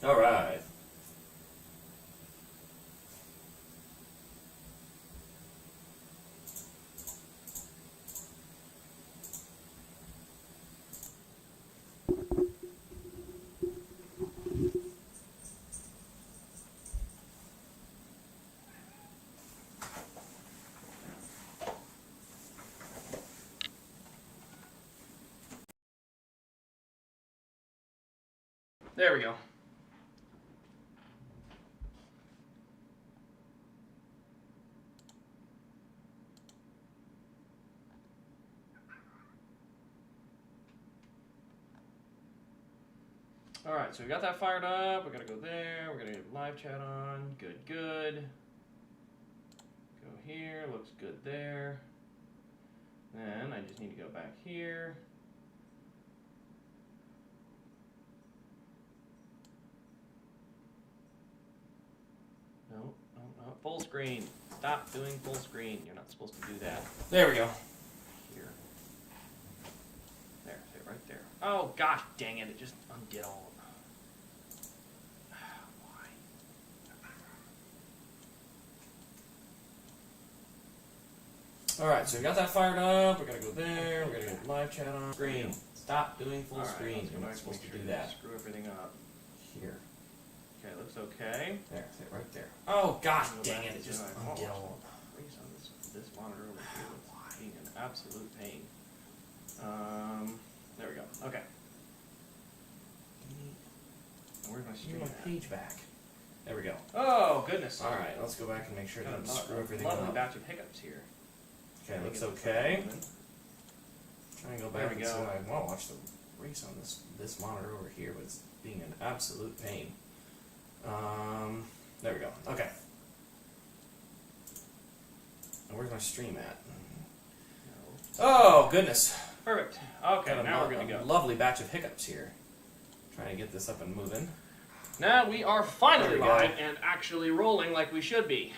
All right. There we go. All right, so we got that fired up. We're gonna go there. We're gonna get live chat on. Good, good. Go here. Looks good there. Then I just need to go back here. No. Full screen. Stop doing full screen. You're not supposed to do that. There we go. Here. There. Right there. Oh, gosh dang it. It just undid all of them. Alright, so we got that fired up. We're going to go there. We're going to get live chat on. Screen. Stop doing full screen. You're not supposed to do that. Screw everything up. Here. Okay, looks okay. There, right there. Oh, gosh dang it. It just undid all. This monitor over here is being an absolute pain. There we go. Okay. Where's my stream? My page back. There we go. Oh, goodness. Alright, let's go back and make sure it doesn't screw everything up. Lovely batch of hiccups here. Okay, looks okay. Try and go back and see. I want to watch the race on this monitor over here, but it's being an absolute pain. There we go. Okay. Now where's my stream at? Oh, goodness. Perfect. Okay, now we're good to go. Lovely batch of hiccups here. Trying to get this up and moving. Now we are finally live and actually rolling like we should be.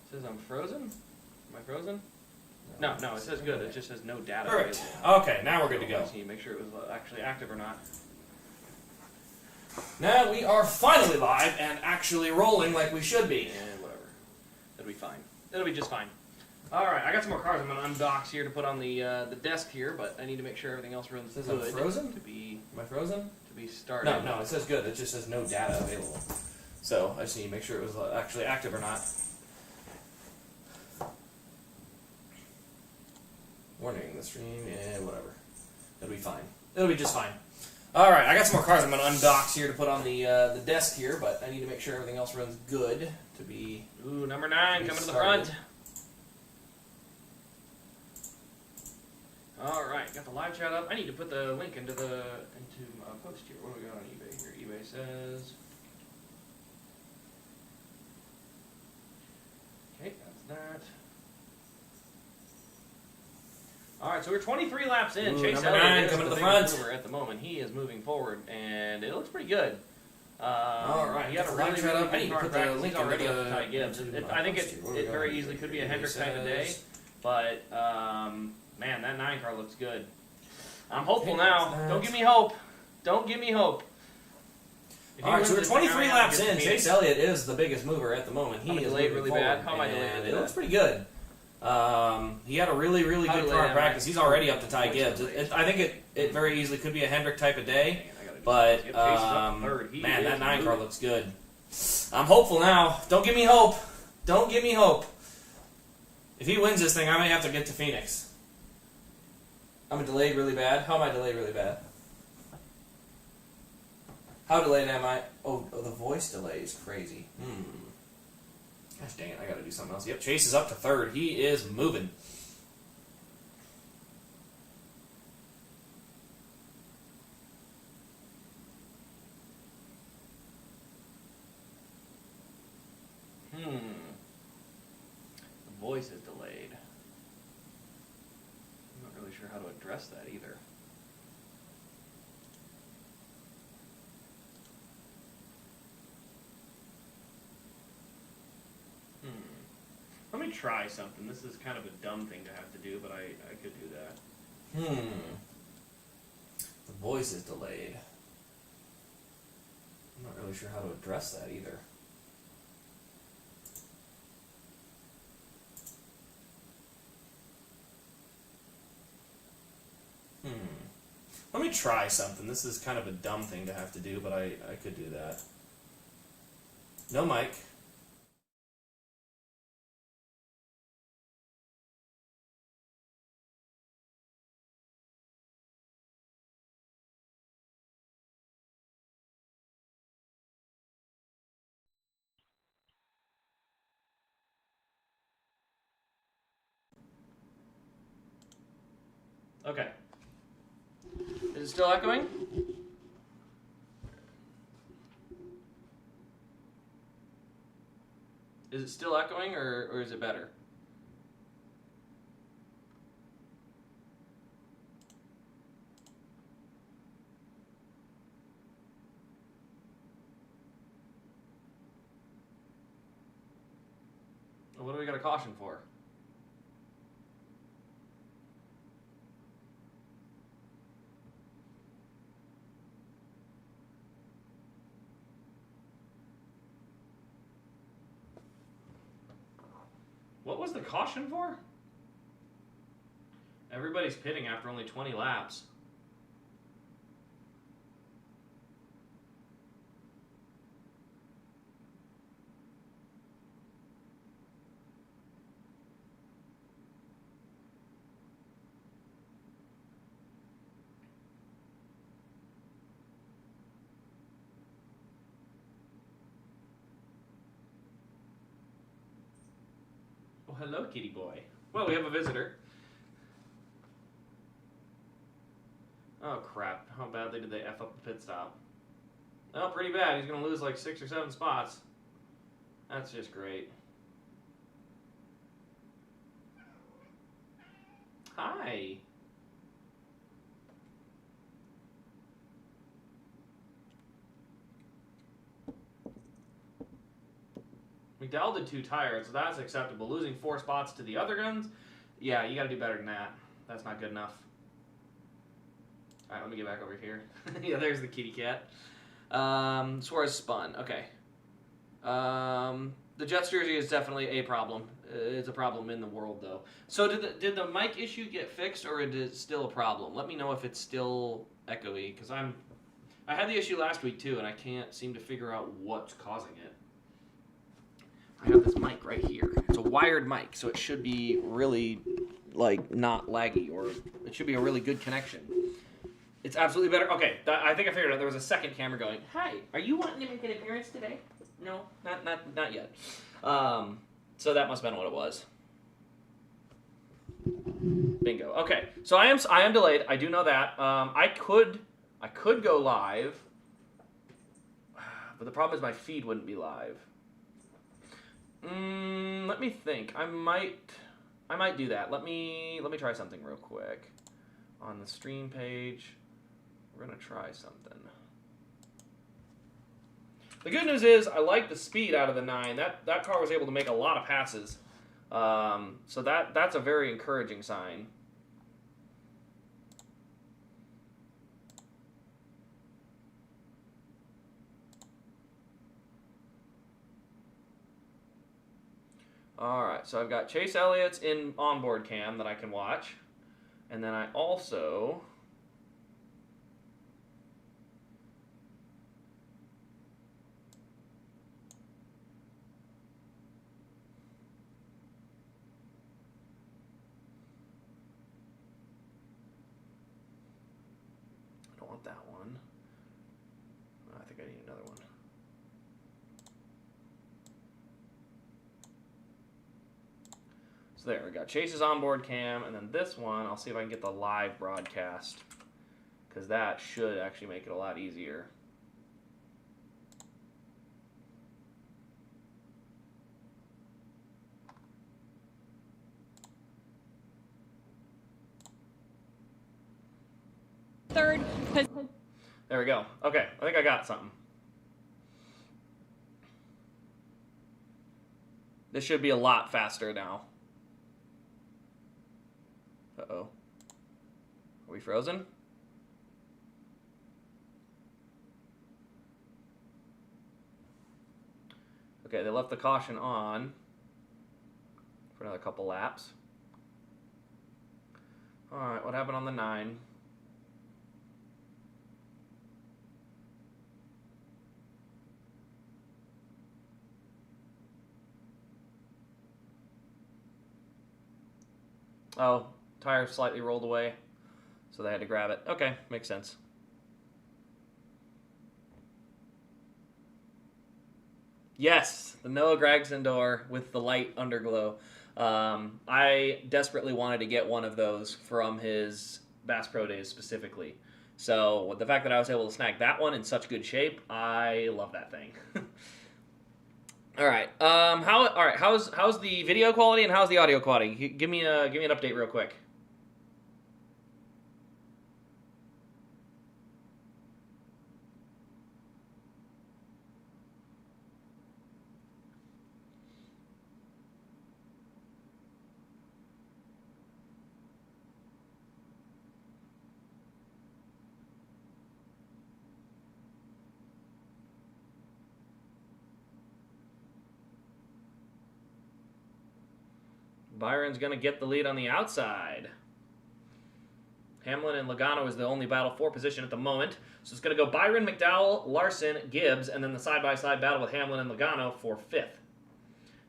It says I'm frozen? Am I frozen? No, it says good. It just says no data. Perfect. Okay, now we're good to go. Let's see, make sure it was actually active or not. Now we are finally live and actually rolling like we should be. And whatever. It'll be fine. It'll be just fine. Alright, I got some more cards I'm going to unbox here to put on the desk here, but I need to make sure everything else runs good. It says I'm frozen? Am I frozen? To be started. No, it says good. It just says no data available. So I just need to make sure it was actually active or not. Warning, the stream, whatever. It'll be fine. It'll be just fine. Alright, I got some more cards I'm going to unbox here to put on the desk here, but I need to make sure everything else runs good to be... Ooh, number 9 coming to the front. Alright, got the live chat up. I need to put the link into my post here. What do we got on eBay here? eBay says... Okay, that's that. Alright, so we're 23 laps in. Ooh, Chase Elliott coming to the front mover at the moment. He is moving forward, and it looks pretty good. Alright, he had a really good car practice. He's already up to Ty Gibbs. I think it very easily could be a Hendrick type of day, but man, that 9 car looks good. I'm hopeful now. Don't give me hope. Don't give me hope. Alright, so we're 23 laps in. Chase Elliott is the biggest mover at the moment. He is delayed really bad. How am I delayed? It looks pretty good. He had a really good car practice. He's already up to Ty Gibbs. I think it very easily could be a Hendrick type of day, but man, that 9 car looks good. I'm hopeful now. Don't give me hope. Don't give me hope. If he wins this thing, I may have to get to Phoenix. I'm delayed really bad. How am I delayed really bad? How delayed am I? Oh, the voice delay is crazy. Gosh dang it, I gotta do something else. Yep, Chase is up to 3rd. He is moving. The voice is delayed. I'm not really sure how to address that either. Let me try something. This is kind of a dumb thing to have to do, but I could do that. The voice is delayed. I'm not really sure how to address that either. Let me try something. This is kind of a dumb thing to have to do, but I could do that. No mic. Okay. Is it still echoing? Is it still echoing, or is it better? What do we got a caution for? What was the caution for? Everybody's pitting after only 20 laps. Oh, hello, kitty boy. Well, we have a visitor. Oh, crap. How badly did they F up the pit stop? Oh, pretty bad. He's going to lose like 6 or 7 spots. That's just great. Hi. McDowell did 2 tires, so that's acceptable. Losing 4 spots to the other guns? Yeah, you got to do better than that. That's not good enough. Alright, let me get back over here. Yeah, there's the kitty cat. Suarez spun. Okay. The Jets jersey is definitely a problem. It's a problem in the world, though. So did the mic issue get fixed, or is it still a problem? Let me know if it's still echoey, because I had the issue last week, too, and I can't seem to figure out what's causing it. I have this mic right here. It's a wired mic, so it should be really, like, not laggy, or it should be a really good connection. It's absolutely better. Okay, I think I figured out. There was a second camera going, hi, are you wanting to make an appearance today? No, not yet. So that must have been what it was. Bingo. Okay, so I am delayed. I do know that. I could go live, but the problem is my feed wouldn't be live. Let me think. I might do that. Let me try something real quick. On the stream page, we're gonna try something. The good news is I like the speed out of the 9. That car was able to make a lot of passes. So that's a very encouraging sign. Alright, so I've got Chase Elliott's in onboard cam that I can watch. And then I also... I don't want that one. I think I need another one. So there, we got Chase's onboard cam, and then this one, I'll see if I can get the live broadcast, because that should actually make it a lot easier. Third. There we go. Okay, I think I got something. This should be a lot faster now. Uh-oh. Are we frozen? Okay, they left the caution on for another couple laps. Alright, what happened on the 9? Oh, tire slightly rolled away, so they had to grab it. Okay, makes sense. Yes, the Noah Gragson door with the light underglow. I desperately wanted to get one of those from his Bass Pro Days specifically. So with the fact that I was able to snag that one in such good shape, I love that thing. All right. How's the video quality and how's the audio quality? Give me an update real quick. Byron's going to get the lead on the outside. Hamlin and Logano is the only battle for position at the moment. So it's going to go Byron, McDowell, Larson, Gibbs, and then the side-by-side battle with Hamlin and Logano for 5th.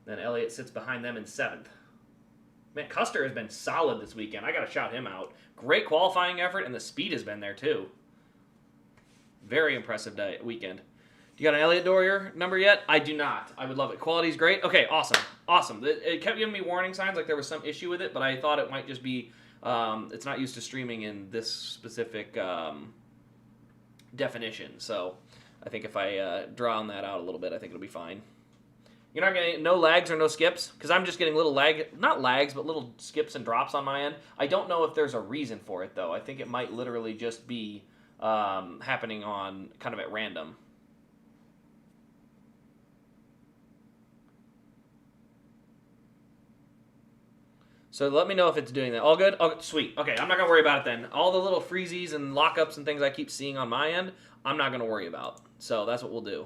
Then Elliott sits behind them in 7th. Man, Custer has been solid this weekend. I got to shout him out. Great qualifying effort, and the speed has been there too. Very impressive weekend. Do you got an Elliott Dorier number yet? I do not. I would love it. Quality's great. Okay, awesome. Awesome. It kept giving me warning signs like there was some issue with it, but I thought it might just be it's not used to streaming in this specific definition. So I think if I draw that out a little bit, I think it'll be fine. You're not getting no lags or no skips? Because I'm just getting little not lags, but little skips and drops on my end. I don't know if there's a reason for it, though. I think it might literally just be happening on kind of at random. So let me know if it's doing that. All good? Oh, sweet. Okay, I'm not going to worry about it then. All the little freezies and lockups and things I keep seeing on my end, I'm not going to worry about. So that's what we'll do.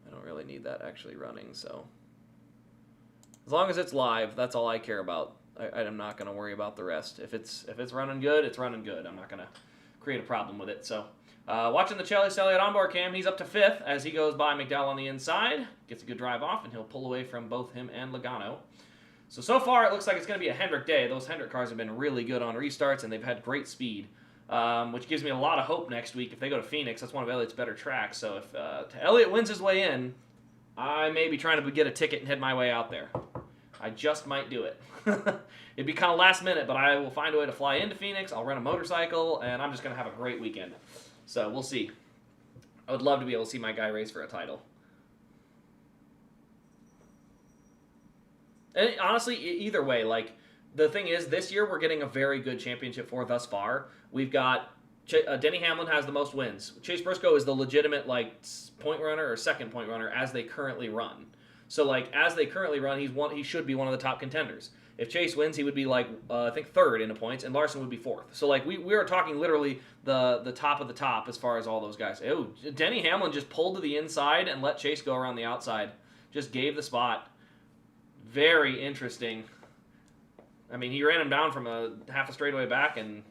I don't really need that actually running, so. As long as it's live, that's all I care about. I'm not going to worry about the rest. If it's running good, it's running good. I'm not going to create a problem with it, so. Watching the Chase Elliott onboard cam, he's up to 5th as he goes by McDowell on the inside. Gets a good drive off, and he'll pull away from both him and Logano. So far, it looks like it's going to be a Hendrick day. Those Hendrick cars have been really good on restarts, and they've had great speed, which gives me a lot of hope next week. If they go to Phoenix, that's one of Elliott's better tracks. So if Elliott wins his way in, I may be trying to get a ticket and head my way out there. I just might do it. It'd be kind of last minute, but I will find a way to fly into Phoenix. I'll rent a motorcycle, and I'm just going to have a great weekend. So we'll see. I would love to be able to see my guy race for a title. And honestly, either way, like, the thing is, this year we're getting a very good championship for thus far. We've got Denny Hamlin has the most wins. Chase Briscoe is the legitimate, like, point runner or second point runner as they currently run. So, like, as they currently run, he should be one of the top contenders. If Chase wins, he would be, like, I think 3rd in the points, and Larson would be 4th. So, like, we are talking literally the top of the top as far as all those guys. Oh, Denny Hamlin just pulled to the inside and let Chase go around the outside. Just gave the spot. Very interesting. I mean, he ran him down from a half a straightaway back, and,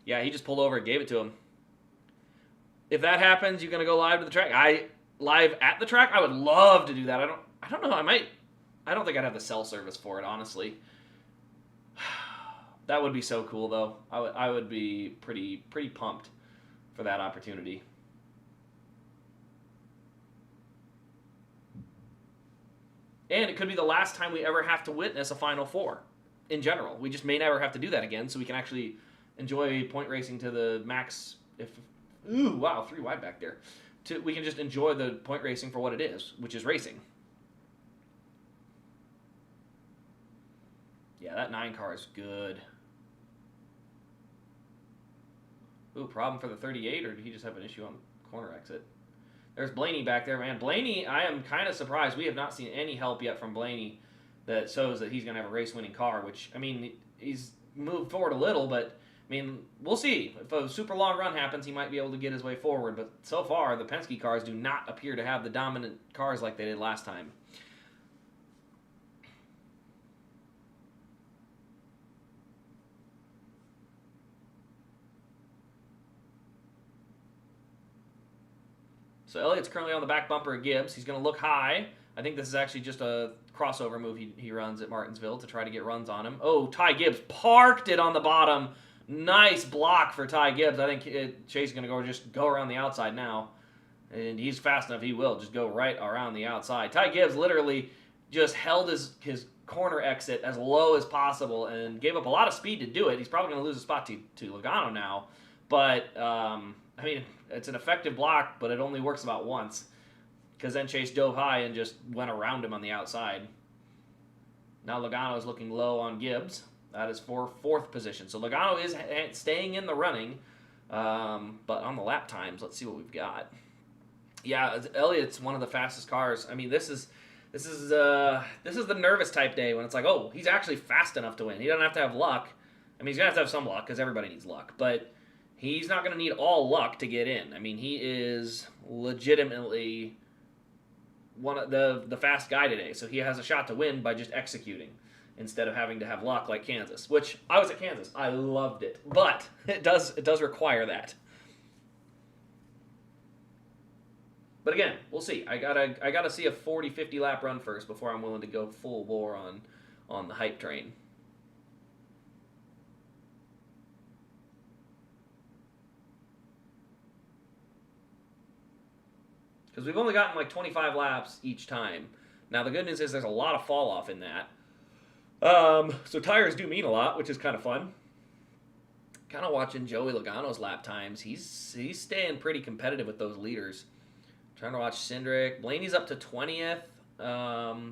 yeah, he just pulled over and gave it to him. If that happens, you're going to go live to the track? Live at the track? I would love to do that. I don't know. I don't think I'd have the cell service for it, honestly. That would be so cool, though. I would be pretty pumped for that opportunity. And it could be the last time we ever have to witness a Final Four in general. We just may never have to do that again, so we can actually enjoy point racing to the max. Ooh, wow, 3 wide back there. We can just enjoy the point racing for what it is, which is racing. Yeah, that 9 car is good. Ooh, problem for the 38, or did he just have an issue on corner exit? There's Blaney back there, man. Blaney, I am kind of surprised. We have not seen any help yet from Blaney that shows that he's going to have a race-winning car, which, I mean, he's moved forward a little, but, I mean, we'll see. If a super long run happens, he might be able to get his way forward, but so far, the Penske cars do not appear to have the dominant cars like they did last time. So Elliott's currently on the back bumper of Gibbs. He's going to look high. I think this is actually just a crossover move he runs at Martinsville to try to get runs on him. Oh, Ty Gibbs parked it on the bottom. Nice block for Ty Gibbs. I think Chase is going to just go around the outside now. And he's fast enough, he will just go right around the outside. Ty Gibbs literally just held his corner exit as low as possible and gave up a lot of speed to do it. He's probably going to lose a spot to Logano now. But, I mean, it's an effective block, but it only works about once. Because then Chase dove high and just went around him on the outside. Now Logano is looking low on Gibbs. That is for fourth position. So Logano is staying in the running. But on the lap times, let's see what we've got. Yeah, Elliott's one of the fastest cars. I mean, this is the nervous type day when it's like, oh, he's actually fast enough to win. He doesn't have to have luck. I mean, he's going to have some luck because everybody needs luck. But he's not going to need all luck to get in. I mean, he is legitimately one of the fast guy today. So he has a shot to win by just executing instead of having to have luck like Kansas, which I was at Kansas. I loved it. But it does require that. But again, we'll see. I gotta see a 40-50 lap run first before I'm willing to go full bore on the hype train. Because we've only gotten like 25 laps each time. Now the good news is there's a lot of fall off in that. So tires do mean a lot, which is kind of fun. Kind of watching Joey Logano's lap times. He's staying pretty competitive with those leaders. Trying to watch Cindric. Blaney's up to 20th.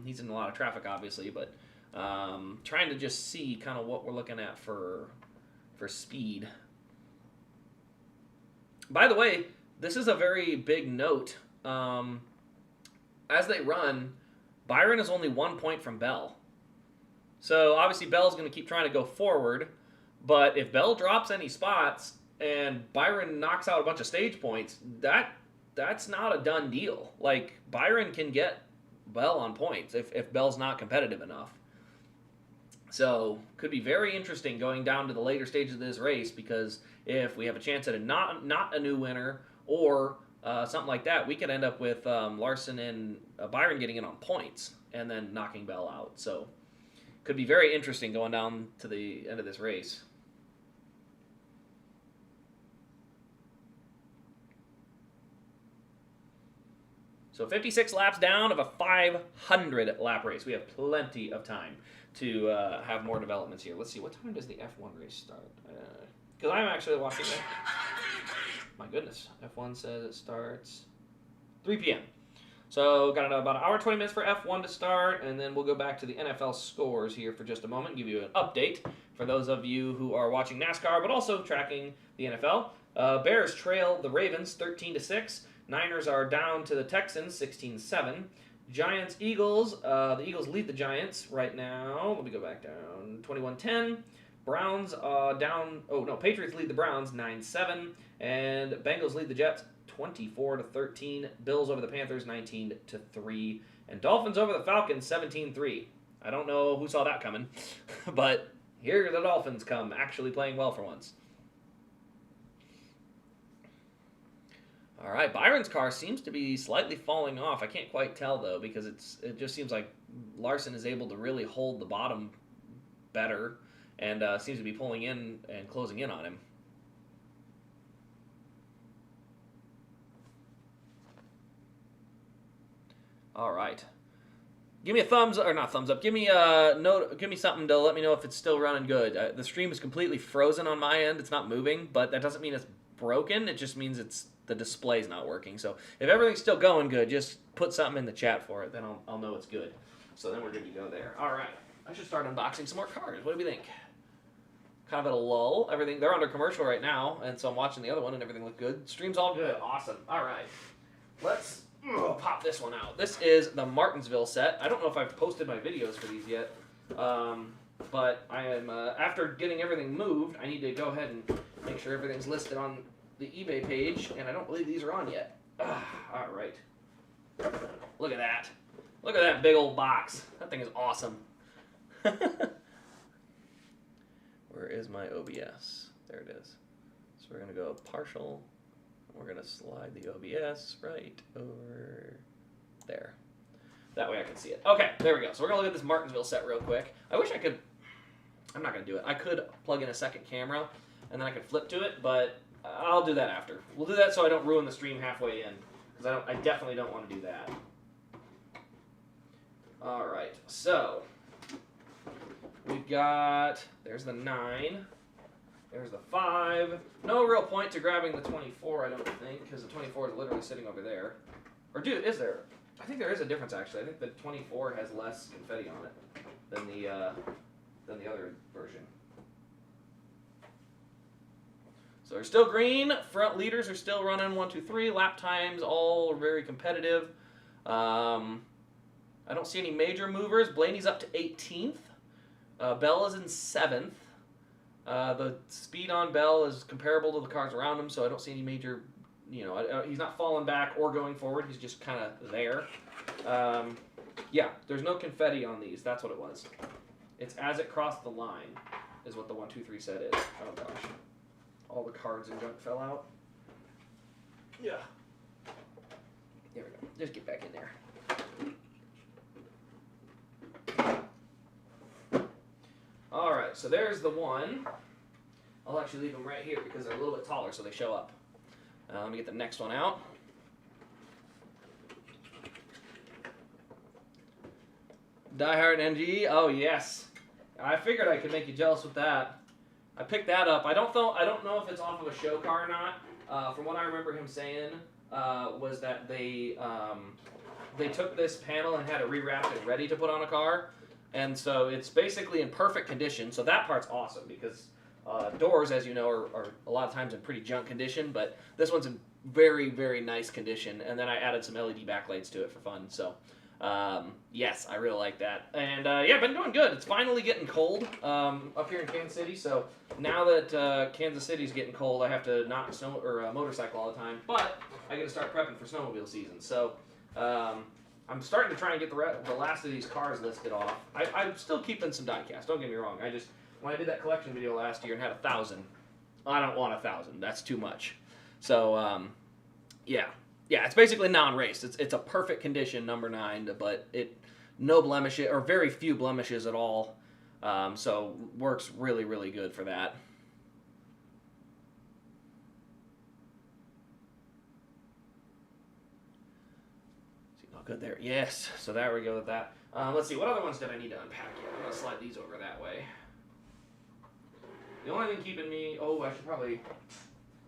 He's in a lot of traffic, obviously, but trying to just see kind of what we're looking at for speed. By the way, this is a very big note. As they run, Byron is only 1 point from Bell. So obviously Bell's going to keep trying to go forward, but if Bell drops any spots and Byron knocks out a bunch of stage points, that's not a done deal. Like, Byron can get Bell on points if Bell's not competitive enough. So, could be very interesting going down to the later stages of this race, because if we have a chance at not a new winner or something like that, we could end up with Larson and Byron getting in on points and then knocking Bell out. So, could be very interesting going down to the end of this race. So 56 laps down of a 500 lap race. We have plenty of time to have more developments here. Let's see, what time does the F1 race start? Because I'm actually watching it. My goodness, F1 says it starts 3 p.m. So got about an hour, 20 minutes for F1 to start, and then we'll go back to the NFL scores here for just a moment, give you an update for those of you who are watching NASCAR, but also tracking the NFL. Bears trail the Ravens 13-6. Niners are down to the Texans 16-7. Giants, Eagles. The Eagles lead the Giants right now. Let me go back down. 21-10. Browns down. Oh no, Patriots lead the Browns 9-7, and Bengals lead the Jets 24-13. Bills over the Panthers 19-3, and Dolphins over the Falcons 17-3. I don't know who saw that coming, but here the Dolphins come, actually playing well for once. All right, Byron's car seems to be slightly falling off. I can't quite tell, though, because it just seems like Larson is able to really hold the bottom better and seems to be pulling in and closing in on him. All right. Give me a thumbs or not thumbs up. Give me a note. Give me something to let me know if it's still running good. The stream is completely frozen on my end. It's not moving, but that doesn't mean it's broken. It just means the display's not working. So if everything's still going good, just put something in the chat for it. Then I'll know it's good. So then we're good to go there. All right. I should start unboxing some more cars. What do we think? Kind of at a lull. They're under commercial right now, and so I'm watching the other one, and everything looked good. Stream's all good. Awesome. All right. let's pop this one out. This is the Martinsville set. I don't know if I've posted my videos for these yet, but I am after getting everything moved, I need to go ahead and make sure everything's listed on the eBay page, and I don't believe these are on yet. All right. Look at that. Look at that big old box. That thing is awesome. Where is my OBS? There it is. So we're going to go partial. We're going to slide the OBS right over there. That way I can see it. Okay, there we go. So we're going to look at this Martinsville set real quick. I wish I could... I'm not going to do it. I could plug in a second camera, and then I could flip to it, but I'll do that after. We'll do that so I don't ruin the stream halfway in, because I definitely don't want to do that. All right, so we've got... There's the 9. There's the 5. No real point to grabbing the 24, I don't think, because the 24 is literally sitting over there. Or, dude, is there? I think there is a difference, actually. I think the 24 has less confetti on it than the other version. So they're still green. Front leaders are still running 1, 2, 3. Lap times all very competitive. I don't see any major movers. Blaney's up to 18th. Bell is in 7th. The speed on Bell is comparable to the cars around him, so I don't see any major, he's not falling back or going forward. He's just kind of there. Yeah, there's no confetti on these. That's what it was. It's as it crossed the line is what the 1, 2, 3 set is. Oh, gosh. All the cards and junk fell out. Yeah. There we go. Just get back in there. Alright, so there's the 1. I'll actually leave them right here because they're a little bit taller so they show up. Let me get the next one out. Die Hard NG, oh yes. I figured I could make you jealous with that. I picked that up. I don't know if it's off of a show car or not. From what I remember him saying was that they took this panel and had it rewrapped and ready to put on a car. And so it's basically in perfect condition. So that part's awesome because doors, as you know, are a lot of times in pretty junk condition. But this one's in very, very nice condition. And then I added some LED backlights to it for fun. So yes, I really like that. And yeah, been doing good. It's finally getting cold up here in Kansas City. So now that Kansas City's getting cold, I have to not motorcycle all the time. But I get to start prepping for snowmobile season. So I'm starting to try and get the last of these cars listed off. I'm still keeping some diecast. Don't get me wrong. When I did that collection video last year and had 1,000, I don't want 1,000. That's too much. So yeah, it's basically non-race. It's a perfect condition, number 9, but no blemishes or very few blemishes at all. So works really, really good for that. Good there. Yes. So there we go with that. Let's see. What other ones did I need to unpack here? I'm going to slide these over that way. The only thing keeping me... Oh, I should probably...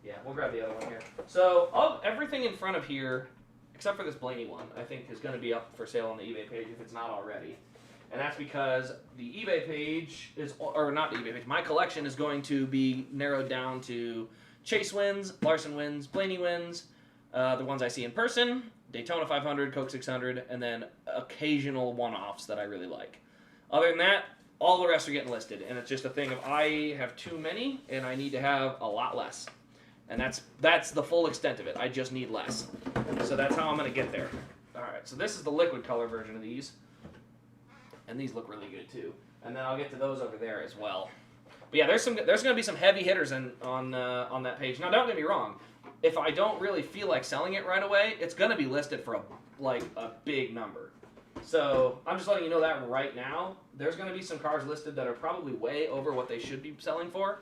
Yeah, we'll grab the other one here. So everything in front of here, except for this Blaney one, I think is going to be up for sale on the eBay page if it's not already. And that's because the eBay page is... Or not the eBay page. My collection is going to be narrowed down to Chase wins, Larson wins, Blaney wins, the ones I see in person, Daytona 500, Coke 600, and then occasional one-offs that I really like. Other than that, all the rest are getting listed, and it's just a thing of I have too many, and I need to have a lot less. And that's the full extent of it. I just need less. So that's how I'm going to get there. All right, so this is the liquid color version of these, and these look really good too. And then I'll get to those over there as well. But yeah, there's going to be some heavy hitters on that page. Now, don't get me wrong. If I don't really feel like selling it right away, it's going to be listed for a big number. So I'm just letting you know that right now. There's going to be some cars listed that are probably way over what they should be selling for,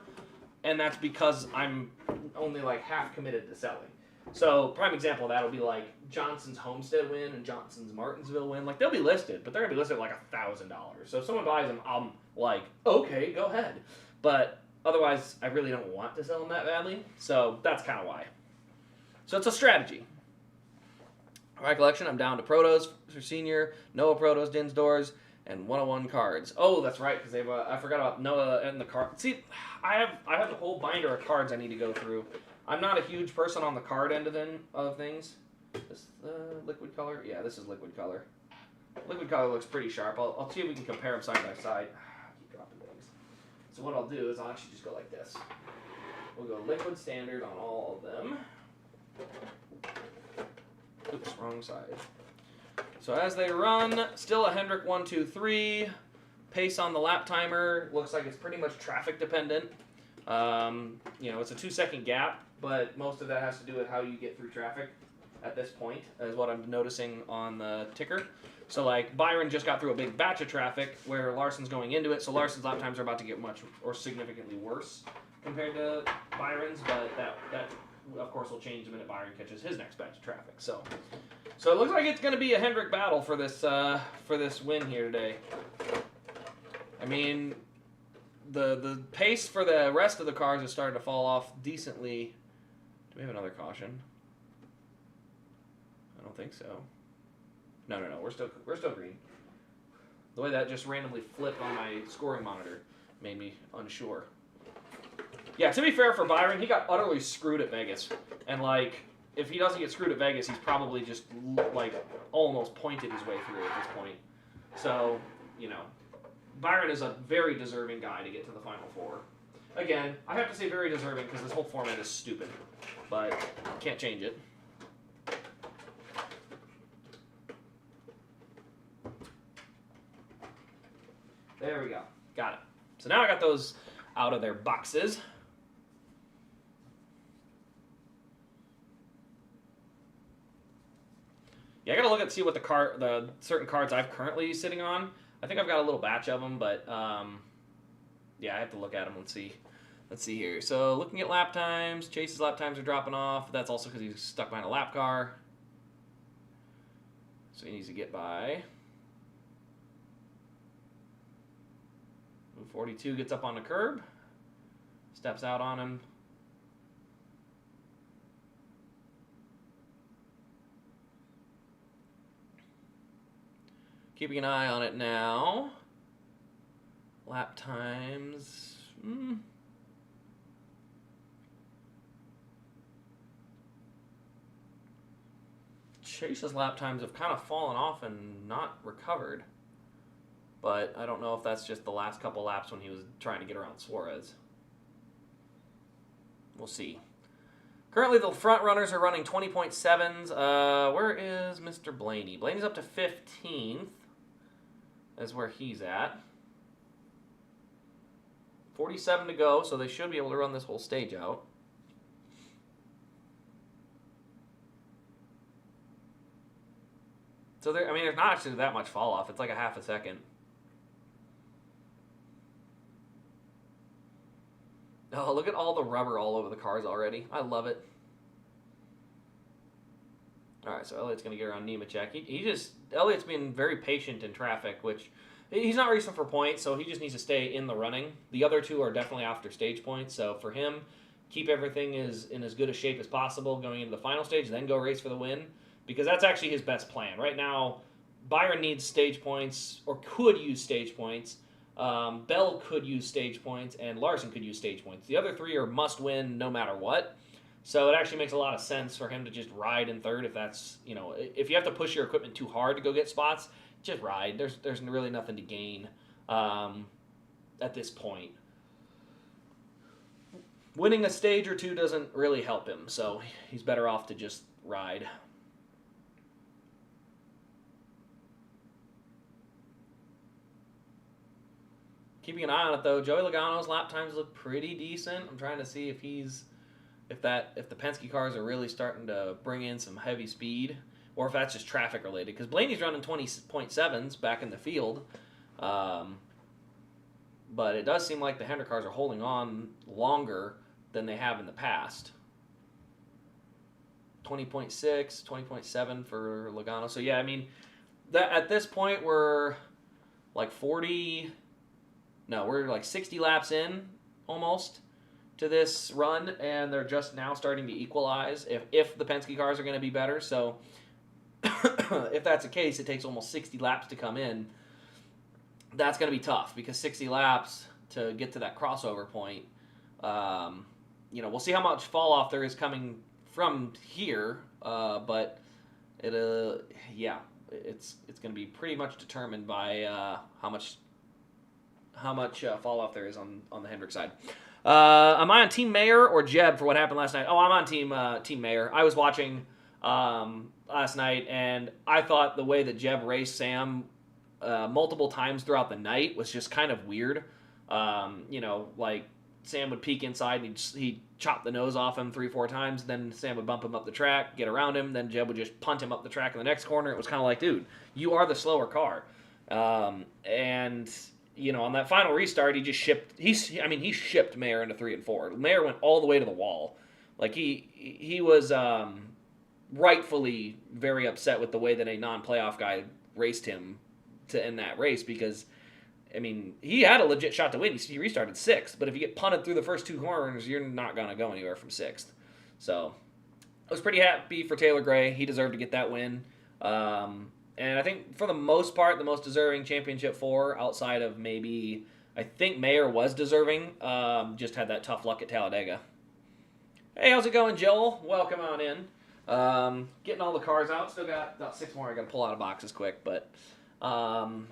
and that's because I'm only like half committed to selling. So prime example of that will be like Johnson's Homestead win and Johnson's Martinsville win. Like they'll be listed, but they're going to be listed at like $1,000. So if someone buys them, I'm like, okay, go ahead. But otherwise, I really don't want to sell them that badly. So that's kind of why. So it's a strategy. My collection, I'm down to Protos for Senior, Noah Protos, Dinsdors, and 101 cards. Oh, that's right, because they've I forgot about Noah and the card. See, I have a whole binder of cards I need to go through. I'm not a huge person on the card end of things. This liquid color? Yeah, this is liquid color. Liquid color looks pretty sharp. I'll see if we can compare them side by side. I keep dropping things. So what I'll do is I'll actually just go like this. We'll go liquid standard on all of them. Oops, wrong side. So as they run, still a Hendrick 1, 2, 3. Pace on the lap timer looks like it's pretty much traffic dependent. It's a 2-second gap, but most of that has to do with how you get through traffic at this point, is what I'm noticing on the ticker. So like Byron just got through a big batch of traffic where Larson's going into it, so Larson's lap times are about to get much or significantly worse compared to Byron's, but that of course will change the minute Byron catches his next batch of traffic. So it looks like it's going to be a Hendrick battle for this win here today. I mean, the pace for the rest of the cars is starting to fall off decently. Do we have another caution? I don't think so. No, we're still green. The way that just randomly flipped on my scoring monitor made me unsure. Yeah, to be fair for Byron, he got utterly screwed at Vegas. And if he doesn't get screwed at Vegas, he's probably just almost pointed his way through at this point. So, Byron is a very deserving guy to get to the Final Four. Again, I have to say very deserving because this whole format is stupid, but can't change it. There we go. Got it. So now I got those out of their boxes. Yeah, I gotta look at see what the certain cards I've currently sitting on. I think I've got a little batch of them, but yeah, I have to look at them and see. Let's see here. So looking at lap times, Chase's lap times are dropping off. That's also because he's stuck behind a lap car. So he needs to get by. 42 gets up on the curb, steps out on him. Keeping an eye on it now. Lap times. Chase's lap times have kind of fallen off and not recovered. But I don't know if that's just the last couple laps when he was trying to get around Suarez. We'll see. Currently, the front runners are running 20.7s. Where is Mr. Blaney? Blaney's up to 15th. Is where he's at. 47 to go, so they should be able to run this whole stage out. So there's not actually that much fall off. It's like a half a second. Oh, look at all the rubber all over the cars already. I love it. All right, so Elliot's going to get around Nemechek. Elliot's been very patient in traffic, which he's not racing for points, so he just needs to stay in the running. The other two are definitely after stage points, so for him, keep everything in as good a shape as possible going into the final stage, then go race for the win, because that's actually his best plan. Right now, Byron needs stage points, or could use stage points. Bell could use stage points, and Larson could use stage points. The other three are must-win no matter what. So it actually makes a lot of sense for him to just ride in third if that's, if you have to push your equipment too hard to go get spots, just ride. There's really nothing to gain at this point. Winning a stage or two doesn't really help him, so he's better off to just ride. Keeping an eye on it though, Joey Logano's lap times look pretty decent. I'm trying to see if the Penske cars are really starting to bring in some heavy speed, or if that's just traffic related. Because Blaney's running 20.7s back in the field, but it does seem like the Hendrick cars are holding on longer than they have in the past. 20.6, 20.7 for Logano. So yeah, that at this point we're like 60 laps in almost to this run, and they're just now starting to equalize if the Penske cars are going to be better. So if that's the case, it takes almost 60 laps to come in. That's going to be tough because 60 laps to get to that crossover point. We'll see how much fall off there is coming from here, but it's going to be pretty much determined by how much fall off there is on the Hendrick side. Am I on Team Mayer or Jeb for what happened last night? Oh, I'm on Team Mayer. I was watching last night, and I thought the way that Jeb raced Sam multiple times throughout the night was just kind of weird. Like Sam would peek inside and he'd chop the nose off him 3-4 times. Then Sam would bump him up the track, get around him. Then Jeb would just punt him up the track in the next corner. It was kind of like, dude, you are the slower car. And on that final restart, he shipped Mayer into 3 and 4. Mayer went all the way to the wall. Like he was rightfully very upset with the way that a non-playoff guy raced him to end that race because. He had a legit shot to win. He restarted 6th, but if you get punted through the first 2 corners, you're not going to go anywhere from 6th. So I was pretty happy for Taylor Gray. He deserved to get that win. And I think for the most part, the most deserving championship 4 outside of maybe, I think Mayer was deserving, just had that tough luck at Talladega. Hey, how's it going, Joel? Welcome on in. Getting all the cars out. Still got about 6 more I got to pull out of boxes quick, but I'm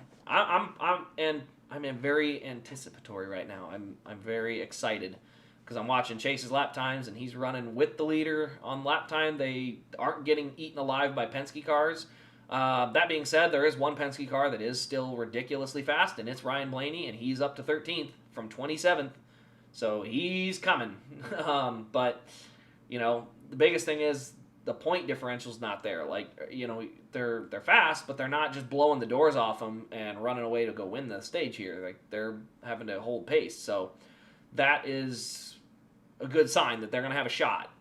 very anticipatory right now. I'm very excited because I'm watching Chase's lap times and he's running with the leader on lap time. They aren't getting eaten alive by Penske cars. That being said, there is one Penske car that is still ridiculously fast, and it's Ryan Blaney, and he's up to 13th from 27th, so he's coming. But the biggest thing is the point differential's not there. Like, they're fast, but they're not just blowing the doors off them and running away to go win the stage here. Like, they're having to hold pace. So that is a good sign that they're going to have a shot.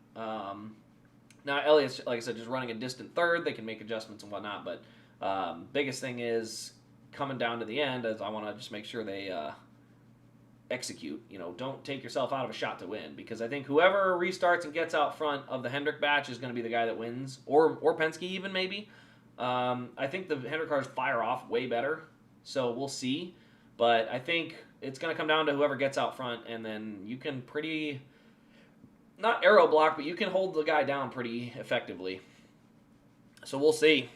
Now, Elliott's, like I said, just running a distant 3rd. They can make adjustments and whatnot, but biggest thing is coming down to the end is I want to just make sure they execute. Don't take yourself out of a shot to win, because I think whoever restarts and gets out front of the Hendrick batch is going to be the guy that wins, or Penske even maybe. I think the Hendrick cars fire off way better, so we'll see. But I think it's going to come down to whoever gets out front, and then you can not aero block, but you can hold the guy down pretty effectively. So we'll see.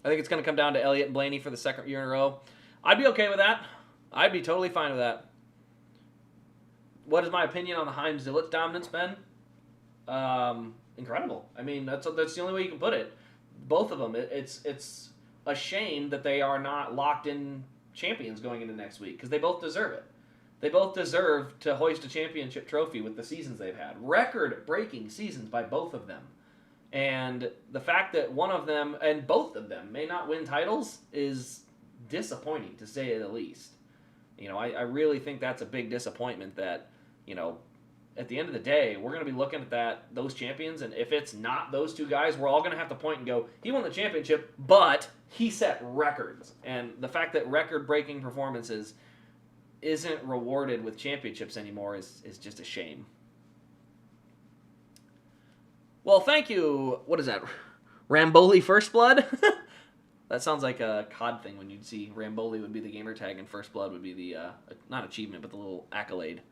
I think it's going to come down to Elliott and Blaney for the 2nd year in a row. I'd be okay with that. I'd be totally fine with that. What is my opinion on the Heim Zillett dominance, Ben? Incredible. That's the only way you can put it. Both of them. It's a shame that they are not locked in champions going into next week, because they both deserve it. They both deserve to hoist a championship trophy with the seasons they've had. Record-breaking seasons by both of them. And the fact that one of them, and both of them, may not win titles is disappointing, to say the least. I really think that's a big disappointment that, at the end of the day, we're going to be looking at those champions, and if it's not those 2 guys, we're all going to have to point and go, he won the championship, but he set records. And the fact that record-breaking performances isn't rewarded with championships anymore is just a shame. Well, thank you. What is that? Ramboli First Blood? That sounds like a COD thing when you'd see Ramboli would be the gamer tag and First Blood would be the, not achievement, but the little accolade.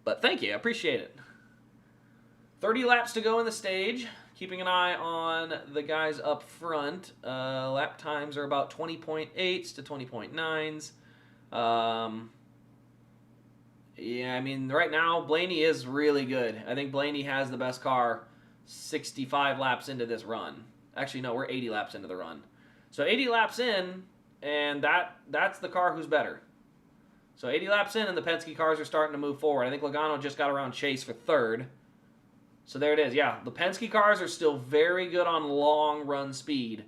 But thank you. I appreciate it. 30 laps to go in the stage. Keeping an eye on the guys up front. Lap times are about 20.8s to 20.9s. Right now, Blaney is really good. I think Blaney has the best car 65 laps into this run. Actually, no, we're 80 laps into the run. So 80 laps in, and that's the car who's better. So 80 laps in, and the Penske cars are starting to move forward. I think Logano just got around Chase for 3rd. So there it is. Yeah, the Penske cars are still very good on long run speed,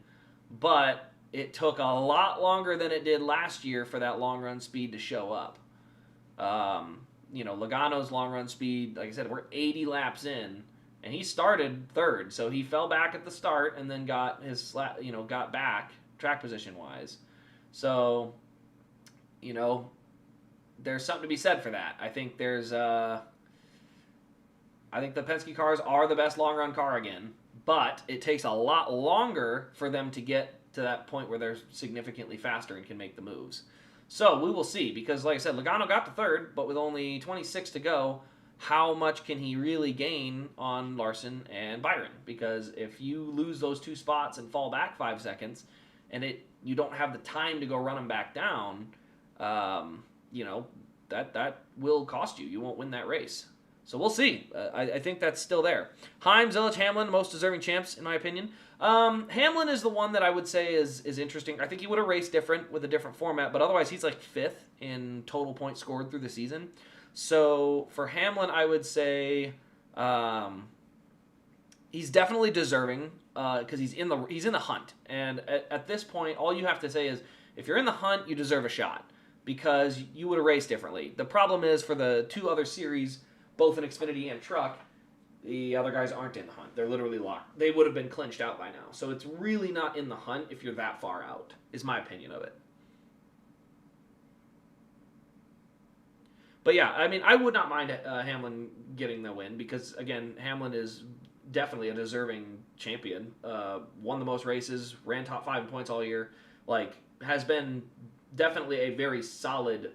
but it took a lot longer than it did last year for that long run speed to show up. Logano's long run speed, like I said, we're 80 laps in, and he started 3rd, so he fell back at the start and then got got back track position wise. So, there's something to be said for that. I think I think the Penske cars are the best long run car again, but it takes a lot longer for them to get to that point where they're significantly faster and can make the moves. So we will see, because like I said, Logano got to 3rd, but with only 26 to go, how much can he really gain on Larson and Byron? Because if you lose those 2 spots and fall back 5 seconds, and you don't have the time to go run them back down, that will cost you. You won't win that race. So we'll see. I think that's still there. Heim, Zilich, Hamlin, most deserving champs, in my opinion. Hamlin is the one that I would say is interesting. I think he would have raced different with a different format, but otherwise he's like 5th in total points scored through the season. So for Hamlin, I would say he's definitely deserving because he's in the hunt. And at this point, all you have to say is if you're in the hunt, you deserve a shot because you would have raced differently. The problem is for the 2 other series, both in Xfinity and Truck, the other guys aren't in the hunt. They're literally locked. They would have been clinched out by now. So it's really not in the hunt if you're that far out, is my opinion of it. But yeah, I mean, I would not mind Hamlin getting the win because, again, Hamlin is definitely a deserving champion. Won the most races, ran top 5 in points all year. Like, has been definitely a very solid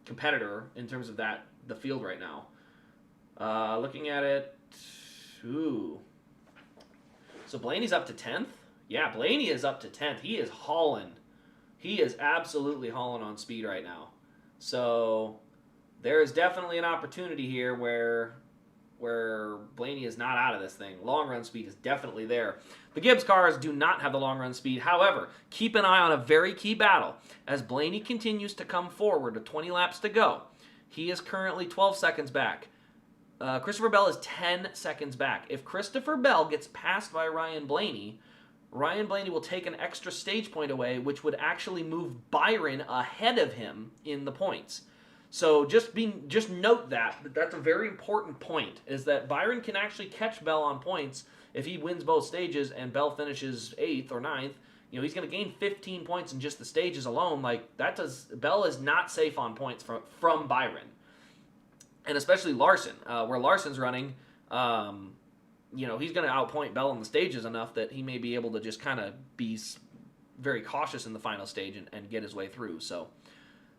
competitor in terms of the field right now. Looking at it, ooh. So Blaney's up to 10th? Yeah, Blaney is up to 10th. He is hauling. He is absolutely hauling on speed right now. So there is definitely an opportunity here where Blaney is not out of this thing. Long run speed is definitely there. The Gibbs cars do not have the long run speed. However, keep an eye on a very key battle. As Blaney continues to come forward with 20 laps to go, he is currently 12 seconds back. Christopher Bell is 10 seconds back. If Christopher Bell gets passed by Ryan Blaney will take an extra stage point away, which would actually move Byron ahead of him in the points. So just note that. That's a very important point, is that Byron can actually catch Bell on points if he wins both stages and Bell finishes 8th or 9th. He's going to gain 15 points in just the stages alone. Bell is not safe on points from Byron. And especially Larson, where Larson's running, he's going to outpoint Bell on the stages enough that he may be able to just kind of be very cautious in the final stage and get his way through. So,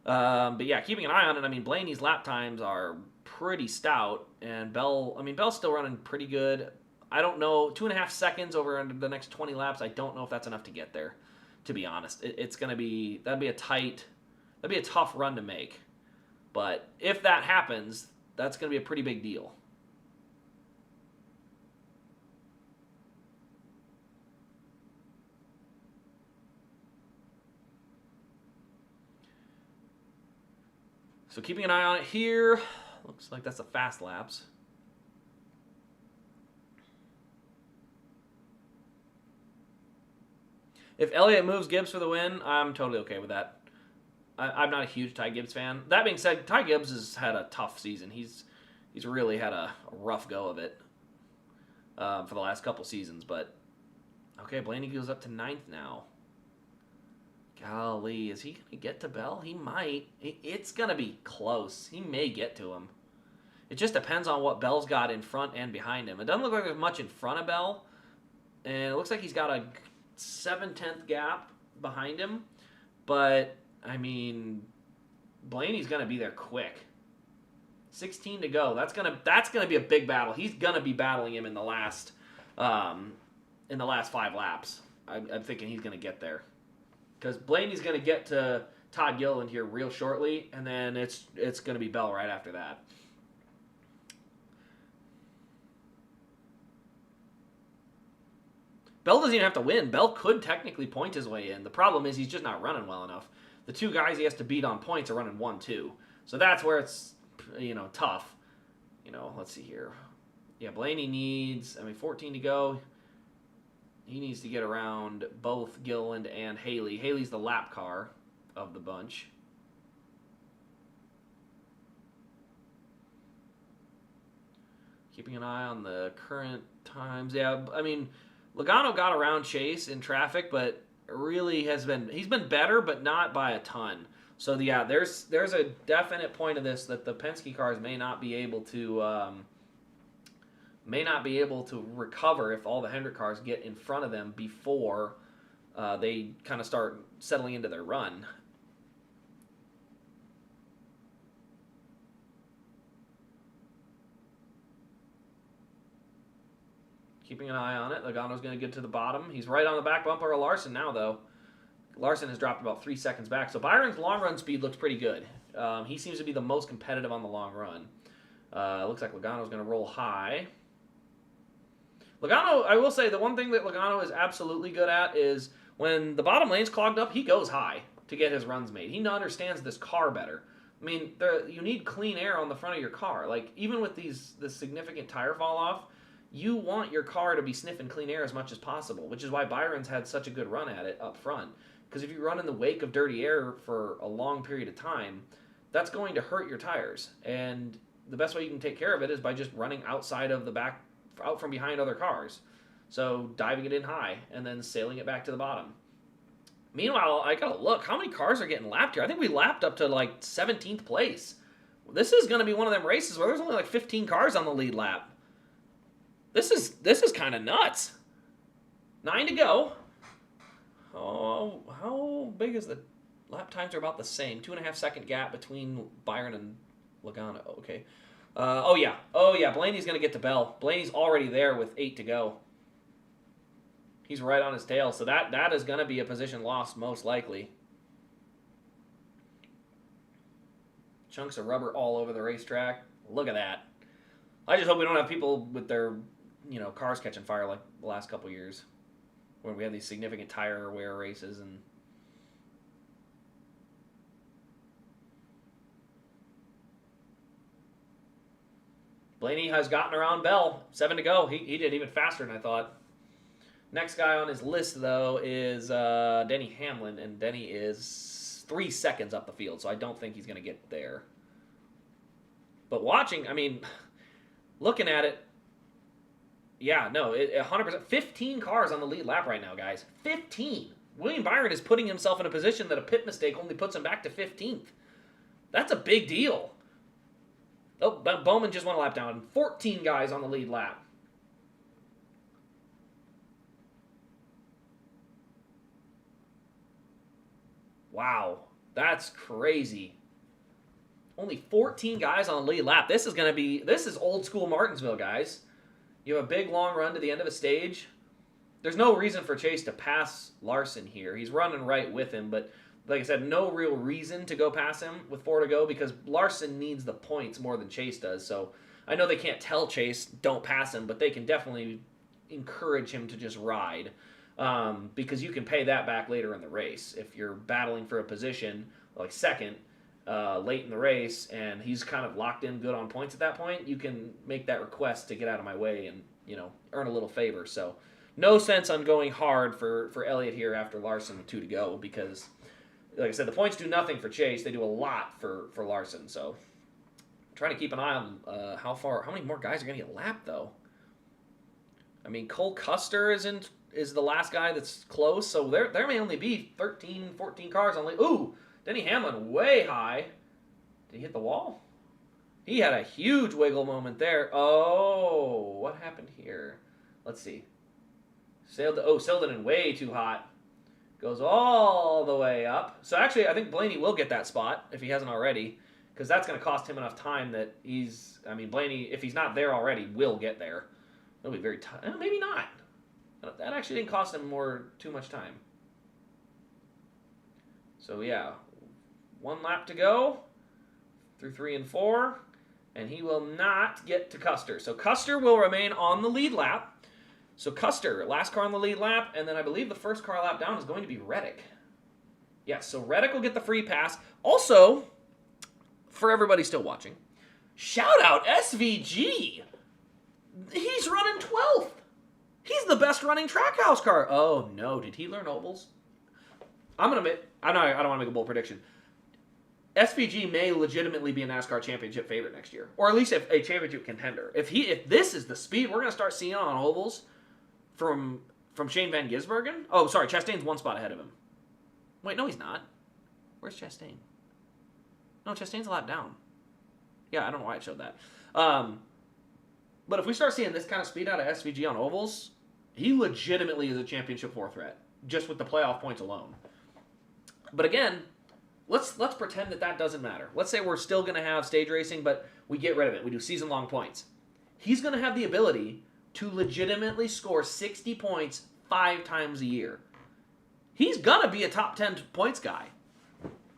but yeah, keeping an eye on it. I mean, Blaney's lap times are pretty stout, and Bell's still running pretty good. I don't know, 2.5 seconds over the next 20 laps. I don't know if that's enough to get there, to be honest. That'd be a tough run to make. But if that happens, that's going to be a pretty big deal. So keeping an eye on it here. Looks like that's the fast laps. If Elliott moves Gibbs for the win, I'm totally okay with that. I'm not a huge Ty Gibbs fan. That being said, Ty Gibbs has had a tough season. He's really had a rough go of it for the last couple seasons. But, okay, Blaney goes up to 9th now. Golly, is he going to get to Bell? He might. It's going to be close. He may get to him. It just depends on what Bell's got in front and behind him. It doesn't look like there's much in front of Bell. And it looks like he's got a 7/10 gap behind him. But, I mean, Blaney's going to be there quick. 16 to go. That's gonna be a big battle. He's going to be battling him in the last 5 laps. I'm thinking he's going to get there. Because Blaney's going to get to Todd Gilliland here real shortly, and then it's going to be Bell right after that. Bell doesn't even have to win. Bell could technically point his way in. The problem is he's just not running well enough. The 2 guys he has to beat on points are running 1-2. So that's where it's, tough. Let's see here. Yeah, Blaney needs, 14 to go. He needs to get around both Gilliland and Haley. Haley's the lap car of the bunch. Keeping an eye on the current times. Yeah, Logano got around Chase in traffic, but really he's been better, but not by a ton. So yeah, there's a definite point of this that the Penske cars may not be able to recover if all the Hendrick cars get in front of them before they kind of start settling into their run. keeping an eye on it. Logano's going to get to the bottom. He's right on the back bumper of Larson now, though. Larson has dropped about 3 seconds back. So Byron's long run speed looks pretty good. He seems to be the most competitive on the long run. Looks like Logano's going to roll high. Logano, I will say, the one thing that Logano is absolutely good at is when the bottom lane's clogged up, he goes high to get his runs made. He understands this car better. I mean, you need clean air on the front of your car. Like, even with this significant tire fall off, you want your car to be sniffing clean air as much as possible, which is why Byron's had such a good run at it up front. Because if you run in the wake of dirty air for a long period of time, that's going to hurt your tires. And the best way you can take care of it is by just running outside of the back, out from behind other cars. So diving it in high and then sailing it back to the bottom. Meanwhile, I gotta look. How many cars are getting lapped here? I think we lapped up to like 17th place. This is going to be one of them races where there's only like 15 cars on the lead lap. This is kind of nuts. 9 to go. Oh, how big is the lap times? Are about the same. 2.5 second gap between Byron and Logano. Okay. Oh yeah. Blaney's going to get to Bell. Blaney's already there with 8 to go. He's right on his tail, so that is going to be a position lost most likely. Chunks of rubber all over the racetrack. Look at that. I just hope we don't have people with their, cars catching fire like the last couple years, when we had these significant tire wear races and. Blaney has gotten around Bell. 7 to go. He did even faster than I thought. Next guy on his list, though, is Denny Hamlin, and Denny is 3 seconds up the field, so I don't think he's going to get there. But looking at it, 100%. 15 cars on the lead lap right now, guys. 15. William Byron is putting himself in a position that a pit mistake only puts him back to 15th. That's a big deal. Oh, Bowman just went a lap down. 14 guys on the lead lap. Wow, that's crazy. Only 14 guys on the lead lap. This is old school Martinsville, guys. You have a big long run to the end of a stage. There's no reason for Chase to pass Larson here. He's running right with him, but like I said, no real reason to go past him with 4 to go because Larson needs the points more than Chase does. So I know they can't tell Chase, don't pass him, but they can definitely encourage him to just ride. Because you can pay that back later in the race. If you're battling for a position, like second, late in the race, and he's kind of locked in good on points at that point, you can make that request to get out of my way and, earn a little favor. So no sense on going hard for Elliott here after Larson with 2 to go because, like I said, the points do nothing for Chase. They do a lot for Larson. So I'm trying to keep an eye on how many more guys are going to get lapped, though. Cole Custer is the last guy that's close, so there may only be 13, 14 cars on the lead. Ooh, Denny Hamlin way high. Did he hit the wall? He had a huge wiggle moment there. Oh, what happened here? Let's see. Sailed it in way too hot. Goes all the way up. So actually, I think Blaney will get that spot if he hasn't already, because that's going to cost him enough time that Blaney, if he's not there already, will get there. It'll be very tight. Maybe not. That actually didn't cost him too much time. So yeah, 1 lap to go through 3 and 4, and he will not get to Custer. So Custer will remain on the lead lap. So Custer, last car on the lead lap, and then I believe the first car lap down is going to be Reddick. Yes, so Reddick will get the free pass. Also, for everybody still watching, shout out SVG. He's running 12th. He's the best running Trackhouse car. Oh, no. Did he learn ovals? I don't want to make a bold prediction. SVG may legitimately be a NASCAR championship favorite next year. Or at least a championship contender. If this is the speed we're going to start seeing on ovals from Shane Van Gisbergen. Oh, sorry. Chastain's 1 spot ahead of him. Wait, no, he's not. Where's Chastain? No, Chastain's a lap down. Yeah, I don't know why it showed that. But if we start seeing this kind of speed out of SVG on ovals, he legitimately is a championship 4 threat, just with the playoff points alone. But again, let's pretend that doesn't matter. Let's say we're still going to have stage racing, but we get rid of it. We do season-long points. He's going to have the ability, to legitimately score 60 points 5 times a year. He's gonna be a top 10 points guy.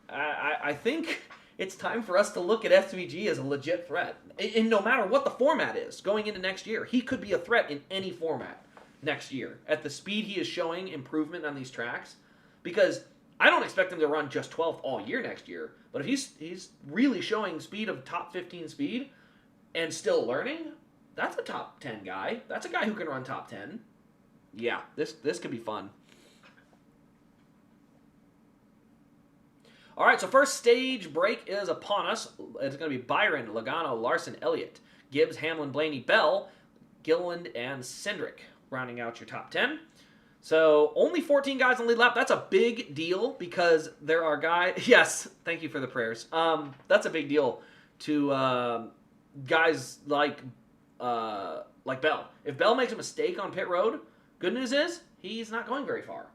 I think it's time for us to look at SVG as a legit threat. And no matter what the format is going into next year, he could be a threat in any format next year. At the speed he is showing improvement on these tracks, because I don't expect him to run just 12th all year next year, but if he's really showing speed of top 15 speed and still learning, that's a top 10 guy. That's a guy who can run top 10. Yeah, this could be fun. All right, so first stage break is upon us. It's going to be Byron, Logano, Larson, Elliott, Gibbs, Hamlin, Blaney, Bell, Gilliland, and Cindric, rounding out your top 10. So only 14 guys on lead lap. That's a big deal because there are guys. Yes, thank you for the prayers. That's a big deal to guys like Bell. If Bell makes a mistake on pit road, good news is he's not going very far.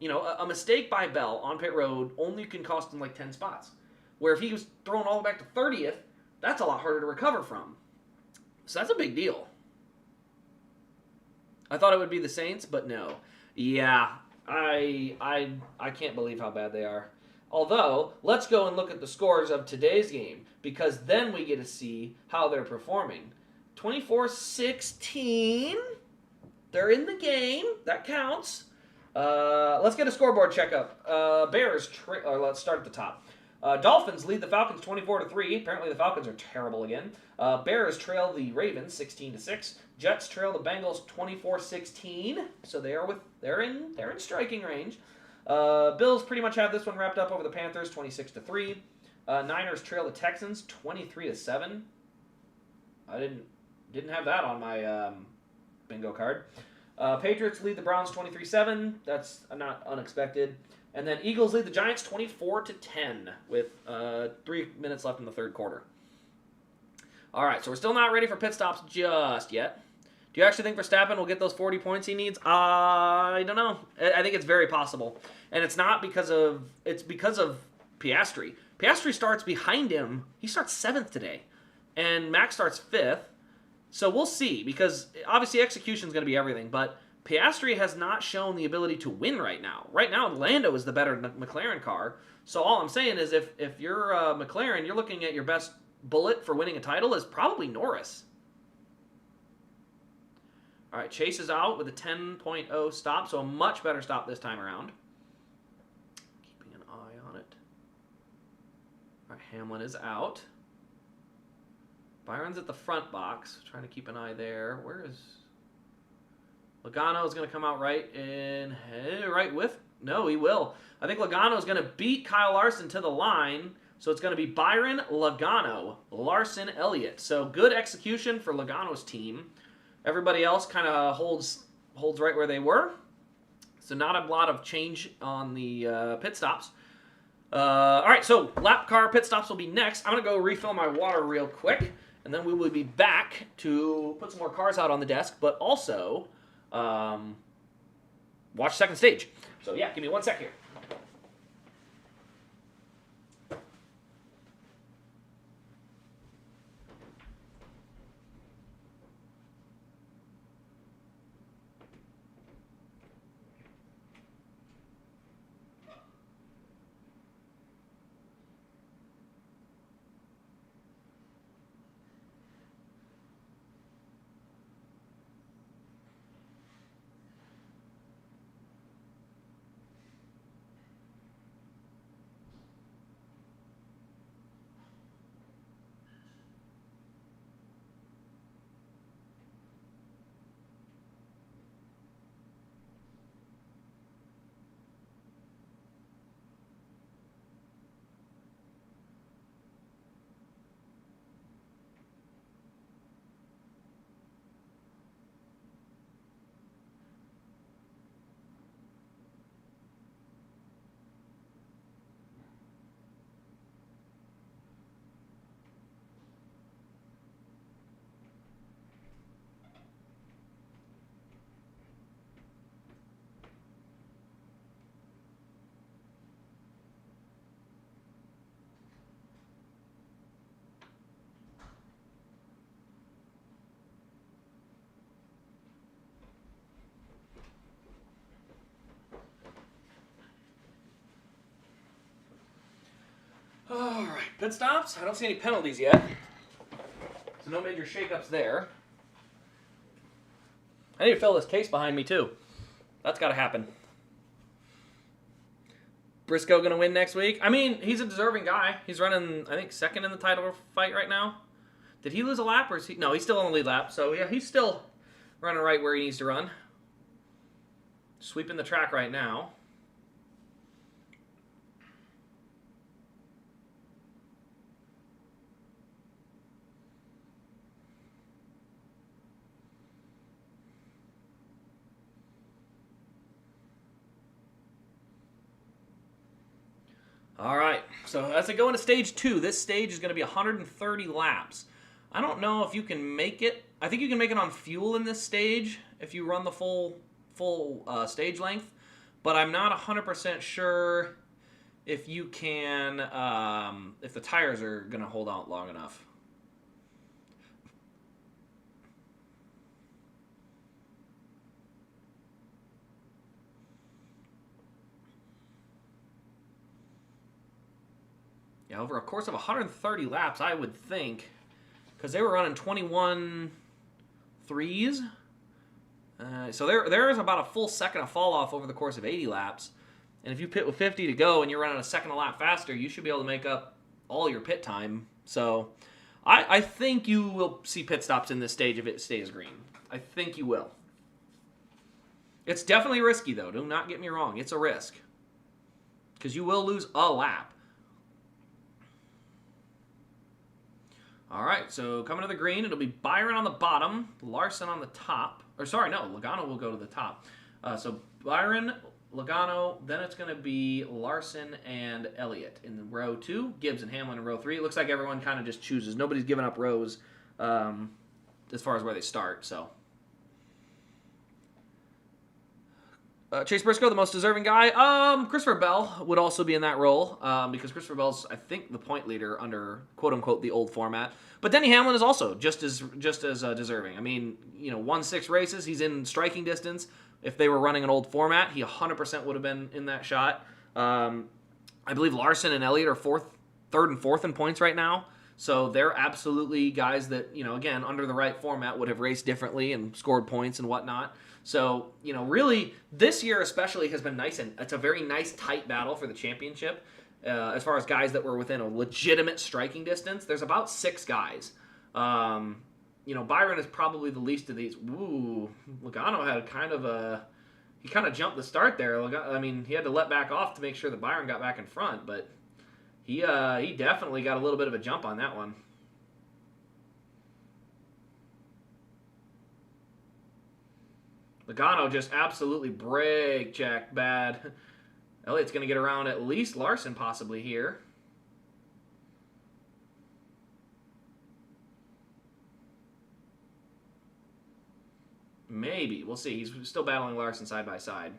You know, a mistake by Bell on pit road only can cost him like 10 spots. Where if he was thrown all the way back to 30th, that's a lot harder to recover from. So that's a big deal. I thought it would be the Saints, but no. Yeah, I can't believe how bad they are. Although, let's go and look at the scores of today's game, because then we get to see how they're performing. 24-16. They're in the game. That counts. Let's get a scoreboard checkup. Bears, let's start at the top. Dolphins lead the Falcons 24-3. Apparently the Falcons are terrible again. Bears trail the Ravens 16-6. Jets trail the Bengals 24-16. So they're in striking range. Bills pretty much have this one wrapped up over the Panthers 26-3. Niners trail the Texans 23-7. I didn't have that on my bingo card. Patriots lead the Browns 23-7. That's not unexpected. And then Eagles lead the Giants 24-10 with 3 minutes left in the third quarter. All right, so we're still not ready for pit stops just yet. Do you actually think Verstappen will get those 40 points he needs? I don't know. I think it's very possible. And it's not because of... It's because of Piastri. Piastri starts behind him. He starts 7th today. And Max starts 5th. So we'll see, because obviously execution is going to be everything, but Piastri has not shown the ability to win right now. Right now, Lando is the better McLaren car. So all I'm saying is if you're McLaren, you're looking at your best bullet for winning a title is probably Norris. All right, Chase is out with a 10.0 stop, so a much better stop this time around. Keeping an eye on it. All right, Hamlin is out. Byron's at the front box, trying to keep an eye there. Where is... Logano is going to come out right with... No, he will. I think Logano is going to beat Kyle Larson to the line, so it's going to be Byron, Logano, Larson, Elliott. So good execution for Logano's team. Everybody else kind of holds right where they were. So not a lot of change on the pit stops. All right, so lap car pit stops will be next. I'm going to go refill my water real quick. And then we will be back to put some more cars out on the desk, but also watch second stage. So yeah, give me 1 sec here. Pit stops. I don't see any penalties yet. So no major shakeups there. I need to fill this case behind me, too. That's got to happen. Briscoe going to win next week? I mean, he's a deserving guy. He's running, I think, second in the title fight right now. Did he lose a lap, or is he? No, he's still on the lead lap. So, yeah, he's still running right where he needs to run. Sweeping the track right now. All right, so as I go into stage 2, this stage is going to be 130 laps. I don't know if you can make it. I think you can make it on fuel in this stage if you run the full stage length, but I'm not 100% sure if you can, if the tires are going to hold out long enough. Yeah, over a course of 130 laps, I would think, because they were running 21 threes. So there is about a full second of fall off over the course of 80 laps. And if you pit with 50 to go and you're running a second a lap faster, you should be able to make up all your pit time. So I think you will see pit stops in this stage if it stays green. I think you will. It's definitely risky, though. Do not get me wrong. It's a risk. Because you will lose a lap. All right, so coming to the green, it'll be Byron on the bottom, Larson on the top. Or sorry, no, Logano will go to the top. So Byron, Logano, then it's going to be Larson and Elliott in row 2, Gibbs and Hamlin in row 3. It looks like everyone kind of just chooses. Nobody's giving up rows as far as where they start, so. Chase Briscoe, the most deserving guy. Christopher Bell would also be in that role because Christopher Bell's, I think, the point leader under quote unquote the old format. But Denny Hamlin is also just as deserving. I mean, 1-6 races. He's in striking distance. If they were running an old format, he 100% would have been in that shot. I believe Larson and Elliott are third and fourth in points right now. So they're absolutely guys that, again, under the right format would have raced differently and scored points and whatnot. So, really, this year especially has been nice, and it's a very nice, tight battle for the championship. As far as guys that were within a legitimate striking distance, there's about 6 guys. Byron is probably the least of these. Ooh, Logano had he kind of jumped the start there. He had to let back off to make sure that Byron got back in front, but he definitely got a little bit of a jump on that one. Logano just absolutely brake check bad. Elliott's going to get around at least Larson possibly here. Maybe. We'll see. He's still battling Larson side by side.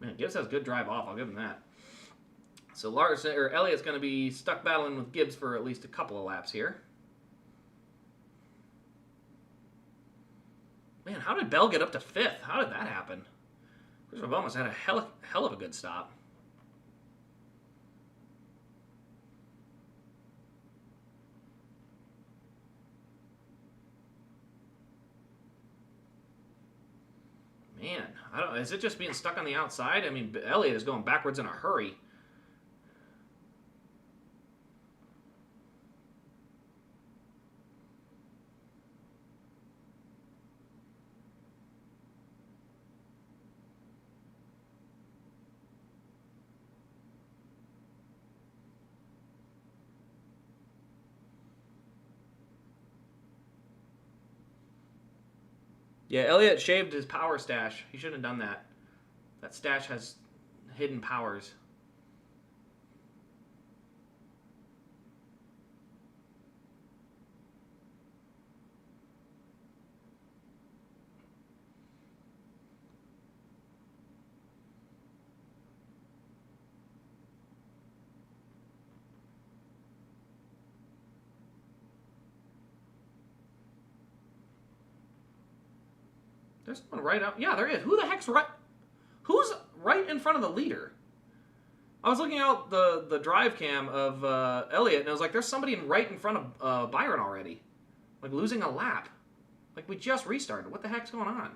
Man, Gibbs has good drive off. I'll give him that. So Elliott's going to be stuck battling with Gibbs for at least a couple of laps here. Man, how did Bell get up to 5th? How did that happen? Christopher Bell must have had a hell of a good stop. Man, I don't. Is it just being stuck on the outside? I mean, Elliott is going backwards in a hurry. Yeah, Elliott shaved his power stash. He shouldn't have done that. That stash has hidden powers. There's someone right out. Yeah, there is. Who the heck's right? Who's right in front of the leader? I was looking out the drive cam of Elliott, and I was like, there's somebody right in front of Byron already. Like, losing a lap. Like, we just restarted. What the heck's going on?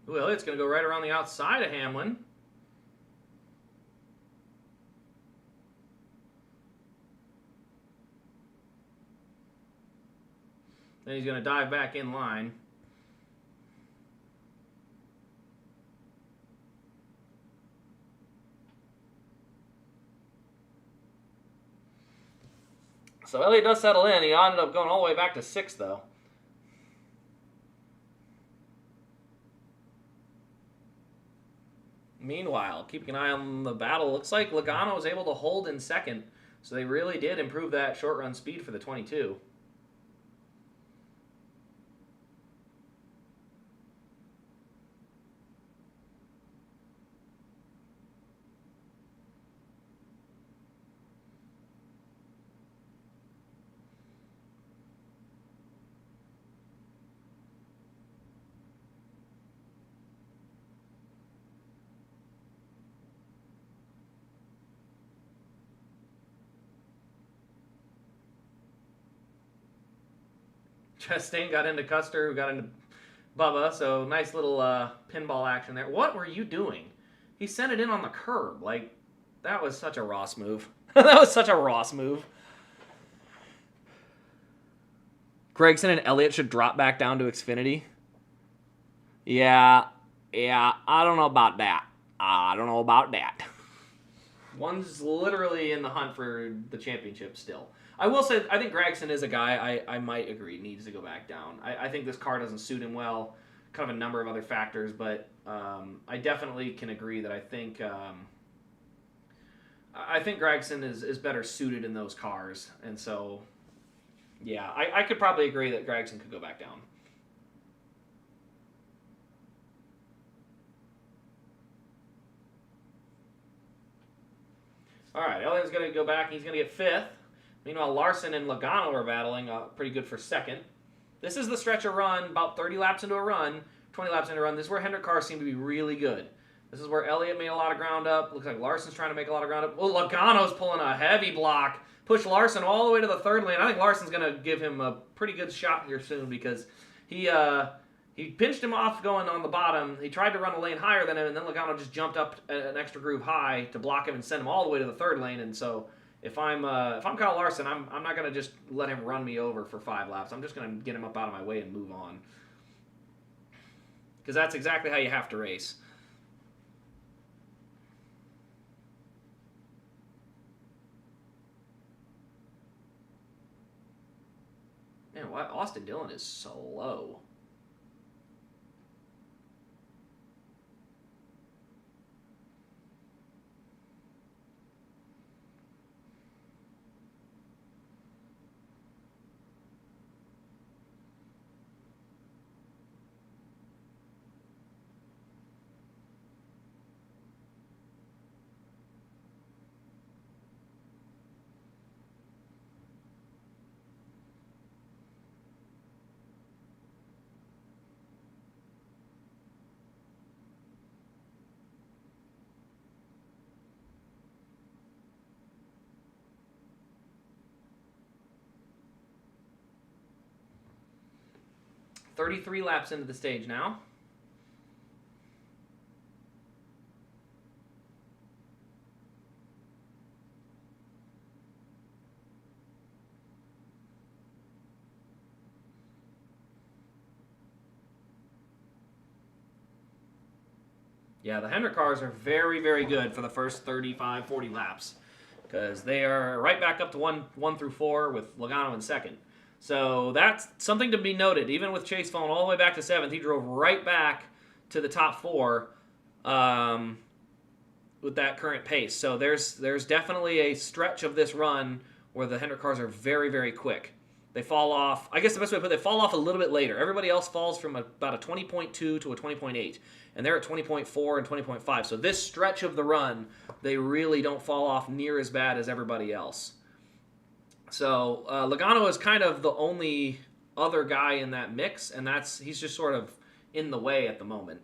Ooh, Elliott's going to go right around the outside of Hamlin. Then he's going to dive back in line. So Elliott does settle in. He ended up going all the way back to 6th, though. Meanwhile, keeping an eye on the battle, looks like Logano was able to hold in 2nd. So they really did improve that short run speed for the 22. Chastain got into Custer, who got into Bubba, so nice little pinball action there. What were you doing? He sent it in on the curb. Like, that was such a Ross move. That was such a Ross move. Gregson and Elliott should drop back down to Xfinity. Yeah, I don't know about that. One's literally in the hunt for the championship still. I will say, I think Gregson is a guy I might agree needs to go back down. I think this car doesn't suit him well, kind of a number of other factors, but I definitely can agree that I think Gregson is better suited in those cars, and so yeah, I could probably agree that Gregson could go back down. All right, Elliott's going to go back. He's going to get 5th. Meanwhile, Larson and Logano are battling pretty good for 2nd. This is the stretch of run, about 30 laps into a run, 20 laps into a run. This is where Hendrick cars seem to be really good. This is where Elliott made a lot of ground up. Looks like Larson's trying to make a lot of ground up. Well, Logano's pulling a heavy block. Push Larson all the way to the 3rd lane. I think Larson's going to give him a pretty good shot here soon because he pinched him off going on the bottom. He tried to run a lane higher than him, and then Logano just jumped up an extra groove high to block him and send him all the way to the 3rd lane. And so if I'm Kyle Larson, I'm not going to just let him run me over for 5 laps. I'm just going to get him up out of my way and move on. Because that's exactly how you have to race. Man, why Austin Dillon is slow. .33 laps into the stage now. Yeah, the Hendrick cars are very, very good for the first 35, 40 laps because they are right back up to 1 through 4 with Logano in second. So that's something to be noted. Even with Chase falling all the way back to 7th, he drove right back to the top 4 with that current pace. So there's definitely a stretch of this run where the Hendrick cars are very, very quick. They fall off. I guess the best way to put it, they fall off a little bit later. Everybody else falls from about a 20.2 to a 20.8, and they're at 20.4 and 20.5. So this stretch of the run, they really don't fall off near as bad as everybody else. So Logano is kind of the only other guy in that mix, and he's just sort of in the way at the moment.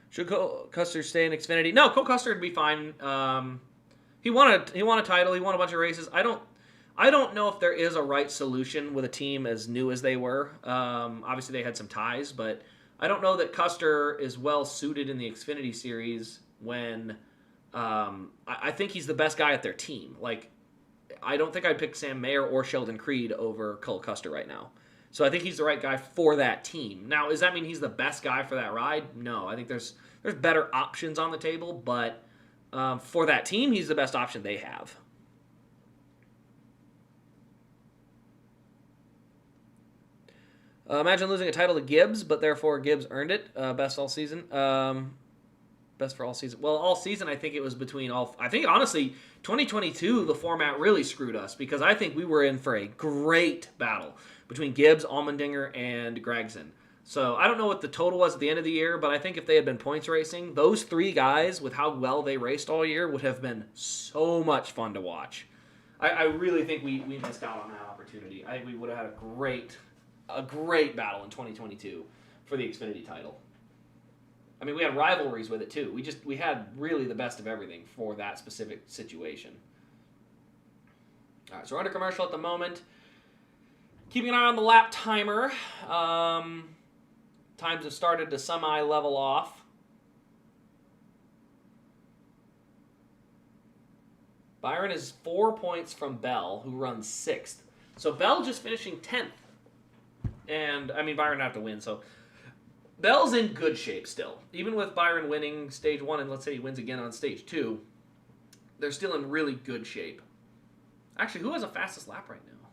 Should Cole Custer stay in Xfinity? No, Cole Custer would be fine. He won a title. He won a bunch of races. I don't know if there is a right solution with a team as new as they were. Obviously, they had some ties, but I don't know that Custer is well suited in the Xfinity series when I think he's the best guy at their team. Like, I don't think I'd pick Sam Mayer or Sheldon Creed over Cole Custer right now. So I think he's the right guy for that team. Now, does that mean he's the best guy for that ride? No. I think there's better options on the table, but for that team, he's the best option they have. Imagine losing a title to Gibbs, but therefore Gibbs earned it. Best all season. Best for all season. Well, all season, I think it was between all... I think, honestly, 2022, the format really screwed us because I think we were in for a great battle between Gibbs, Allmendinger, and Gregson. So I don't know what the total was at the end of the year, but I think if they had been points racing, those three guys, with how well they raced all year, would have been so much fun to watch. I really think we missed out on that opportunity. I think we would have had a great battle in 2022 for the Xfinity title. I mean, we had rivalries with it too. We had really the best of everything for that specific situation. All right, so we're under commercial at the moment. Keeping an eye on the lap timer. Times have started to semi-level off. Byron is 4 points from Bell, who runs 6th. So Bell just finishing 10th. And, I mean, Byron have to win, so... Bell's in good shape still. Even with Byron winning stage 1, and let's say he wins again on stage 2, they're still in really good shape. Actually, who has the fastest lap right now?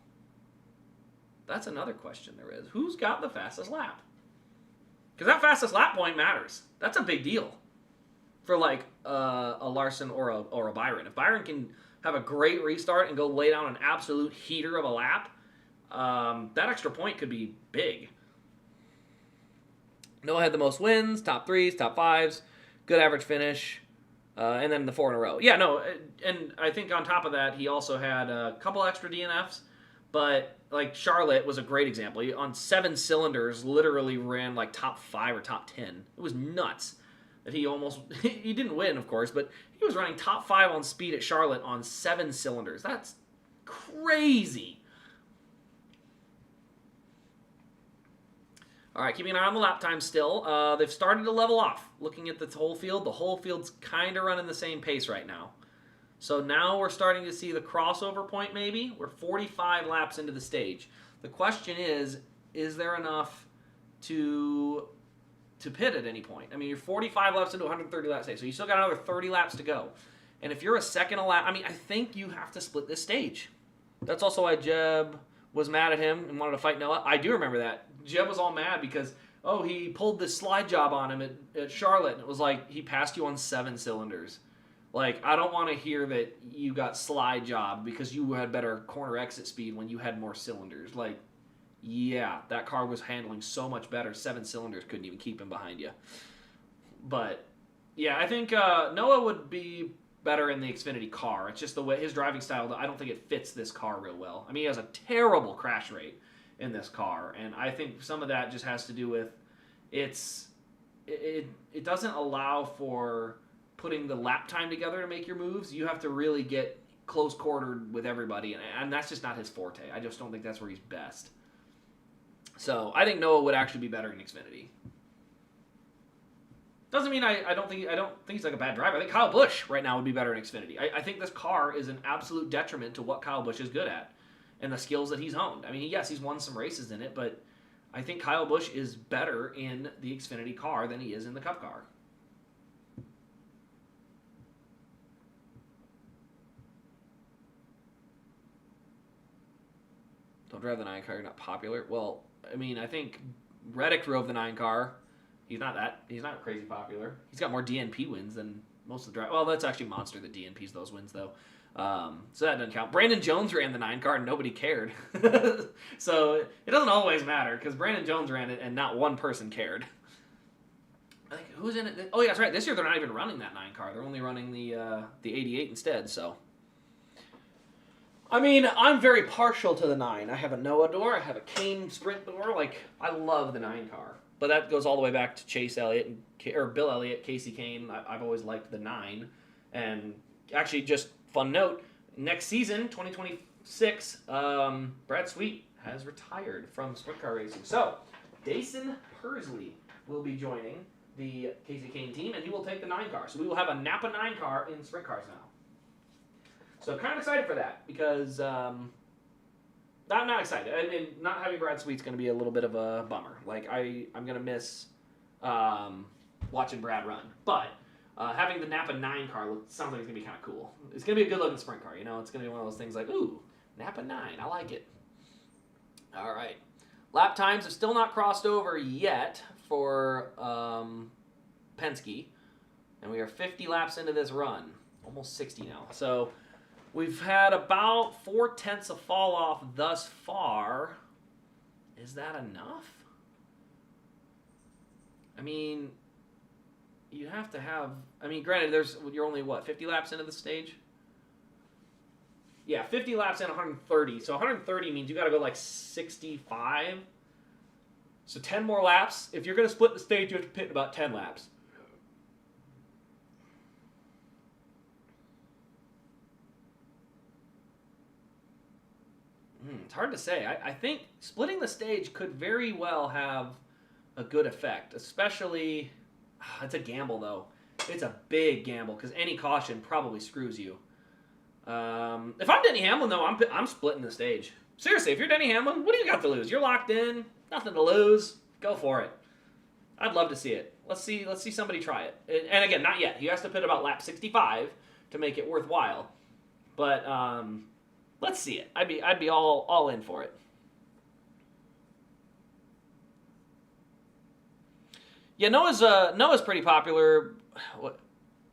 That's another question there is. Who's got the fastest lap? Because that fastest lap point matters. That's a big deal for like a Larson or a Byron. If Byron can have a great restart and go lay down an absolute heater of a lap, that extra point could be big. Noah had the most wins, top 3s, top 5s, good average finish, and then the 4 in a row. Yeah, no, and I think on top of that, he also had a couple extra DNFs, but like Charlotte was a great example. He, on 7 cylinders, literally ran like top 5 or top 10. It was nuts that he he didn't win, of course, but he was running top 5 on speed at Charlotte on 7 cylinders. That's crazy. All right, keeping an eye on the lap time still. They've started to level off. Looking at the whole field's kind of running the same pace right now. So now we're starting to see the crossover point maybe. We're 45 laps into the stage. The question is there enough to pit at any point? I mean, you're 45 laps into 130 lap stage, so you still got another 30 laps to go. And if you're a second a lap, I mean, I think you have to split this stage. That's also why Jeb was mad at him and wanted to fight Noah. I do remember that. Jeb was all mad because, he pulled this slide job on him at Charlotte. And it was like, he passed you on 7 cylinders. Like, I don't want to hear that you got slide job because you had better corner exit speed when you had more cylinders. Like, yeah, that car was handling so much better. 7 cylinders couldn't even keep him behind you. But, yeah, I think Noah would be better in the Xfinity car. It's just the way his driving style, I don't think it fits this car real well. I mean, he has a terrible crash rate in this car, and I think some of that just has to do with it doesn't allow for putting the lap time together to make your moves. You have to really get close quartered with everybody, and that's just not his forte. I just don't think that's where he's best. So I think Noah would actually be better in Xfinity. Doesn't mean I don't think he's like a bad driver. I think Kyle Busch right now would be better in Xfinity. I think this car is an absolute detriment to what Kyle Busch is good at and the skills that he's honed. I mean, yes, he's won some races in it, but I think Kyle Busch is better in the Xfinity car than he is in the Cup car. Don't drive the 9 car, you're not popular. Well, I mean, I think Reddick drove the 9 car. He's not crazy popular. He's got more DNP wins than most of the drivers. Well, that's actually Monster that DNPs those wins, though. So that doesn't count. Brandon Jones ran the 9 car and nobody cared. So it doesn't always matter because Brandon Jones ran it and not one person cared. I think who's in it? Oh, yeah, that's right. This year they're not even running that 9 car. They're only running the 88 instead, so. I mean, I'm very partial to the 9. I have a Noah door. I have a Kane Sprint door. Like, I love the 9 car. But that goes all the way back to Chase Elliott, or Bill Elliott, Casey Kane. I've always liked the 9. And actually, just fun note, next season, 2026, Brad Sweet has retired from sprint car racing. So, Dason Pursley will be joining the Casey Kane team, and he will take the 9 car. So we will have a Napa 9 car in sprint cars now. So kind of excited for that because I'm not excited. I mean, not having Brad Sweet's going to be a little bit of a bummer. Like I'm going to miss watching Brad run, but having the Napa 9 car sounds like it's going to be kind of cool. It's going to be a good looking sprint car. You know, it's going to be one of those things like, ooh, Napa 9, I like it. All right, lap times have still not crossed over yet for Penske, and we are 50 laps into this run, almost 60 now. So. We've had about 4/10 of fall off thus far. Is that enough? I mean, you have to have. I mean, granted, you're only 50 laps into the stage. Yeah, 50 laps in 130. So 130 means you got to go like 65. So 10 more laps. If you're going to split the stage, you have to pit in about 10 laps. It's hard to say. I think splitting the stage could very well have a good effect, especially, it's a gamble though. It's a big gamble because any caution probably screws you. If I'm Denny Hamlin though, I'm splitting the stage. Seriously, if you're Denny Hamlin, what do you got to lose? You're locked in, nothing to lose. Go for it. I'd love to see it. Let's see somebody try it. And again, not yet. He has to pit about lap 65 to make it worthwhile. But let's see it. I'd be all in for it. Yeah, Noah's pretty popular.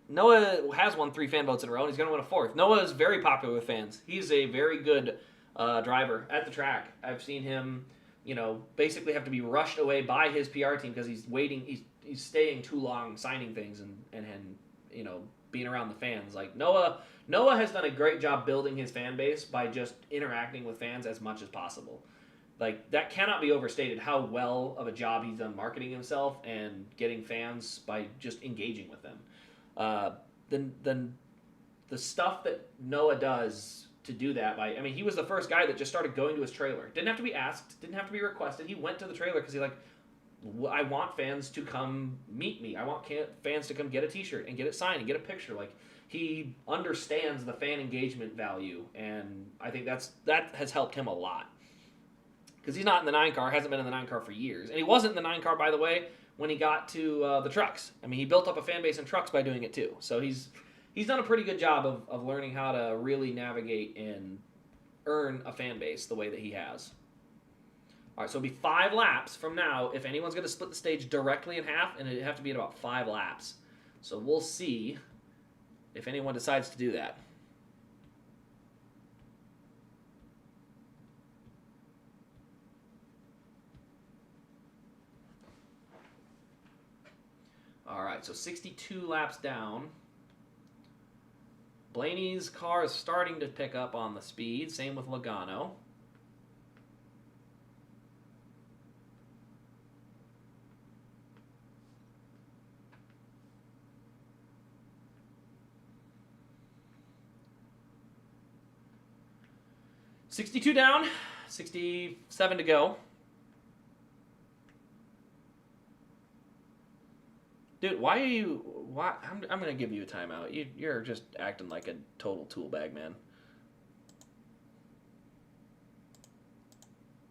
Noah has won 3 fan votes in a row, and he's going to win a 4th. Noah is very popular with fans. He's a very good driver at the track. I've seen him, basically have to be rushed away by his PR team because he's waiting. He's staying too long signing things and being around the fans. Like Noah has done a great job building his fan base by just interacting with fans as much as possible. Like that cannot be overstated how well of a job he's done marketing himself and getting fans by just engaging with them. Then the stuff that Noah does to do that he was the first guy that just started going to his trailer. Didn't have to be asked, didn't have to be requested. He went to the trailer because I want fans to come meet me. I want fans to come get a t-shirt and get it signed and get a picture. Like he understands the fan engagement value, and I think that has helped him a lot. Because he's not in the 9 car, hasn't been in the 9 car for years. And he wasn't in the 9 car, by the way, when he got to the trucks. I mean, he built up a fan base in trucks by doing it too. So he's done a pretty good job of learning how to really navigate and earn a fan base the way that he has. All right, so it'll be 5 laps from now if anyone's going to split the stage directly in half, and it'd have to be at about 5 laps. So we'll see if anyone decides to do that. All right, so 62 laps down. Blaney's car is starting to pick up on the speed. Same with Logano. $62 down, 67 to go. Dude, why are you... Why? I'm going to give you a timeout. You're just acting like a total tool bag, man.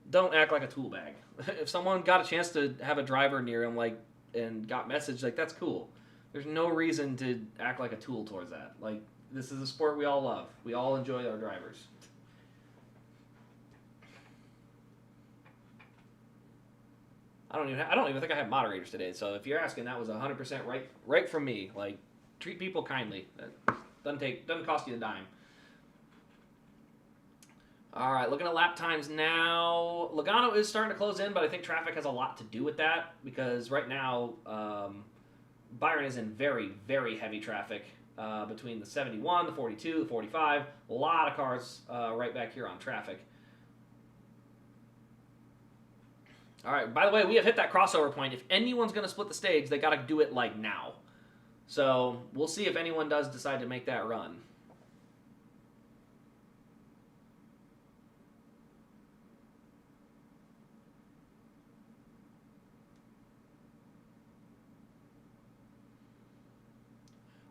Don't act like a tool bag. If someone got a chance to have a driver near him, like, and got messaged, like, that's cool. There's no reason to act like a tool towards that. Like, this is a sport we all love. We all enjoy our drivers. I don't even think I have moderators today. So if you're asking, that was 100% right from me. Like, treat people kindly. That doesn't cost you a dime. All right, looking at lap times now. Logano is starting to close in, but I think traffic has a lot to do with that because right now Byron is in very, very heavy traffic between the 71, the 42, the 45. A lot of cars right back here on traffic. All right, by the way, we have hit that crossover point. If anyone's going to split the stage, they got to do it like now. So we'll see if anyone does decide to make that run.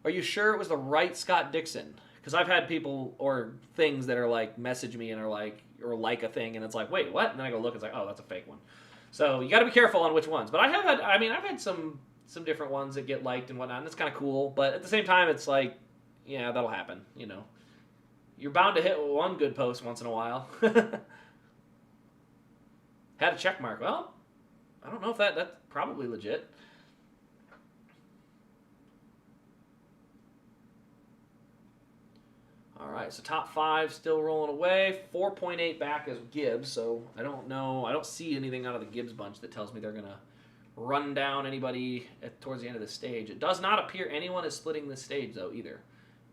Are you sure it was the right Scott Dixon? Because I've had people or things that are like message me and are like, or like a thing, and it's like, wait, what? And then I go look, it's like, oh, that's a fake one. So you got to be careful on which ones. But I've had some different ones that get liked and whatnot, and it's kind of cool. But at the same time, it's like, yeah, that'll happen. You know, you're bound to hit one good post once in a while. Had a check mark. Well, I don't know if that's probably legit. All right, so top 5 still rolling away. 4.8 back is Gibbs, so I don't know. I don't see anything out of the Gibbs bunch that tells me they're going to run down anybody towards the end of the stage. It does not appear anyone is splitting this stage, though, either.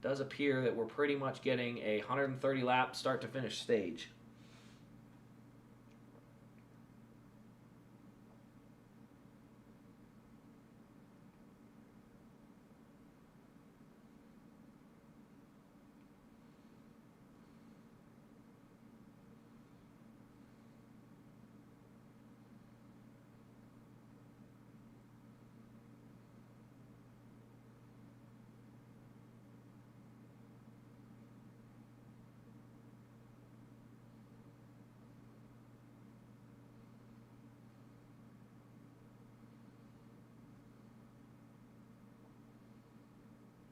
It does appear that we're pretty much getting a 130-lap start-to-finish stage.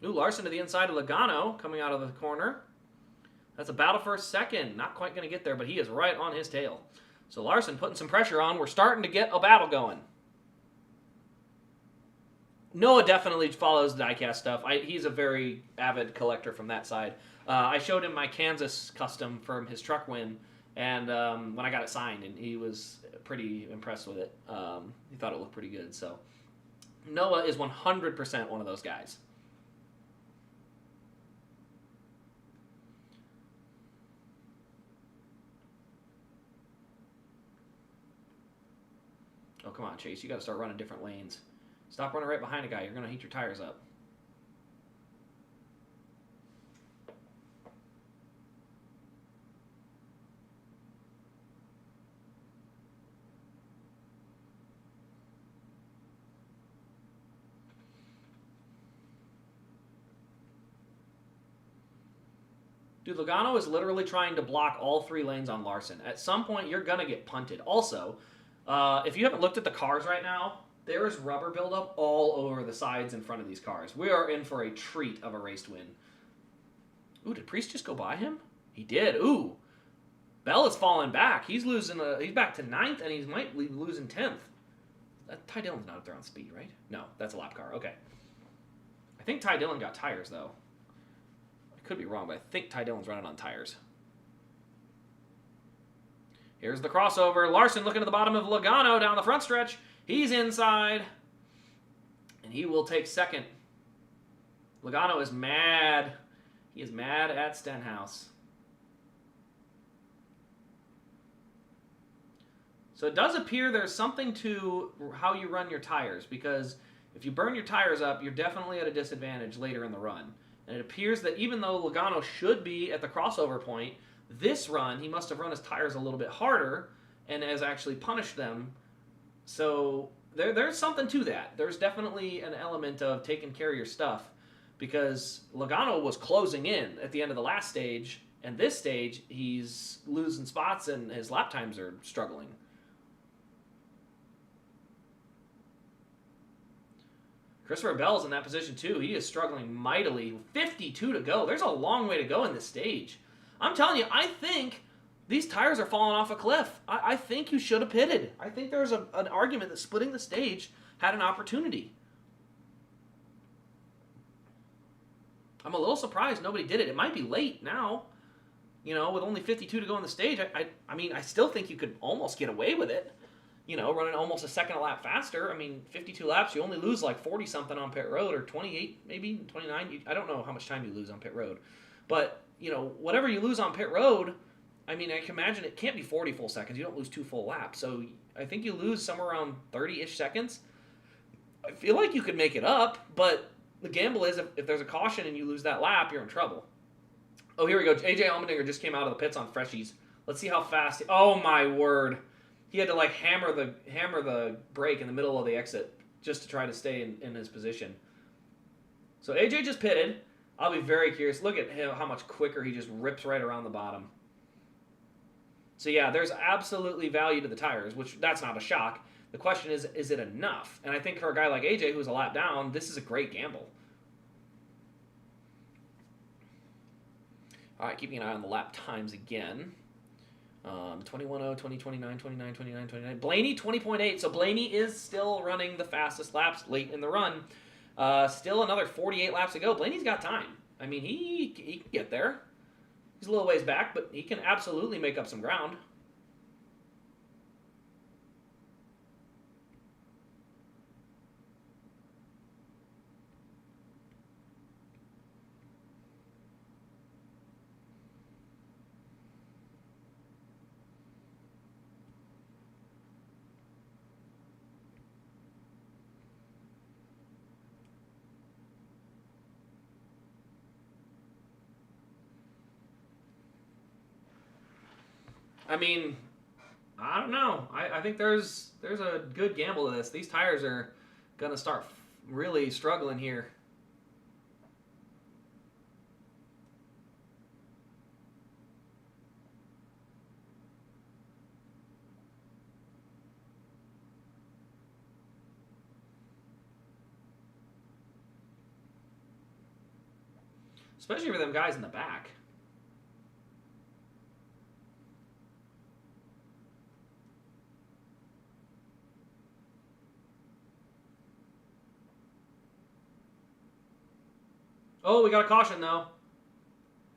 Ooh, Larson to the inside of Logano coming out of the corner. That's a battle for a second. Not quite going to get there, but he is right on his tail. So Larson putting some pressure on. We're starting to get a battle going. Noah definitely follows the diecast stuff. He's a very avid collector from that side. I showed him my Kansas custom from his truck win, and when I got it signed, and he was pretty impressed with it. He thought it looked pretty good. So Noah is 100% one of those guys. Oh, come on, Chase. You got to start running different lanes. Stop running right behind a guy. You're going to heat your tires up. Dude, Logano is literally trying to block all 3 lanes on Larson. At some point, you're going to get punted. Also, if you haven't looked at the cars right now, there is rubber buildup all over the sides in front of these cars. We are in for a treat of a race to win. Ooh, did Priest just go by him? He did. Ooh. Bell is falling back. He's he's back to 9th, and he might be losing 10th. Ty Dillon's not up there on speed, right? No, that's a lap car. Okay. I think Ty Dillon got tires, though. I could be wrong, but I think Ty Dillon's running on tires. Here's the crossover. Larson looking at the bottom of Logano down the front stretch. He's inside. And he will take second. Logano is mad. He is mad at Stenhouse. So it does appear there's something to how you run your tires, because if you burn your tires up, you're definitely at a disadvantage later in the run. And it appears that even though Logano should be at the crossover point, this run, he must have run his tires a little bit harder and has actually punished them. So there's something to that. There's definitely an element of taking care of your stuff, because Logano was closing in at the end of the last stage, and this stage he's losing spots and his lap times are struggling. Christopher Bell's in that position too. He is struggling mightily. 52 to go. There's a long way to go in this stage. I'm telling you, I think these tires are falling off a cliff. I think you should have pitted. I think there's an argument that splitting the stage had an opportunity. I'm a little surprised nobody did it. It might be late now, with only 52 to go in the stage. I mean, I still think you could almost get away with it, running almost a second a lap faster. I mean, 52 laps, you only lose like 40-something on pit road, or 28 maybe, 29. I don't know how much time you lose on pit road. But, whatever you lose on pit road, I mean, I can imagine it can't be 40 full seconds. You don't lose 2 full laps. So I think you lose somewhere around 30-ish seconds. I feel like you could make it up, but the gamble is if there's a caution and you lose that lap, you're in trouble. Oh, here we go. AJ Allmendinger just came out of the pits on freshies. Let's see how fast. Oh, my word. He had to, hammer the brake in the middle of the exit just to try to stay in his position. So AJ just pitted. I'll be very curious. Look at him, how much quicker he just rips right around the bottom. So yeah, there's absolutely value to the tires, which that's not a shock. The question is it enough? And I think for a guy like AJ who's a lap down, this is a great gamble. All right, keeping an eye on the lap times again. 21:0, 20:29, 29, 29, 29. Blaney, 20.8. So Blaney is still running the fastest laps late in the run. Still another 48 laps to go. Blaney's got time. I mean, he can get there. He's a little ways back, but he can absolutely make up some ground. I mean, I don't know. I think there's a good gamble to this. These tires are going to start really struggling here. Especially for them guys in the back. Oh, we got a caution, though.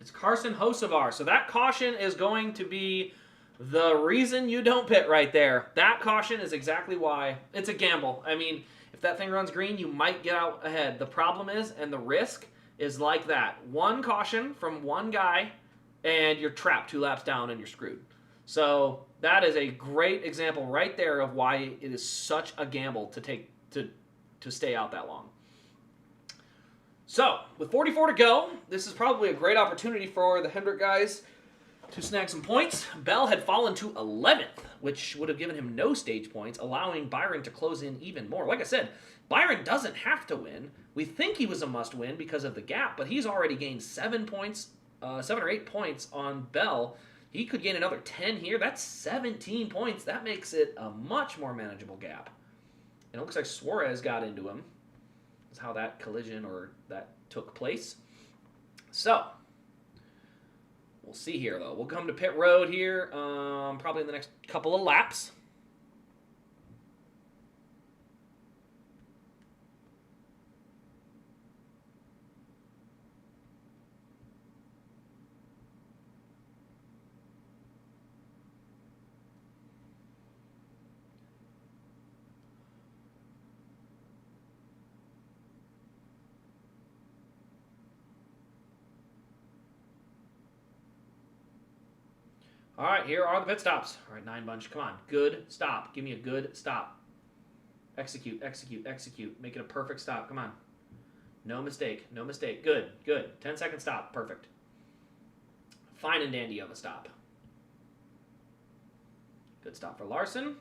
It's Carson Hocevar. So that caution is going to be the reason you don't pit right there. That caution is exactly why. It's a gamble. I mean, if that thing runs green, you might get out ahead. The problem is, and the risk is like that. One caution from one guy, and you're trapped 2 laps down and you're screwed. So that is a great example right there of why it is such a gamble to take to stay out that long. So, with 44 to go, this is probably a great opportunity for the Hendrick guys to snag some points. Bell had fallen to 11th, which would have given him no stage points, allowing Byron to close in even more. Like I said, Byron doesn't have to win. We think he was a must-win because of the gap, but he's already gained 7 or 8 points on Bell. He could gain another 10 here. That's 17 points. That makes it a much more manageable gap. And it looks like Suarez got into him. How that collision or that took place. So, we'll see here, though. We'll come to pit road here probably in the next couple of laps. All right, here are the pit stops. All right, 9 bunch. Come on. Good stop. Give me a good stop. Execute, execute, execute. Make it a perfect stop. Come on. No mistake. No mistake. Good, good. 10-second stop. Perfect. Fine and dandy of a stop. Good stop for Larson.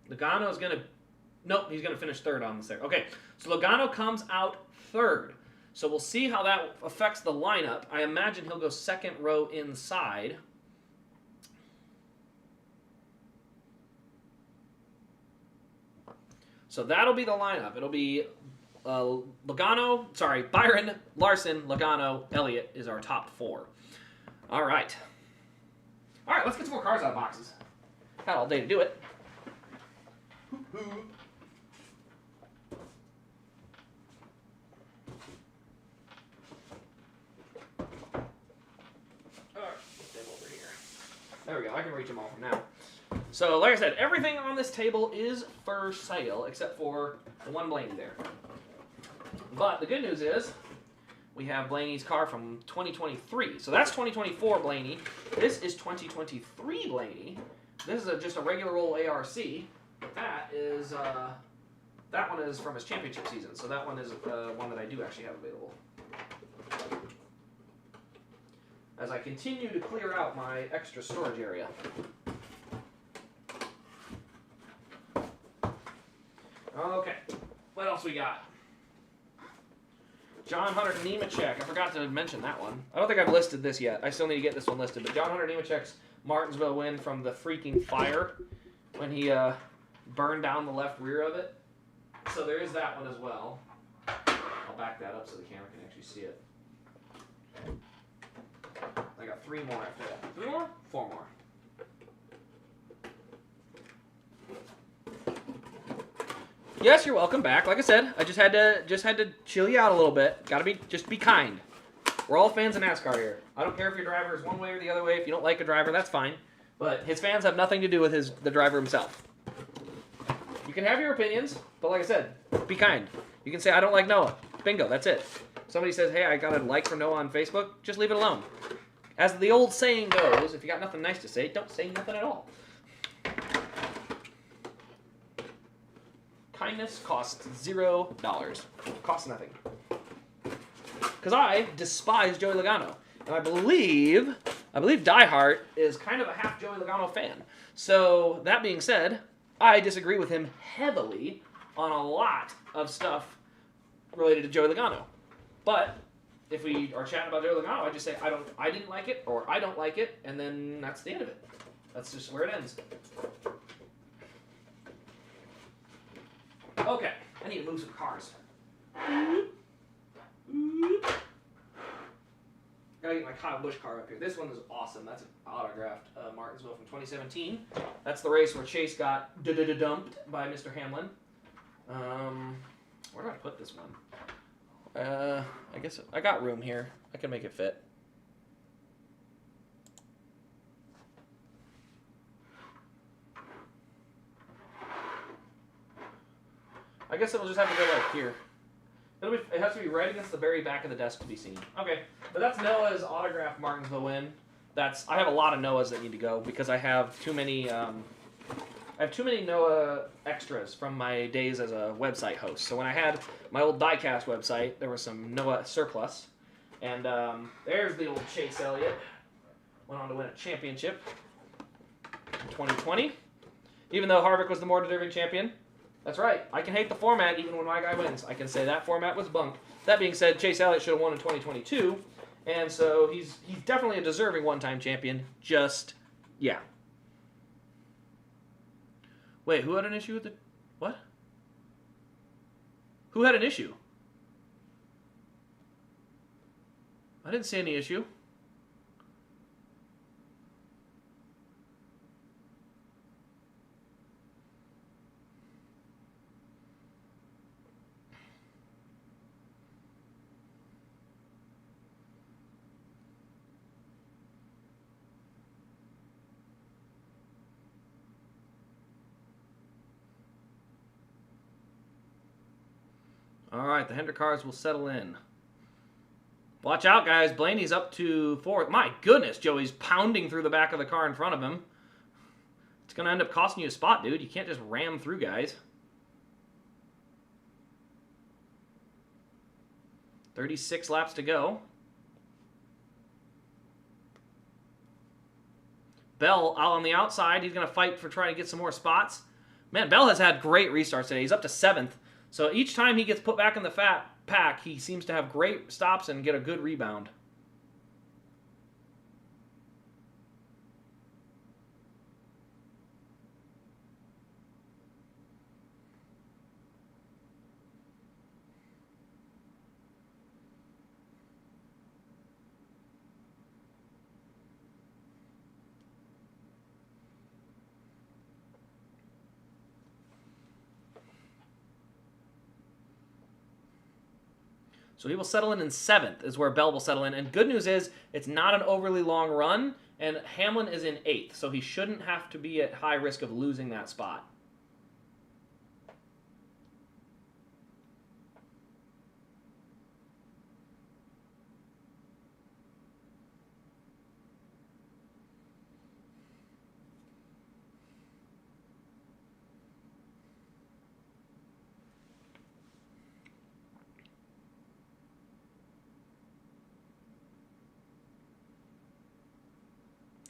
Logano's going to... Nope, he's going to finish third on this there. Okay, so Logano comes out third. So we'll see how that affects the lineup. I imagine he'll go second row inside. So that'll be the lineup. It'll be Byron, Larson, Logano, Elliott is our top 4. All right. All right, let's get some more cards out of boxes. Had all day to do it. There we go. I can reach them all from now. So, like I said, everything on this table is for sale except for the one Blaney there. But the good news is we have Blaney's car from 2023. So that's 2024 Blaney. This is 2023 Blaney. This is just a regular old ARC. That is that one is from his championship season. So that one is one that I do actually have available. As I continue to clear out my extra storage area. Okay, what else we got? John Hunter Nemechek. I forgot to mention that one. I don't think I've listed this yet. I still need to get this one listed. But John Hunter Nemechek's Martinsville win from the freaking fire when he burned down the left rear of it. So there is that one as well. I'll back that up so the camera can actually see it. I got 3 more after that. 3 more? 4 more. Yes, you're welcome back. Like I said, I just had to chill you out a little bit. Just be kind. We're all fans of NASCAR here. I don't care if your driver is one way or the other way. If you don't like a driver, that's fine. But his fans have nothing to do with the driver himself. You can have your opinions, but like I said, be kind. You can say, I don't like Noah. Bingo, that's it. Somebody says, hey, I got a like for Noah on Facebook. Just leave it alone. As the old saying goes, if you got nothing nice to say, don't say nothing at all. Kindness costs $0. Costs nothing. Because I despise Joey Logano. And I believe Diehard is kind of a half Joey Logano fan. So, that being said, I disagree with him heavily on a lot of stuff related to Joey Logano. But if we are chatting about Joey Logano, I just say I didn't like it, or I don't like it, and then that's the end of it. That's just where it ends. Okay, I need to move some cars. Gotta get my Kyle Busch car up here. This one is awesome. That's an autographed Martinsville from 2017. That's the race where Chase got dumped by Mr. Hamlin. Where do I put this one? I guess I got room here. I can make it fit. I guess it'll just have to go like here. It has to be right against the very back of the desk to be seen. Okay, but that's Noah's autographed Martinsville win. I have a lot of Noahs that need to go because I have too many. I have too many Noah extras from my days as a website host. So when I had my old diecast website, there was some Noah surplus, and there's the old Chase Elliott. Went on to win a championship in 2020, even though Harvick was the more deserving champion. That's right. I can hate the format even when my guy wins. I can say that format was bunk. That being said, Chase Elliott should have won in 2022, and so he's definitely a deserving one-time champion. Yeah. Wait, who had an issue with the... What? Who had an issue? I didn't see any issue. All right, the Hendrick cars will settle in. Watch out, guys. Blaney's up to 4th. My goodness, Joey's pounding through the back of the car in front of him. It's going to end up costing you a spot, dude. You can't just ram through guys. 36 laps to go. Bell out on the outside. He's going to fight for trying to get some more spots. Man, Bell has had great restarts today. He's up to 7th. So each time he gets put back in the pack, he seems to have great stops and get a good rebound. So he will settle in 7th is where Bell will settle in. And good news is it's not an overly long run, and Hamlin is in 8th, so he shouldn't have to be at high risk of losing that spot.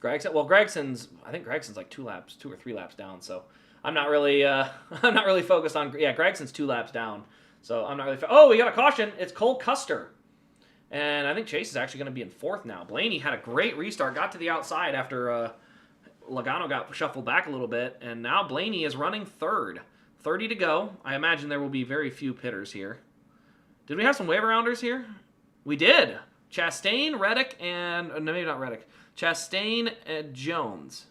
I think Gregson's like 2 or 3 laps down. So I'm not really focused on. Yeah, Gregson's 2 laps down. So I'm not really. Oh, we got a caution. It's Cole Custer, and I think Chase is actually going to be in 4th now. Blaney had a great restart, got to the outside after Logano got shuffled back a little bit, and now Blaney is running 3rd. 30 to go. I imagine there will be very few pitters here. Did we have some waiver rounders here? We did. Chastain, Reddick, and no, maybe not Reddick. Chastain and Jones.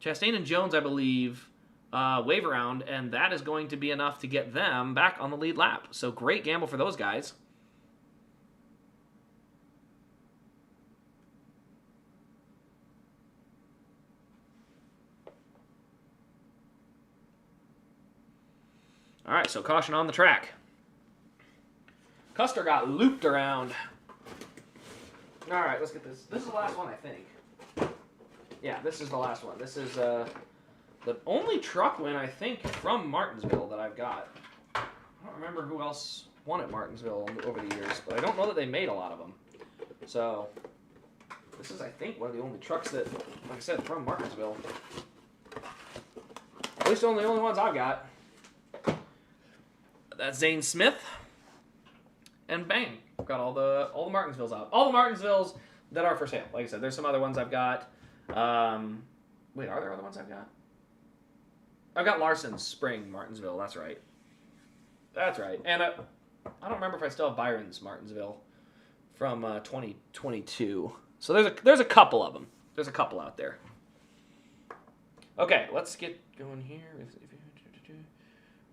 Chastain and Jones, I believe, wave around, and that is going to be enough to get them back on the lead lap. So great gamble for those guys. All right, so caution on the track. Custer got looped around. All right, let's get this. This is the last one, I think. Yeah, this is the last one. This is the only truck win, I think, from Martinsville that I've got. I don't remember who else won at Martinsville over the years, but I don't know that they made a lot of them. So this is, I think, one of the only trucks that, like I said, from Martinsville. At least one of the only ones I've got. That's Zane Smith. And bang, I've got all the Martinsvilles out. All the Martinsvilles that are for sale. Like I said, there's some other ones I've got. Wait, are there other ones I've got? I've got Larson's Spring Martinsville. That's right. That's right. And I don't remember if I still have Byron's Martinsville from 2022. So there's a couple of them. There's a couple out there. Okay, let's get going here.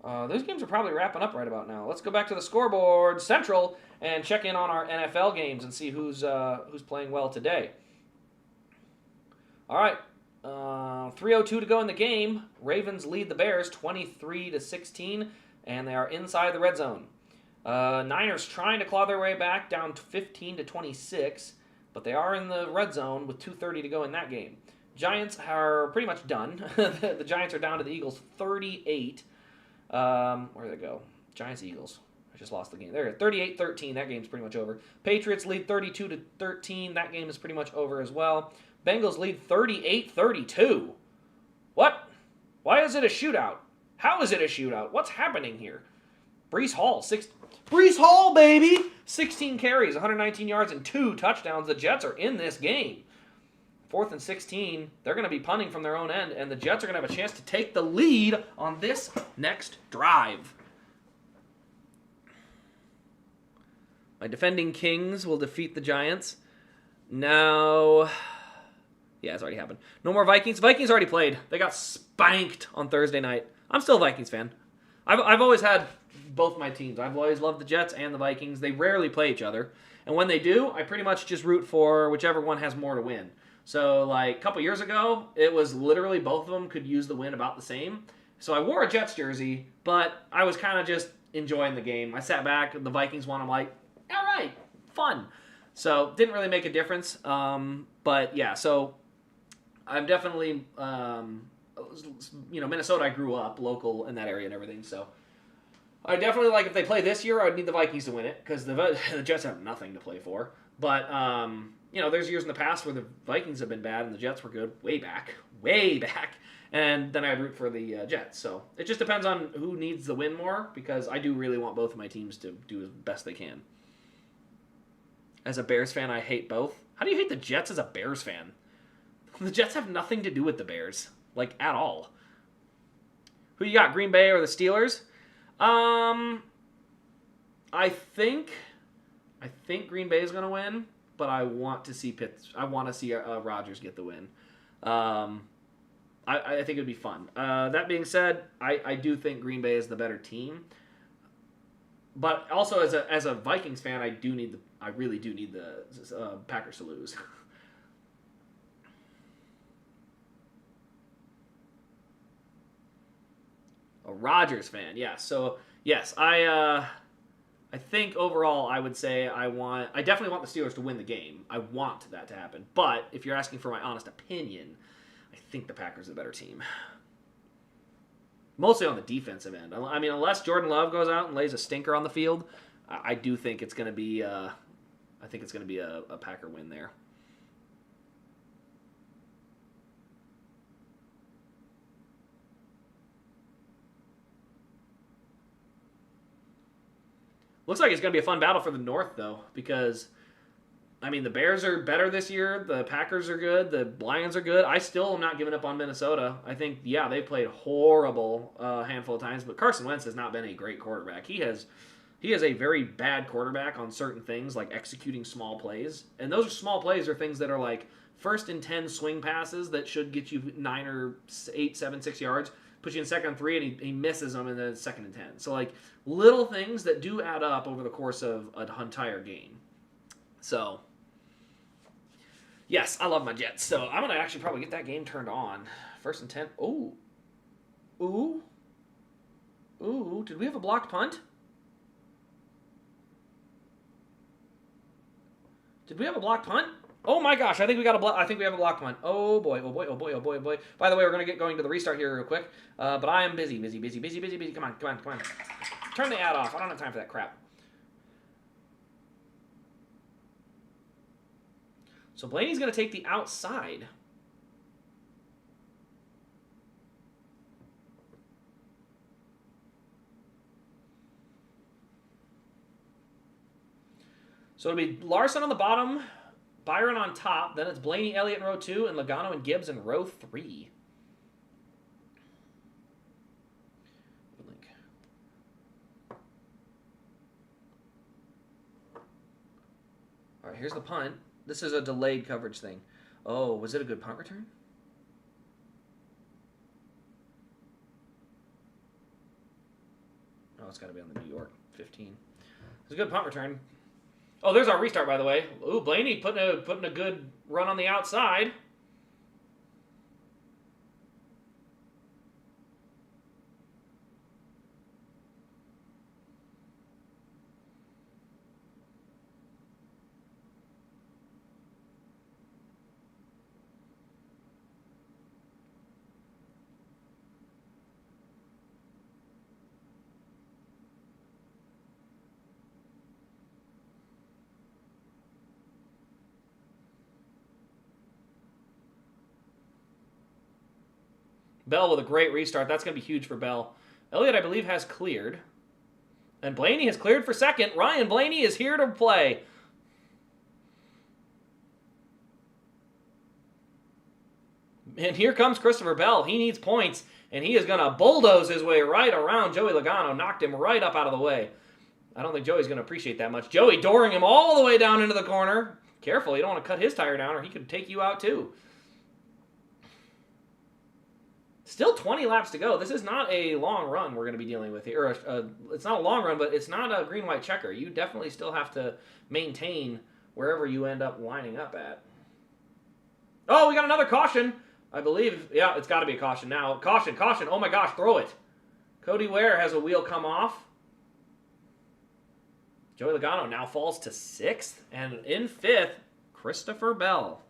Those games are probably wrapping up right about now. Let's go back to the scoreboard central and check in on our NFL games and see who's playing well today. All right, 3:02 to go in the game. Ravens lead the Bears 23-16, and they are inside the red zone. Niners trying to claw their way back, down 15-26, but they are in the red zone with 2:30 to go in that game. Giants are pretty much done. The Giants are down to the Eagles 38. Where did it go? Giants-Eagles. I just lost the game. There, 38-13. That game's pretty much over. Patriots lead 32-13. That game is pretty much over as well. Bengals lead 38-32. What? Why is it a shootout? How is it a shootout? What's happening here? Breece Hall, baby! 16 carries, 119 yards, and 2 touchdowns. The Jets are in this game. 4th and 16, they're going to be punting from their own end, and the Jets are going to have a chance to take the lead on this next drive. My defending Kings will defeat the Giants. No. Yeah, it's already happened. No more Vikings. Vikings already played. They got spanked on Thursday night. I'm still a Vikings fan. I've always had both my teams. I've always loved the Jets and the Vikings. They rarely play each other. And when they do, I pretty much just root for whichever one has more to win. So, like, a couple years ago, it was literally both of them could use the win about the same. So I wore a Jets jersey, but I was kind of just enjoying the game. I sat back, the Vikings won, I'm like, all right, fun. So, didn't really make a difference. But, yeah, so I'm definitely, Minnesota, I grew up local in that area and everything. So, I definitely, if they play this year, I would need the Vikings to win it because the Jets have nothing to play for. But, there's years in the past where the Vikings have been bad and the Jets were good, way back, and then I root for the Jets. So it just depends on who needs the win more, because I do really want both of my teams to do as best they can. As a Bears fan, I hate both. How do you hate the Jets as a Bears fan? The Jets have nothing to do with the Bears, like, at all. Who you got, Green Bay or the Steelers? I think Green Bay is going to win, but I want to see Rodgers get the win. I think it would be fun. That being said, I do think Green Bay is the better team. But also as a Vikings fan, I really do need the Packers to lose. A Rodgers fan, yeah. So yes, I think overall I would say I definitely want the Steelers to win the game. I want that to happen. But if you're asking for my honest opinion, I think the Packers are the better team. Mostly on the defensive end. I mean, unless Jordan Love goes out and lays a stinker on the field, I do think it's going to be. I think it's going to be a Packer win there. Looks like it's going to be a fun battle for the North, though, because, I mean, the Bears are better this year. The Packers are good. The Lions are good. I still am not giving up on Minnesota. I think, yeah, they played horrible a handful of times, but Carson Wentz has not been a great quarterback. He is a very bad quarterback on certain things, like executing small plays. And those small plays are things that are like 1st and 10 swing passes that should get you 9 or 8, 7, 6 yards. Put you in 2nd and 3, and he misses them, and then 2nd and 10. So, like, little things that do add up over the course of an entire game. So, yes, I love my Jets. So, I'm going to actually probably get that game turned on. 1st and 10. Ooh. Ooh. Ooh. Did we have a blocked punt? Did we have a blocked punt? Oh my gosh, I think we have a blocked punt. Oh boy, oh boy, oh boy, oh boy, oh boy. By the way, we're going to get going to the restart here real quick. But I am busy. Come on. Turn the ad off. I don't have time for that crap. So Blaney's going to take the outside. So it'll be Larson on the bottom, Byron on top, then it's Blaney, Elliott in row 2, and Logano and Gibbs in row 3. All right, here's the punt. This is a delayed coverage thing. Oh, was it a good punt return? Oh, it's got to be on the New York 15. It's a good punt return. Oh, there's our restart, by the way. Ooh, Blaney putting a good run on the outside. Bell with a great restart. That's going to be huge for Bell. Elliott, I believe, has cleared. And Blaney has cleared for second. Ryan Blaney is here to play. And here comes Christopher Bell. He needs points, and he is going to bulldoze his way right around Joey Logano. Knocked him right up out of the way. I don't think Joey's going to appreciate that much. Joey dooring him all the way down into the corner. Careful, you don't want to cut his tire down, or he could take you out too. Still 20 laps to go. This is not a long run we're going to be dealing with here. It's not a long run, but it's not a green-white checker. You definitely still have to maintain wherever you end up lining up at. Oh, we got another caution. I believe, yeah, it's got to be a caution now. Caution. Oh my gosh, throw it. Cody Ware has a wheel come off. Joey Logano now falls to 6th. And in 5th, Christopher Bell.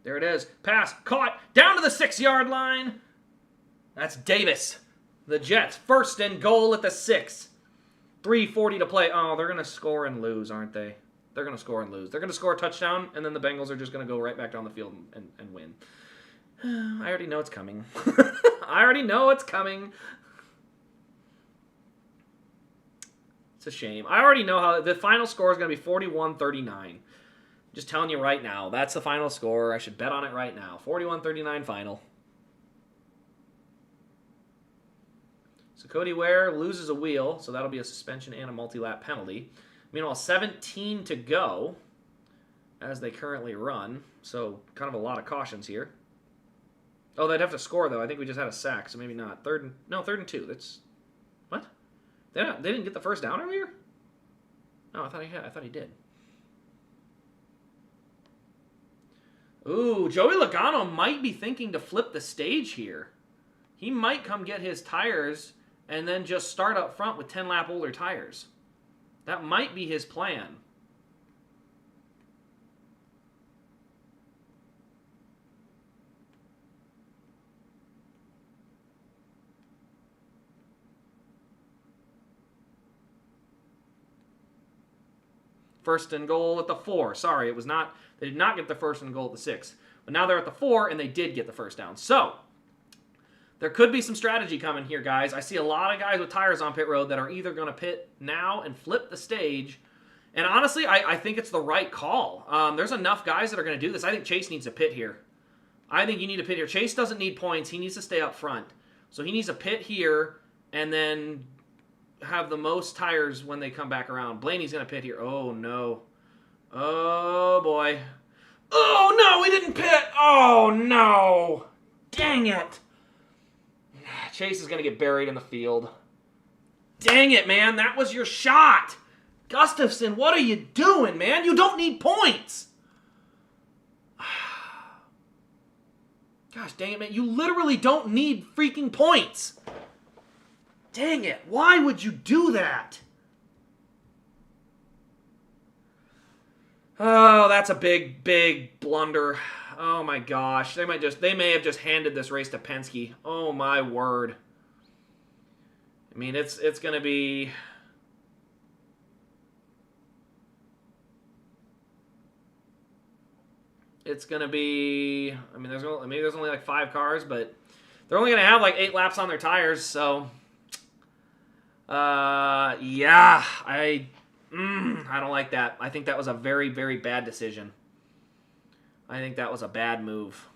There it is. Pass. Caught. Down to the 6-yard line. That's Davis. The Jets. 1st and goal at the 6. 3:40 to play. Oh, they're going to score and lose, aren't they? They're going to score and lose. They're going to score a touchdown, and then the Bengals are just going to go right back down the field and win. I already know it's coming. I already know it's coming. It's a shame. I already know how the final score is going to be 41-39. Just telling you right now. That's the final score. I should bet on it right now. 41-39 final. So Cody Ware loses a wheel, so that'll be a suspension and a multi-lap penalty. Meanwhile, 17 to go as they currently run. So kind of a lot of cautions here. Oh, they'd have to score, though. I think we just had a sack, so maybe not. 3rd and 2. That's... What? They didn't get the first down earlier? No, I thought he did. Ooh, Joey Logano might be thinking to flip the stage here. He might come get his tires and then just start up front with 10-lap older tires. That might be his plan. First and goal at the 4. Sorry, it was not. They did not get the first and goal at the 6. But now they're at the 4, and they did get the first down. So, there could be some strategy coming here, guys. I see a lot of guys with tires on pit road that are either going to pit now and flip the stage. And honestly, I think it's the right call. There's enough guys that are going to do this. I think Chase needs to pit here. I think you need to pit here. Chase doesn't need points. He needs to stay up front. So he needs to pit here and then have the most tires when they come back around. Blaney's going to pit here. Oh, no. Oh, boy. Oh, no, we didn't pit. Oh, no. Dang it. Chase is going to get buried in the field. Dang it, man. That was your shot. Gustafson, what are you doing, man? You don't need points. Gosh, dang it, man. You literally don't need freaking points. Dang it. Why would you do that? Oh, that's a big, big blunder. Oh my gosh. They may have just handed this race to Penske. Oh my word. I mean, it's going to be... It's going to be... I mean, maybe there's only like 5 cars, but they're only going to have like 8 laps on their tires, so... yeah, I don't like that. I think that was a very, very bad decision. I think that was a bad move.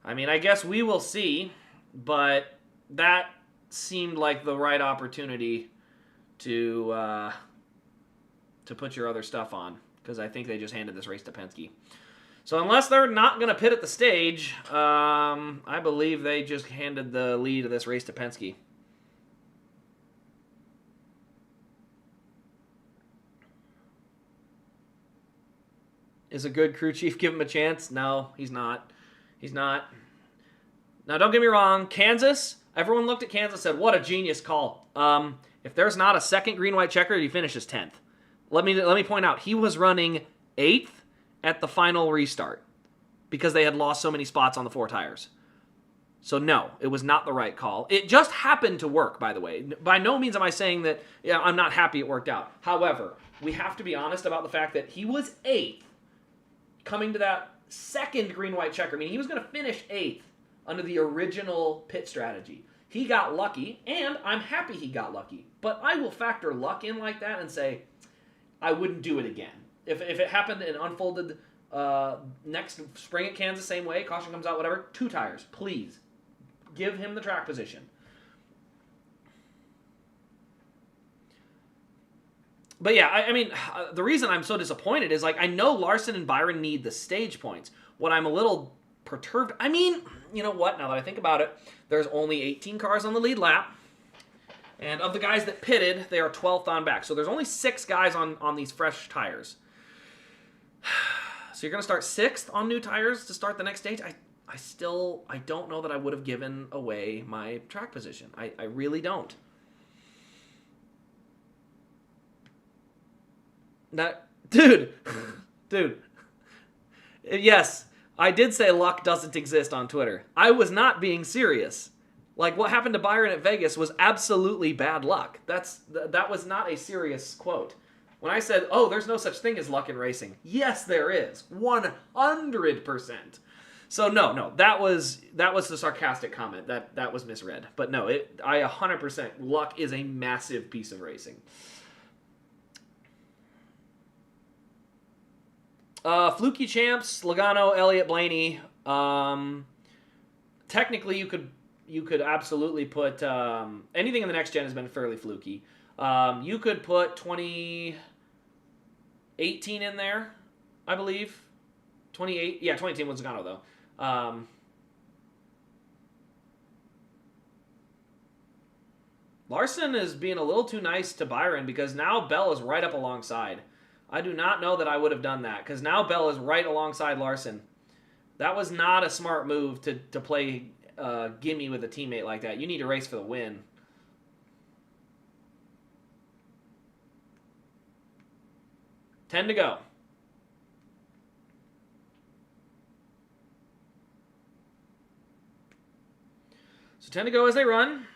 I mean, I guess we will see, but that seemed like the right opportunity to put your other stuff on, because I think they just handed this race to Penske. So unless they're not going to pit at the stage, I believe they just handed the lead of this race to Penske. Is a good crew chief give him a chance? No, he's not. He's not. Now, don't get me wrong. Kansas, everyone looked at Kansas and said, what a genius call. If there's not a second green-white checker, he finishes 10th. Let me point out, he was running 8th at the final restart because they had lost so many spots on the 4 tires. So, no, it was not the right call. It just happened to work, by the way. By no means am I saying that, yeah, I'm not happy it worked out. However, we have to be honest about the fact that he was 8th coming to that second green-white checker. I mean, he was going to finish 8th under the original pit strategy. He got lucky, and I'm happy he got lucky. But I will factor luck in like that and say, I wouldn't do it again. If it happened and unfolded next spring at Kansas, same way, caution comes out, whatever, 2 tires, please. Give him the track position. But yeah, I mean, the reason I'm so disappointed is, like, I know Larson and Byron need the stage points. What I'm a little perturbed, I mean, you know what, now that I think about it, there's only 18 cars on the lead lap. And of the guys that pitted, they are 12th on back. So there's only 6 guys on these fresh tires. So you're going to start 6th on new tires to start the next stage? I don't know that I would have given away my track position. I really don't. That, dude, yes, I did say luck doesn't exist on Twitter. I was not being serious. Like, what happened to Byron at Vegas was absolutely bad luck. That was not a serious quote. When I said, oh, there's no such thing as luck in racing. Yes, there is. 100%. So, no, that was the sarcastic comment. That was misread. But no, I 100%, luck is a massive piece of racing. Fluky champs, Logano, Elliott, Blaney. Technically, you could absolutely put anything in the next gen has been fairly fluky. You could put 2018 in there, I believe. 2018 was Logano though. Larson is being a little too nice to Byron because now Bell is right up alongside. I do not know that I would have done that because now Bell is right alongside Larson. That was not a smart move to play gimme with a teammate like that. You need to race for the win. $10 to go. So 10 to go as they run.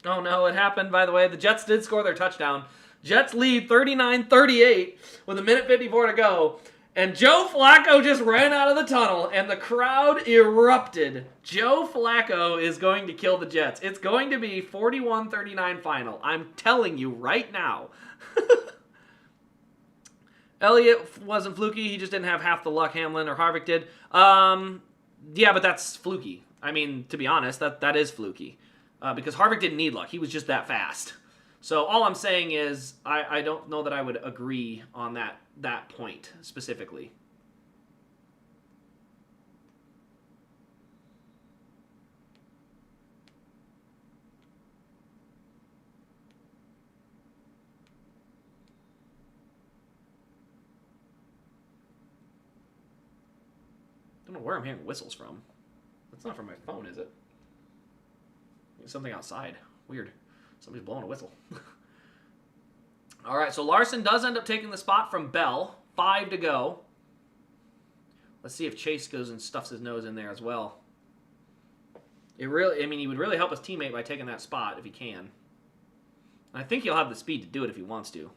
Oh, no, it happened, by the way. The Jets did score their touchdown. Jets lead 39-38 with 1:54 to go. And Joe Flacco just ran out of the tunnel, and the crowd erupted. Joe Flacco is going to kill the Jets. It's going to be 41-39 final. I'm telling you right now. Elliott wasn't fluky. He just didn't have half the luck Hamlin or Harvick did. Yeah, but that's fluky. I mean, to be honest, that is fluky. Because Harvick didn't need luck. He was just that fast. So all I'm saying is I don't know that I would agree on that point specifically. I don't know where I'm hearing whistles from. That's not from my phone, is it? There's something outside. Weird. Somebody's blowing a whistle. All right, so Larson does end up taking the spot from Bell. 5 to go. Let's see if Chase goes and stuffs his nose in there as well. He would really help his teammate by taking that spot if he can. And I think he'll have the speed to do it if he wants to.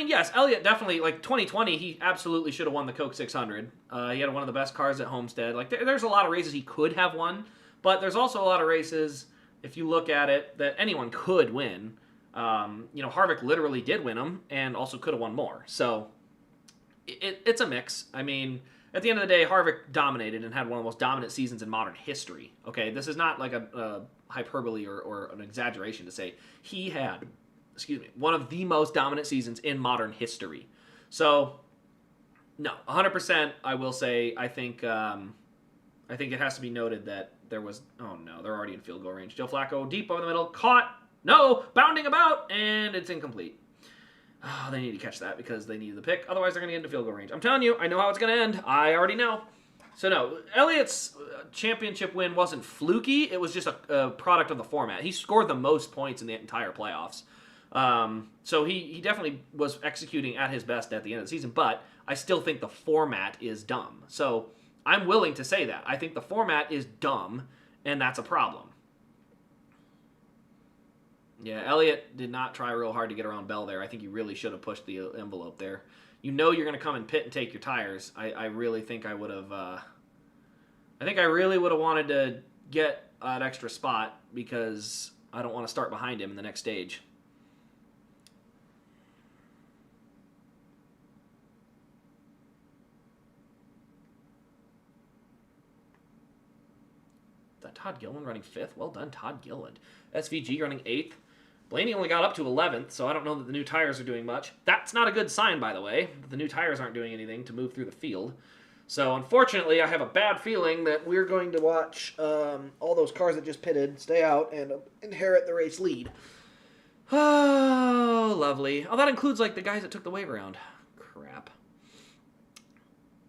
Yes, Elliott definitely, 2020, he absolutely should have won the Coke 600. He had one of the best cars at Homestead. There's a lot of races he could have won, but there's also a lot of races, if you look at it, that anyone could win. Harvick literally did win them, and also could have won more. So, it's a mix. I mean, at the end of the day, Harvick dominated and had one of the most dominant seasons in modern history. Okay, this is not like a hyperbole or an exaggeration to say he had one of the most dominant seasons in modern history. So, no, 100%. I will say I think it has to be noted that there was. Oh no, they're already in field goal range. Joe Flacco deep over the middle, caught. No, bounding about, and it's incomplete. Oh, they need to catch that because they needed the pick. Otherwise, they're going to get into field goal range. I'm telling you, I know how it's going to end. I already know. So no, Elliott's championship win wasn't fluky. It was just a product of the format. He scored the most points in the entire playoffs. So he definitely was executing at his best at the end of the season, but I still think the format is dumb. So I'm willing to say that. I think the format is dumb, and that's a problem. Yeah, Elliott did not try real hard to get around Bell there. I think he really should have pushed the envelope there. You know you're going to come and pit and take your tires. I really think I would have... I think I really would have wanted to get an extra spot because I don't want to start behind him in the next stage. Todd Gilliland running 5th. Well done, Todd Gilliland. SVG running 8th. Blaney only got up to 11th, so I don't know that the new tires are doing much. That's not a good sign, by the way. The new tires aren't doing anything to move through the field. So, unfortunately, I have a bad feeling that we're going to watch all those cars that just pitted stay out and inherit the race lead. Oh, lovely. Oh, that includes, the guys that took the wave around. Crap.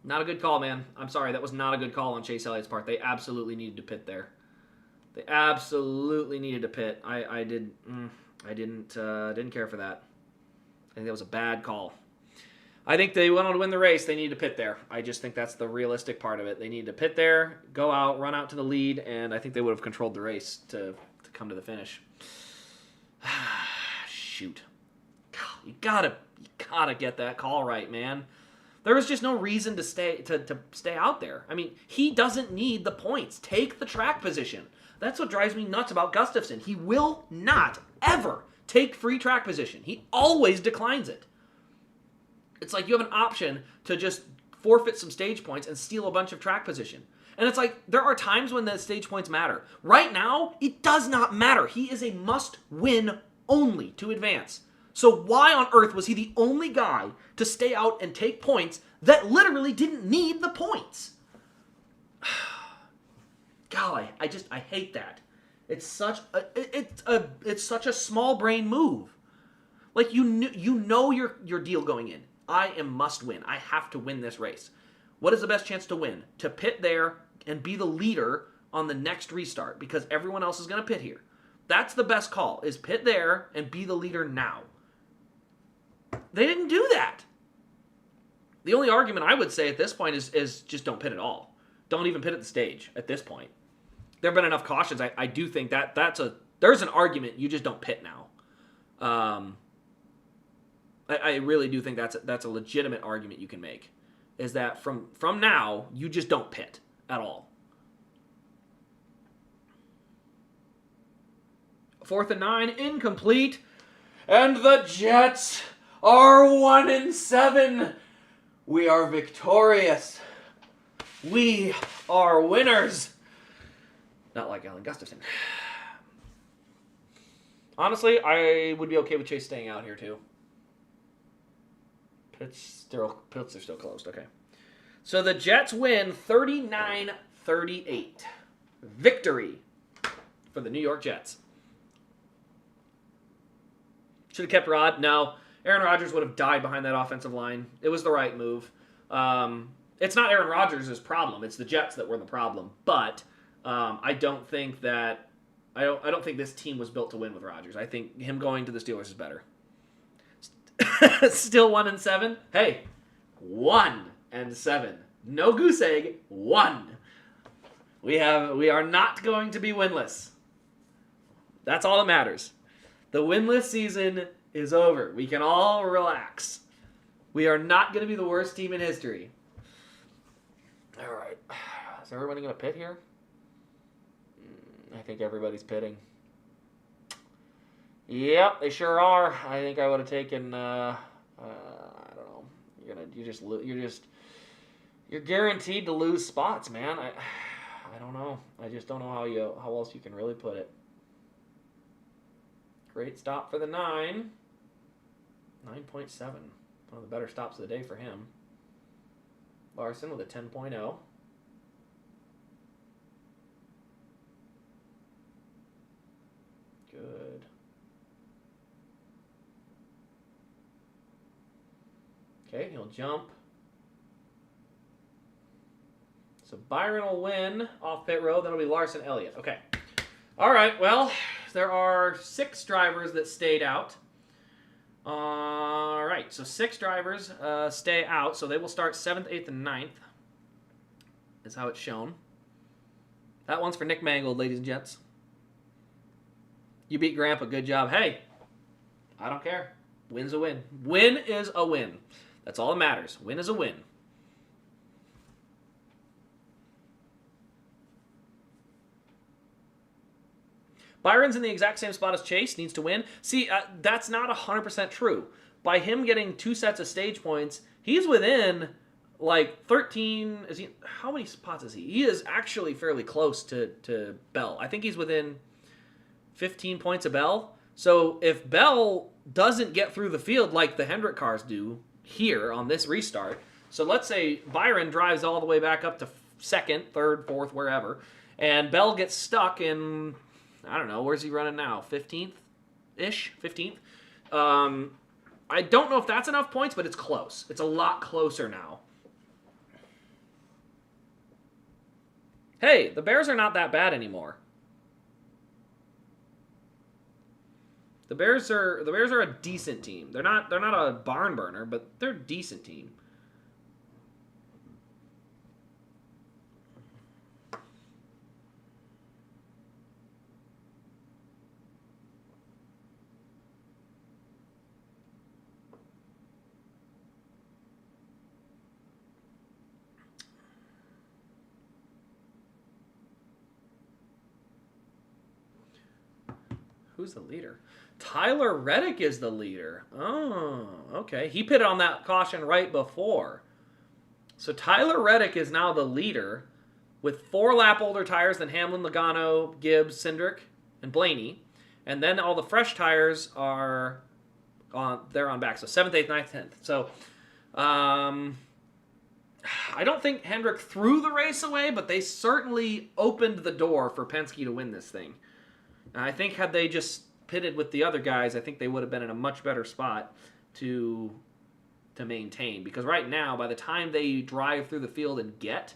Not a good call, man. I'm sorry. That was not a good call on Chase Elliott's part. They absolutely needed to pit there. They absolutely needed to pit. I didn't care for that. I think that was a bad call. I think they went on to win the race. They need to pit there. I just think that's the realistic part of it. They need to pit there, go out, run out to the lead, and I think they would have controlled the race to come to the finish. Shoot. God, you gotta get that call right, man. There was just no reason to stay out there. I mean, he doesn't need the points. Take the track position. That's what drives me nuts about Gustafson. He will not ever take free track position. He always declines it. It's like you have an option to just forfeit some stage points and steal a bunch of track position. And it's like there are times when the stage points matter. Right now, it does not matter. He is a must-win only to advance. So why on earth was he the only guy to stay out and take points that literally didn't need the points? Golly, I hate that. It's such a small brain move. Like you know your deal going in. I must win. I have to win this race. What is the best chance to win? To pit there and be the leader on the next restart because everyone else is going to pit here. That's the best call, is pit there and be the leader now. They didn't do that. The only argument I would say at this point is just don't pit at all. Don't even pit at the stage at this point. There have been enough cautions. I do think there's an argument you just don't pit now. I really do think that's a legitimate argument you can make. Is that from now, you just don't pit at all. 4th and 9, incomplete. And the Jets are 1-7. We are victorious. We are winners. Not like Alan Gustafson. Honestly, I would be okay with Chase staying out here too. Pits are still closed. Okay. So the Jets win 39-38. Victory for the New York Jets. Should have kept Rod. No. Aaron Rodgers would have died behind that offensive line. It was the right move. It's not Aaron Rodgers' problem. It's the Jets that were the problem. But I don't think this team was built to win with Rodgers. I think him going to the Steelers is better. Still 1-7. Hey, 1-7. No goose egg. 1. We are not going to be winless. That's all that matters. The winless season is over. We can all relax. We are not going to be the worst team in history. All right. Is everybody going to pit here? I think everybody's pitting. Yep, they sure are. I think I would have taken. I don't know. You're guaranteed to lose spots, man. I don't know. I just don't know how else you can really put it. Great stop for the 9. 9.7. One of the better stops of the day for him. Larson with a 10.0. Good. Okay, he'll jump. So Byron will win off pit road. That'll be Larson Elliott. Okay. All right, well, there are 6 drivers that stayed out. All right, so 6 drivers stay out, so they will start 7th, 8th, and 9th is how it's shown. That one's for Nick Mangold, ladies and gents. You beat Grandpa, good job. Hey, I don't care. Win's a win. Win is a win. That's all that matters. Win is a win. Byron's in the exact same spot as Chase, needs to win. See, that's not 100% true. By him getting 2 sets of stage points, he's within like 13. How many spots is he? He is actually fairly close to Bell. I think he's within 15 points of Bell. So if Bell doesn't get through the field like the Hendrick cars do here on this restart, so let's say Byron drives all the way back up to 2nd, 3rd, 4th, wherever, and Bell gets stuck in, I don't know, where's he running now? 15th-ish? 15th? I don't know if that's enough points, but it's close. It's a lot closer now. Hey, the Bears are not that bad anymore. The Bears are a decent team. They're not a barn burner, but they're a decent team. Who's the leader? Tyler Reddick is the leader. Oh, okay. He pitted on that caution right before. So Tyler Reddick is now the leader with 4 lap older tires than Hamlin, Logano, Gibbs, Cindric, and Blaney. And then all the fresh tires are they're on back. So 7th, 8th, 9th, 10th. So I don't think Hendrick threw the race away, but they certainly opened the door for Penske to win this thing. I think had they just pitted with the other guys, I think they would have been in a much better spot to maintain. Because right now, by the time they drive through the field and get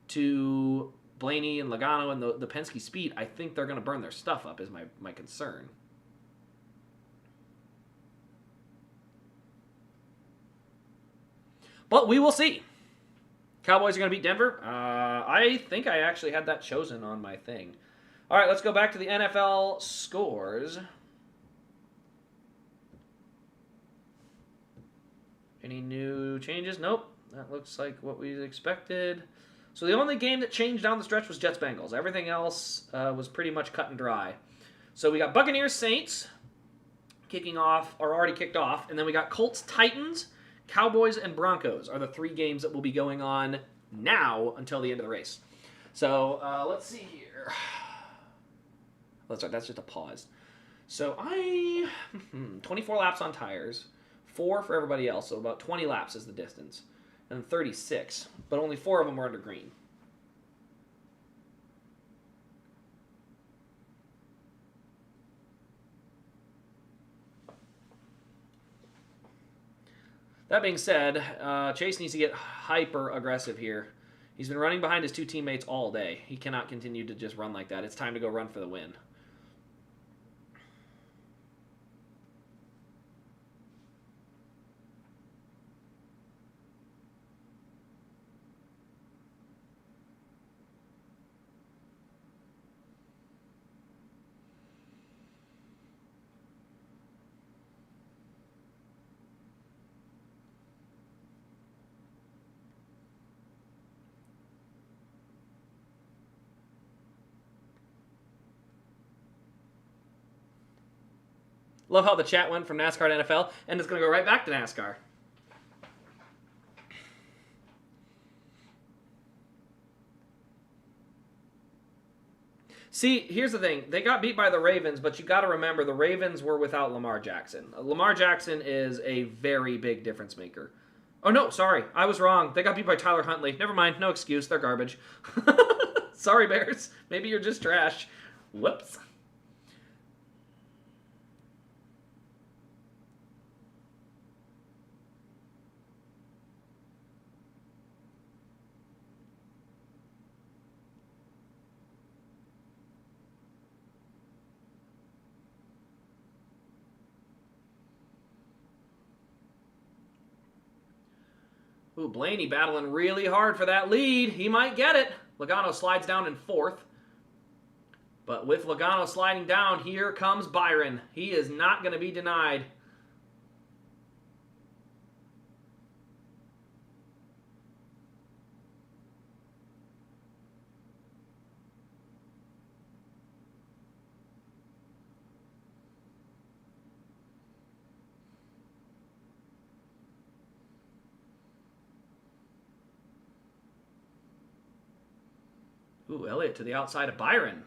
to Blaney and Logano and the Penske speed, I think they're going to burn their stuff up is my concern. But we will see. Cowboys are going to beat Denver. I think I actually had that chosen on my thing. All right, let's go back to the NFL scores. Any new changes? Nope. That looks like what we expected. So the only game that changed down the stretch was Jets-Bengals. Everything else was pretty much cut and dry. So we got Buccaneers-Saints kicking off, or already kicked off. And then we got Colts-Titans, Cowboys, and Broncos are the 3 games that will be going on now until the end of the race. So let's see here. That's just a pause. So 24 laps on tires, 4 for everybody else, so about 20 laps is the distance, and 36, but only 4 of them were under green. That being said, Chase needs to get hyper aggressive here. He's been running behind his 2 teammates all day. He cannot continue to just run like that. It's time to go run for the win. Love how the chat went from NASCAR to NFL, and it's going to go right back to NASCAR. See, here's the thing. They got beat by the Ravens, but you got to remember the Ravens were without Lamar Jackson. Lamar Jackson is a very big difference maker. Oh, no, sorry. I was wrong. They got beat by Tyler Huntley. Never mind. No excuse. They're garbage. Sorry, Bears. Maybe you're just trash. Whoops. Ooh, Blaney battling really hard for that lead. He might get it. Logano slides down in 4th. But with Logano sliding down, here comes Byron. He is not going to be denied. Ooh, Elliott to the outside of Byron.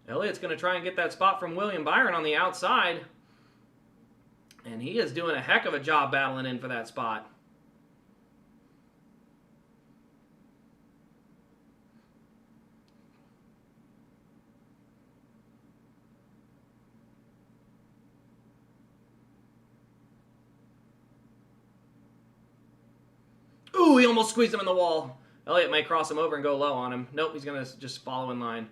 Elliott's going to try and get that spot from William Byron on the outside. And he is doing a heck of a job battling in for that spot. he almost squeezed him in the wall. Elliott might cross him over and go low on him. Nope, he's going to just follow in line.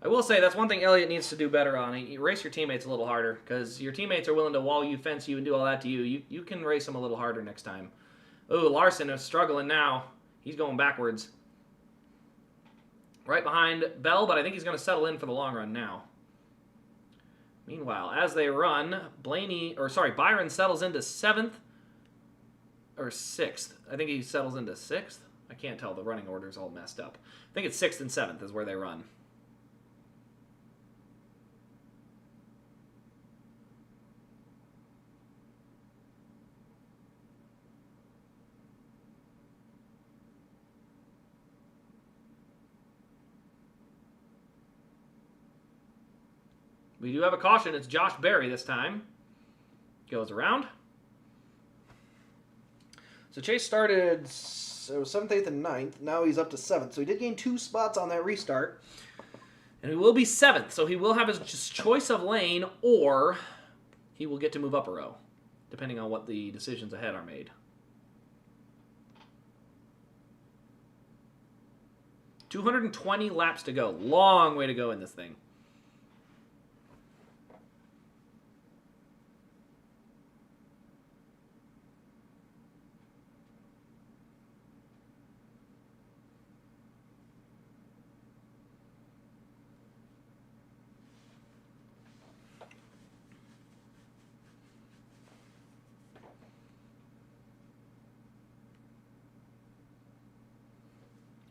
I will say that's one thing Elliott needs to do better on. You race your teammates a little harder, because your teammates are willing to wall you, fence you, and do all that to you. You can race them a little harder next time. Ooh, Larson is struggling now. He's going backwards. Right behind Bell, but I think he's going to settle in for the long run now. Meanwhile, as they run, Byron settles into 7th or 6th. I think he settles into 6th. I can't tell. The running order is all messed up. I think it's 6th and 7th is where they run. We do have a caution. It's Josh Berry this time. Goes around. So Chase started 7th, 8th, and 9th. Now he's up to 7th. So he did gain 2 spots on that restart. And he will be 7th. So he will have his choice of lane, or he will get to move up a row, depending on what the decisions ahead are made. 220 laps to go. Long way to go in this thing.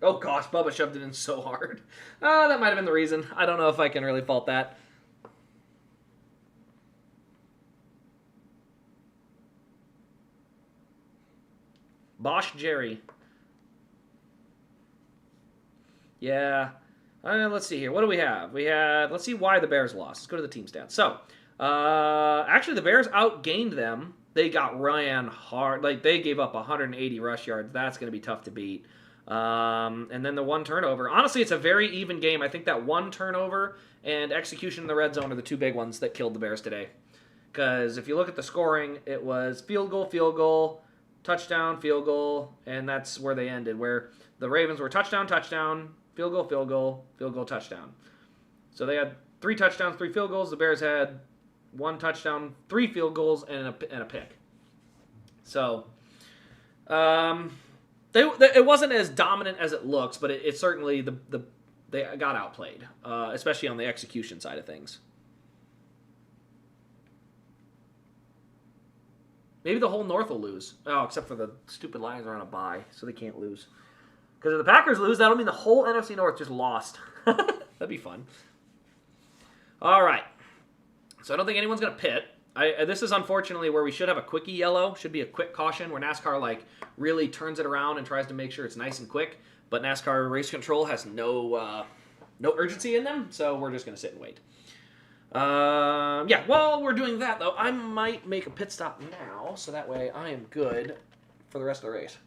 Oh gosh, Bubba shoved it in so hard. That might have been the reason. I don't know if I can really fault that. Bosch Jerry. Yeah. Let's see here. What do we have? Let's see why the Bears lost. Let's go to the team stats. So, actually the Bears outgained them. They got ran hard. Like, they gave up 180 rush yards. That's going to be tough to beat. And then the 1 turnover. Honestly, it's a very even game. I think that 1 turnover and execution in the red zone are the 2 big ones that killed the Bears today. Because if you look at the scoring, it was field goal, touchdown, field goal, and that's where they ended, where the Ravens were touchdown, field goal, touchdown. So they had 3 touchdowns, 3 field goals. The Bears had 1 touchdown, 3 field goals, and a pick. So, it wasn't as dominant as it looks, but it certainly they got outplayed, especially on the execution side of things. Maybe the whole North will lose. Oh, except for the stupid Lions are on a bye, so they can't lose. Because if the Packers lose, that'll mean the whole NFC North just lost. That'd be fun. All right. So I don't think anyone's going to pit. This is unfortunately where we should have a quickie yellow. Should be a quick caution where NASCAR really turns it around and tries to make sure it's nice and quick. But NASCAR race control has no urgency in them, so we're just going to sit and wait. Yeah, while we're doing that, though, I might make a pit stop now, so that way I am good for the rest of the race.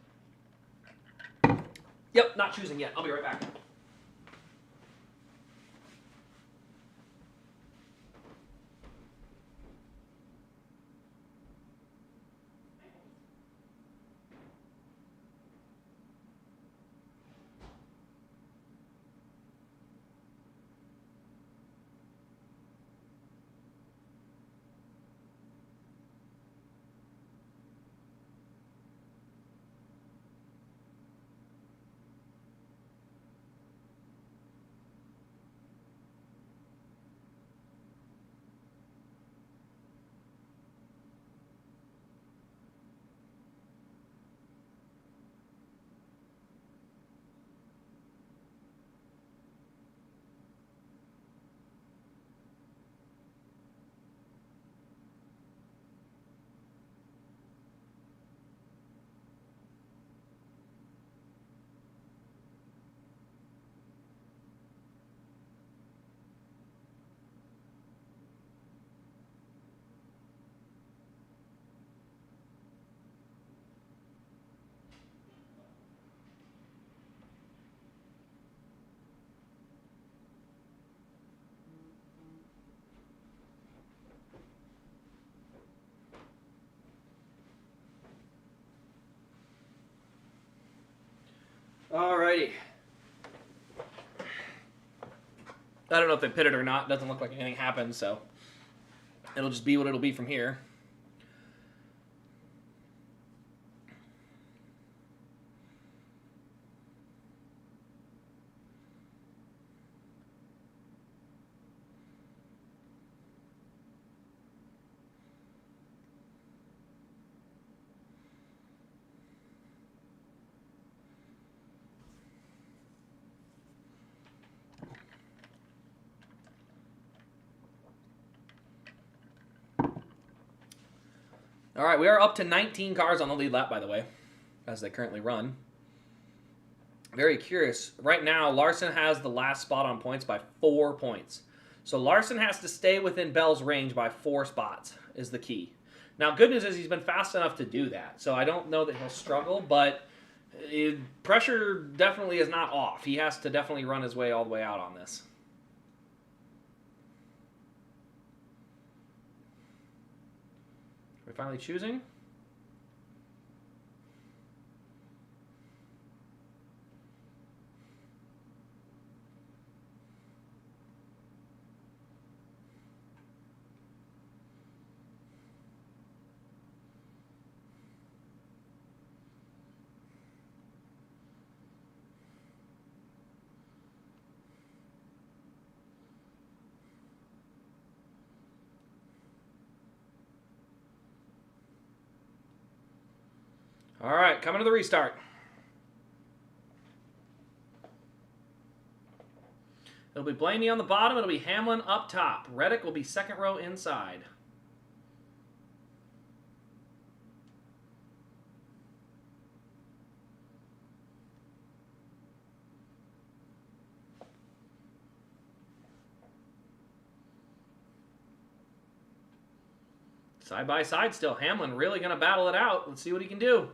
Yep, not choosing yet. I'll be right back. Alrighty. I don't know if they pit it or not. Doesn't look like anything happened, so it'll just be what it'll be from here. All right, we are up to 19 cars on the lead lap, by the way, as they currently run. Very curious. Right now, Larson has the last spot on points by 4 points. So Larson has to stay within Bell's range by 4 spots is the key. Now, good news is he's been fast enough to do that. So I don't know that he'll struggle, but pressure definitely is not off. He has to definitely run his way all the way out on this. We're finally choosing. All right, coming to the restart. It'll be Blaney on the bottom. It'll be Hamlin up top. Reddick will be second row inside. Side by side still. Hamlin really going to battle it out. Let's see what he can do.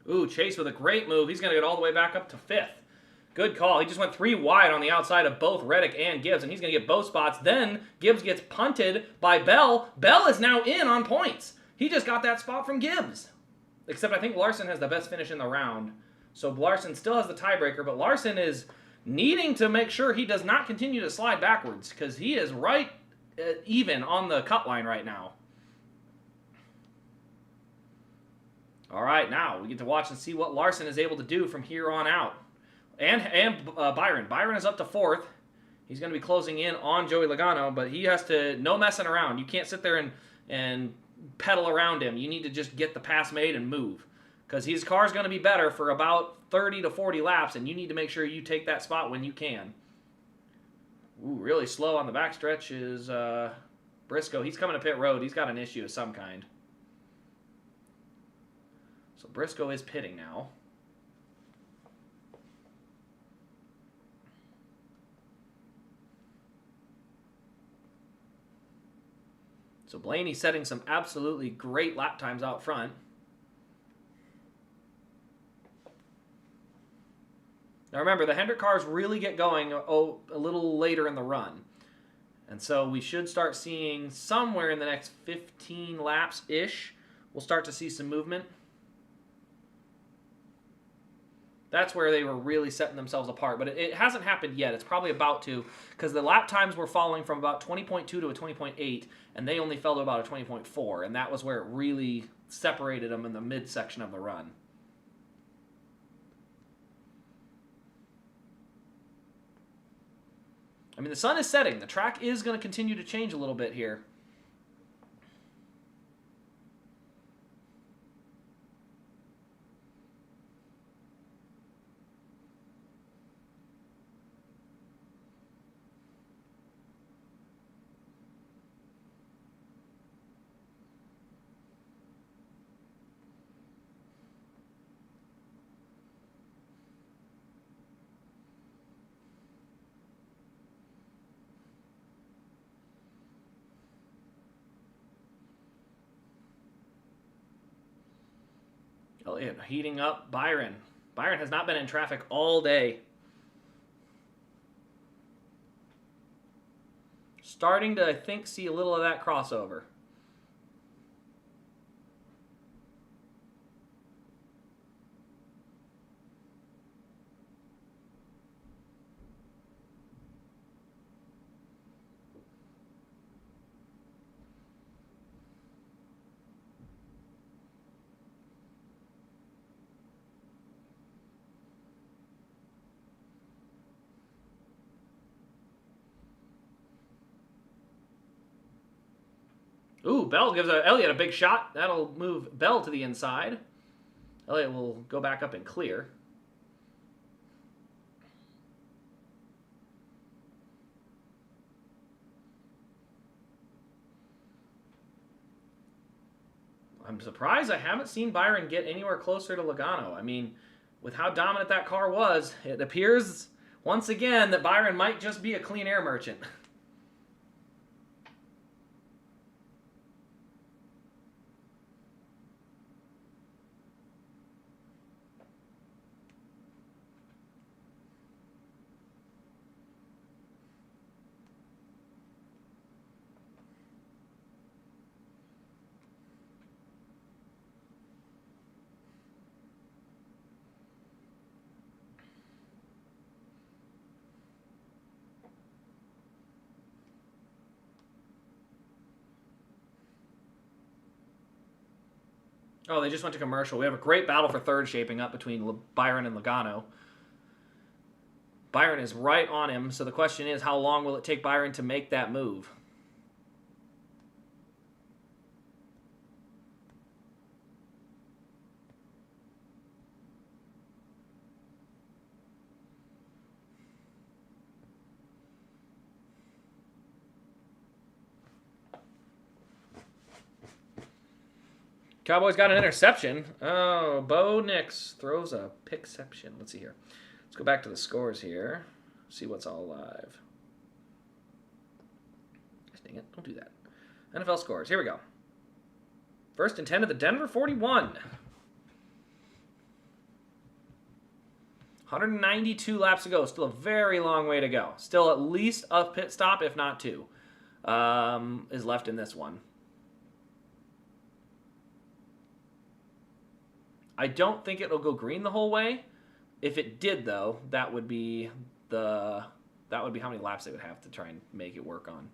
Ooh, Chase with a great move. He's going to get all the way back up to 5th. Good call. He just went 3 wide on the outside of both Reddick and Gibbs, and he's going to get both spots. Then Gibbs gets punted by Bell. Bell is now in on points. He just got that spot from Gibbs. Except I think Larson has the best finish in the round. So Larson still has the tiebreaker, but Larson is needing to make sure he does not continue to slide backwards because he is right even on the cut line right now. All right, now we get to watch and see what Larson is able to do from here on out. And Byron. Byron is up to 4th. He's going to be closing in on Joey Logano, but he has to, no messing around. You can't sit there and pedal around him. You need to just get the pass made and move. Because his car's going to be better for about 30 to 40 laps, and you need to make sure you take that spot when you can. Ooh, really slow on the backstretch is Briscoe. He's coming to pit road. He's got an issue of some kind. So Briscoe is pitting now. So Blaney's setting some absolutely great lap times out front. Now remember, the Hendrick cars really get going a little later in the run. And so we should start seeing somewhere in the next 15 laps-ish, we'll start to see some movement. That's where they were really setting themselves apart. But it hasn't happened yet. It's probably about to, because the lap times were falling from about 20.2 to a 20.8, and they only fell to about a 20.4. And that was where it really separated them in the midsection of the run. I mean, the sun is setting. The track is going to continue to change a little bit here. Elliott heating up Byron. Byron has not been in traffic all day. Starting to, I think, see a little of that crossover. Ooh, Bell gives Elliott a big shot. That'll move Bell to the inside. Elliott will go back up and clear. I'm surprised I haven't seen Byron get anywhere closer to Logano. I mean, with how dominant that car was, it appears once again that Byron might just be a clean air merchant. Oh, they just went to commercial. We have a great battle for third shaping up between Byron and Logano. Byron is right on him, so the question is, how long will it take Byron to make that move? Cowboys got an interception. Oh, Bo Nix throws a pickception. Let's see here. Let's go back to the scores here. See what's all live. Dang it, don't do that. NFL scores. Here we go. First and 10 of the Denver 41. 192 laps to go. Still a very long way to go. Still at least a pit stop, if not two, is left in this one. I don't think it'll go green the whole way. If it did, though, that would be how many laps they would have to try and make it work on.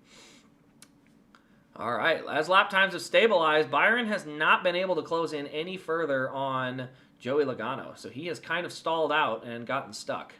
All right, as lap times have stabilized, Byron has not been able to close in any further on Joey Logano, so he has kind of stalled out and gotten stuck.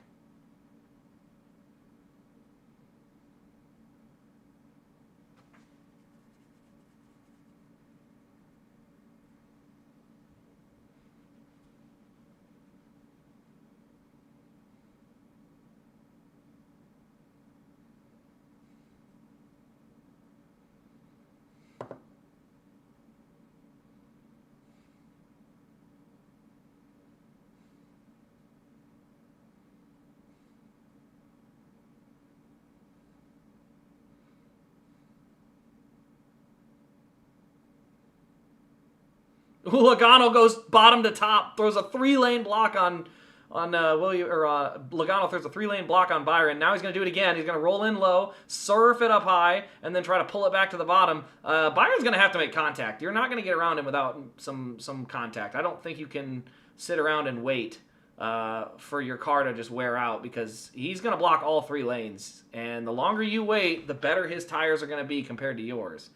Logano goes bottom to top, throws a 3-lane block on Logano throws a 3-lane block on Byron. Now he's going to do it again. He's going to roll in low, surf it up high, and then try to pull it back to the bottom. Byron's going to have to make contact. You're not going to get around him without some contact. I don't think you can sit around and wait for your car to just wear out, because he's going to block all 3 lanes. And the longer you wait, the better his tires are going to be compared to yours.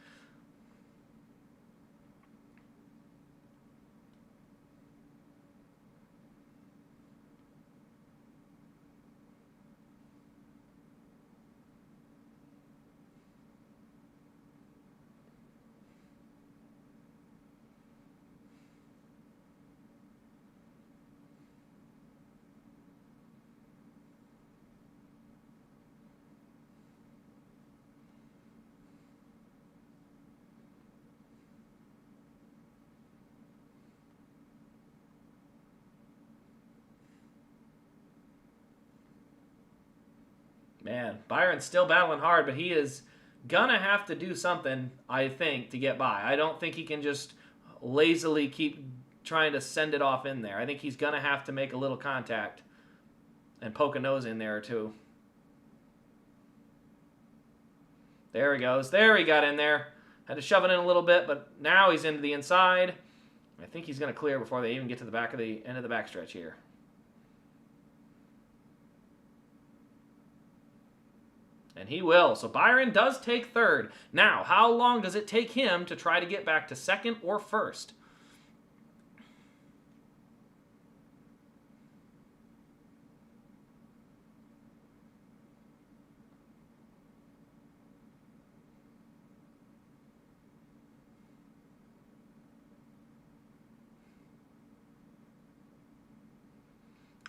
Man, Byron's still battling hard, but he is gonna have to do something, I think, to get by. I don't think he can just lazily keep trying to send it off in there. I think he's gonna have to make a little contact and poke a nose in there or two. There he goes. There he got in there. Had to shove it in a little bit, but now he's into the inside. I think he's gonna clear before they even get to the back of the end of the backstretch here. And he will. So Byron does take third. Now, how long does it take him to try to get back to second or first?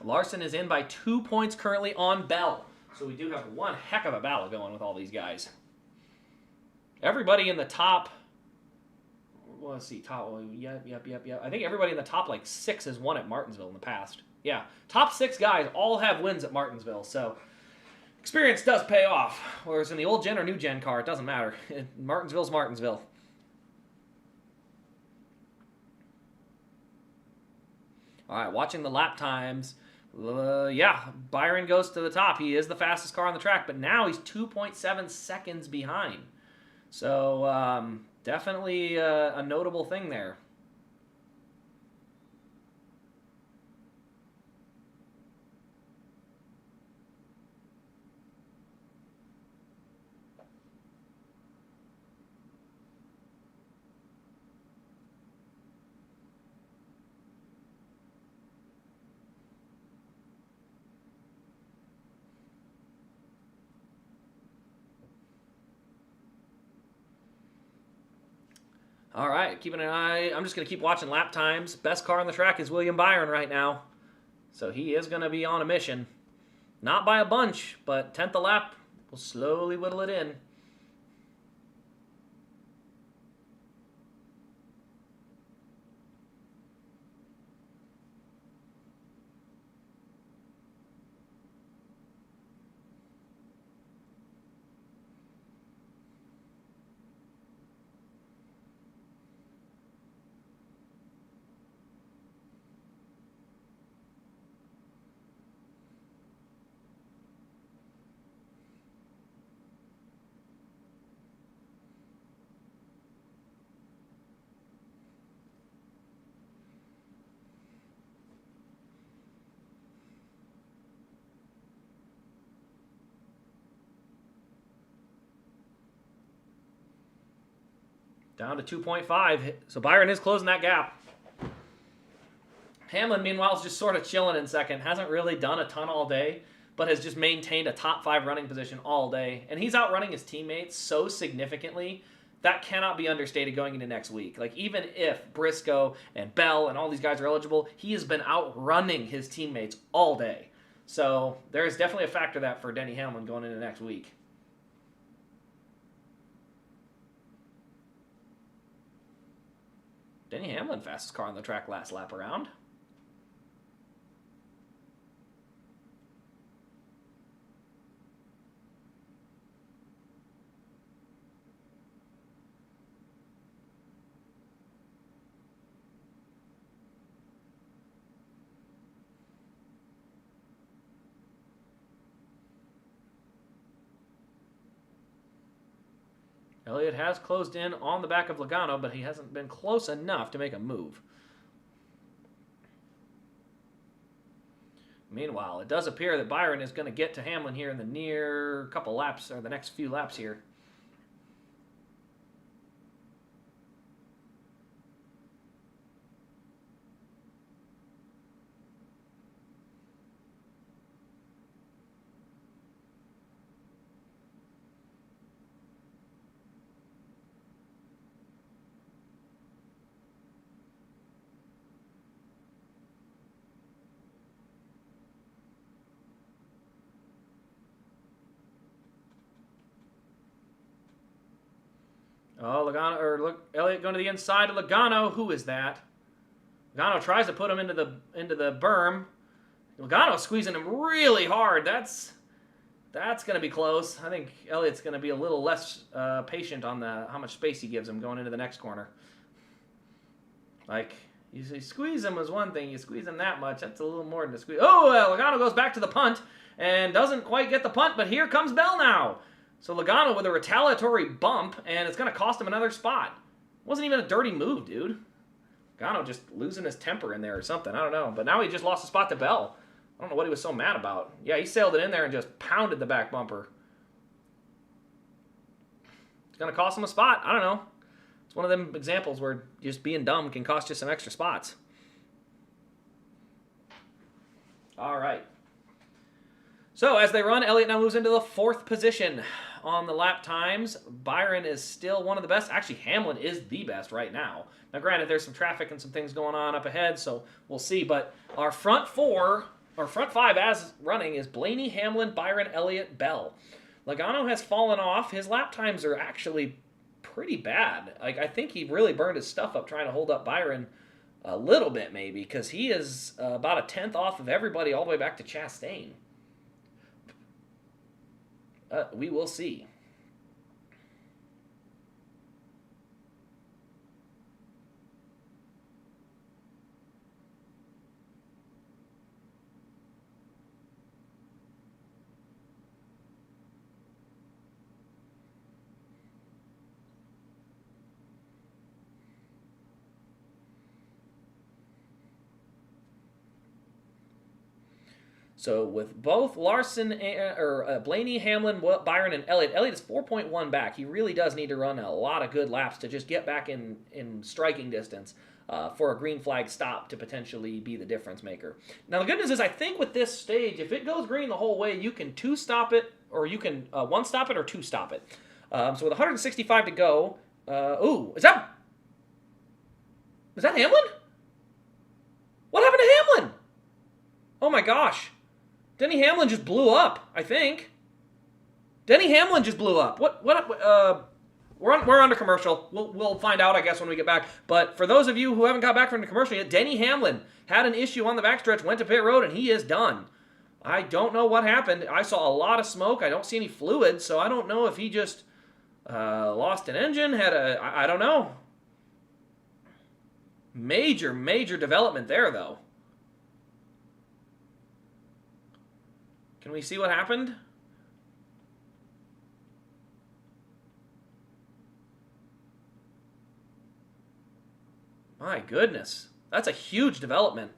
Larson is in by 2 points currently on Bell. So we do have one heck of a battle going with all these guys. Everybody in the top, well, let's see, yep. I think everybody in the top, 6 has won at Martinsville in the past. Yeah, top 6 guys all have wins at Martinsville. So experience does pay off. Whereas in the old gen or new gen car, it doesn't matter. Martinsville's Martinsville. All right, watching the lap times. Yeah, Byron goes to the top. He is the fastest car on the track, but now he's 2.7 seconds behind. So definitely a notable thing there. All right, keeping an eye. I'm just going to keep watching lap times. Best car on the track is William Byron right now. So he is going to be on a mission. Not by a bunch, but 10th a lap will slowly whittle it in. Down to 2.5. So Byron is closing that gap. Hamlin, meanwhile, is just sort of chilling in second. Hasn't really done a ton all day, but has just maintained a top 5 running position all day. And he's outrunning his teammates so significantly that cannot be understated going into next week. Like, even if Briscoe and Bell and all these guys are eligible, he has been outrunning his teammates all day. So there is definitely a factor that for Denny Hamlin going into next week. Denny Hamlin, fastest car on the track last lap around. Elliott has closed in on the back of Logano, but he hasn't been close enough to make a move. Meanwhile, it does appear that Byron is going to get to Hamlin here in the near couple laps, or the next few laps here. Oh, Logano, or look, Elliott going to the inside of Logano. Who is that? Logano tries to put him into the berm. Logano squeezing him really hard. That's going to be close. I think Elliott's going to be a little less patient on how much space he gives him going into the next corner. Like, you squeeze him is one thing. You squeeze him that much, that's a little more than a squeeze. Oh, Logano goes back to the punt and doesn't quite get the punt, but here comes Bell now. So Logano with a retaliatory bump, and it's going to cost him another spot. Wasn't even a dirty move, dude. Logano just losing his temper in there or something. I don't know. But now he just lost a spot to Bell. I don't know what he was so mad about. Yeah, he sailed it in there and just pounded the back bumper. It's going to cost him a spot. I don't know. It's one of them examples where just being dumb can cost you some extra spots. All right. So as they run, Elliott now moves into the 4th position on the lap times. Byron is still one of the best. Actually, Hamlin is the best right now. Now, granted, there's some traffic and some things going on up ahead, so we'll see. But our front 5 as running is Blaney, Hamlin, Byron, Elliott, Bell. Logano has fallen off. His lap times are actually pretty bad. Like, I think he really burned his stuff up trying to hold up Byron a little bit, maybe, because he is about a 10th off of everybody all the way back to Chastain. We will see. So with both Larson Blaney, Hamlin, Byron, and Elliott is 4.1 back. He really does need to run a lot of good laps to just get back in striking distance for a green flag stop to potentially be the difference maker. Now the good news is I think with this stage, if it goes green the whole way, you can 2-stop it, or you can 1-stop it or 2-stop it. So with 165 to go, is that Hamlin? What happened to Hamlin? Oh my gosh. Denny Hamlin just blew up, I think. Denny Hamlin just blew up. We're under commercial. We'll find out, I guess, when we get back. But for those of you who haven't got back from the commercial yet, Denny Hamlin had an issue on the backstretch, went to pit road, and he is done. I don't know what happened. I saw a lot of smoke. I don't see any fluid, so I don't know if he just lost an engine, I don't know. Major development there, though. Can we see what happened? My goodness. That's a huge development.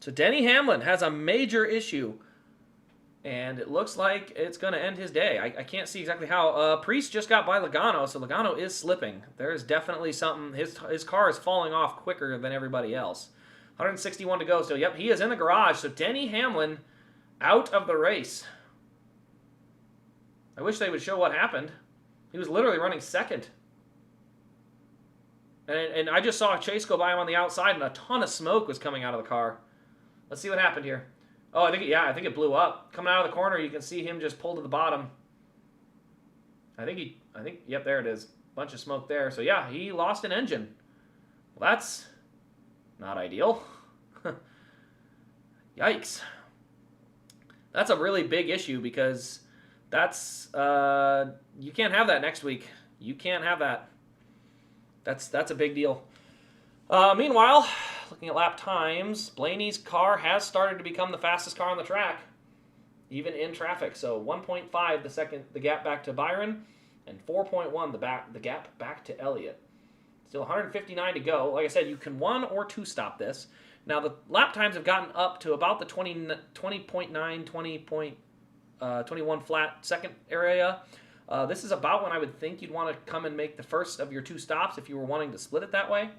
So Denny Hamlin has a major issue. And it looks like it's going to end his day. I can't see exactly how. Priest just got by Logano, so Logano is slipping. There is definitely something. His car is falling off quicker than everybody else. 161 to go. So, yep, he is in the garage. So Denny Hamlin out of the race. I wish they would show what happened. He was literally running second. And I just saw Chase go by him on the outside, and a ton of smoke was coming out of the car. Let's see what happened here. Oh, I think it blew up. Coming out of the corner, you can see him just pull to the bottom. Yep, there it is. Bunch of smoke there. So yeah, he lost an engine. Well, that's not ideal. Yikes. That's a really big issue because that's, you can't have that next week. You can't have that. That's a big deal. Meanwhile, looking at lap times, Blaney's car has started to become the fastest car on the track, even in traffic. So 1.5 the gap back to Byron, and 4.1 the gap back to Elliott. Still 159 to go. Like I said, you can 1 or 2 stop this. Now the lap times have gotten up to about the 20.9, 21 flat second area. This is about when I would think you'd want to come and make the first of your 2 stops if you were wanting to split it that way.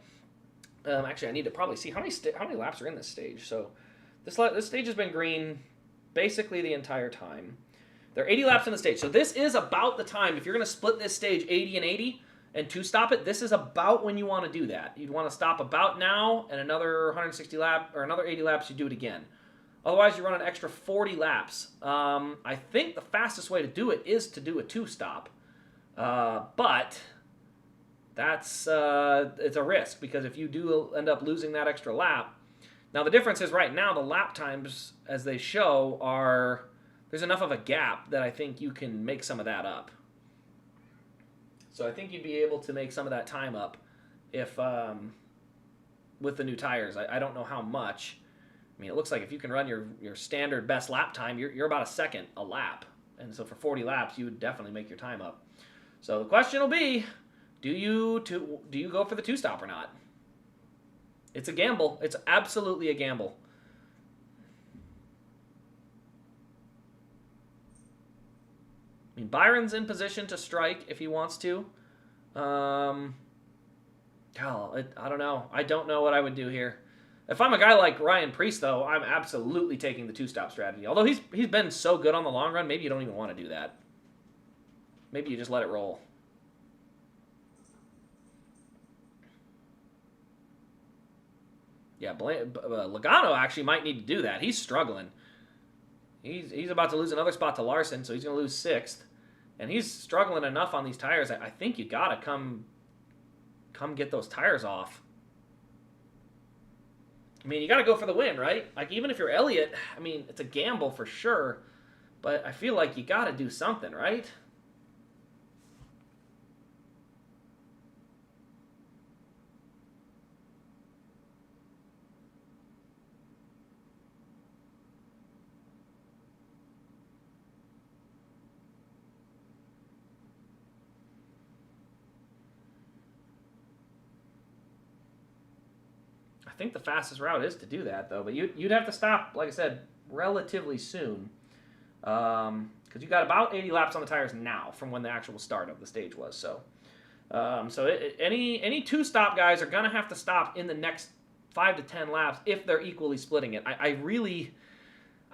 Actually, I need to probably see how many laps are in this stage. So this stage has been green basically the entire time. There are 80 laps in the stage. So this is about the time, if you're going to split this stage 80 and 80 and 2 stop it, this is about when you want to do that. You'd want to stop about now, and another 160 lap or another 80 laps, you do it again. Otherwise, you run an extra 40 laps. I think the fastest way to do it is to do a 2-stop. But that's it's a risk, because if you do end up losing that extra lap. Now, the difference is right now the lap times, as they show, are there's enough of a gap that I think you can make some of that up. So I think you'd be able to make some of that time up if with the new tires. I don't know how much. I mean, it looks like if you can run your standard best lap time, you're about a second a lap. And so for 40 laps, you would definitely make your time up. So the question will be, do you go for the 2-stop or not? It's a gamble. It's absolutely a gamble. I mean, Byron's in position to strike if he wants to. I don't know. I don't know what I would do here. If I'm a guy like Ryan Preece, though, I'm absolutely taking the 2-stop strategy. Although he's been so good on the long run, maybe you don't even want to do that. Maybe you just let it roll. Yeah, Logano actually might need to do that. He's struggling. He's about to lose another spot to Larson, so he's going to lose 6th. And he's struggling enough on these tires. I think you got to come get those tires off. I mean, you got to go for the win, right? Like, even if you're Elliott, I mean, it's a gamble for sure. But I feel like you got to do something, right? I think the fastest route is to do that, though. But you'd have to stop, like I said, relatively soon. Because you got about 80 laps on the tires now from when the actual start of the stage was. So any 2-stop guys are going to have to stop in the next 5 to 10 laps if they're equally splitting it. I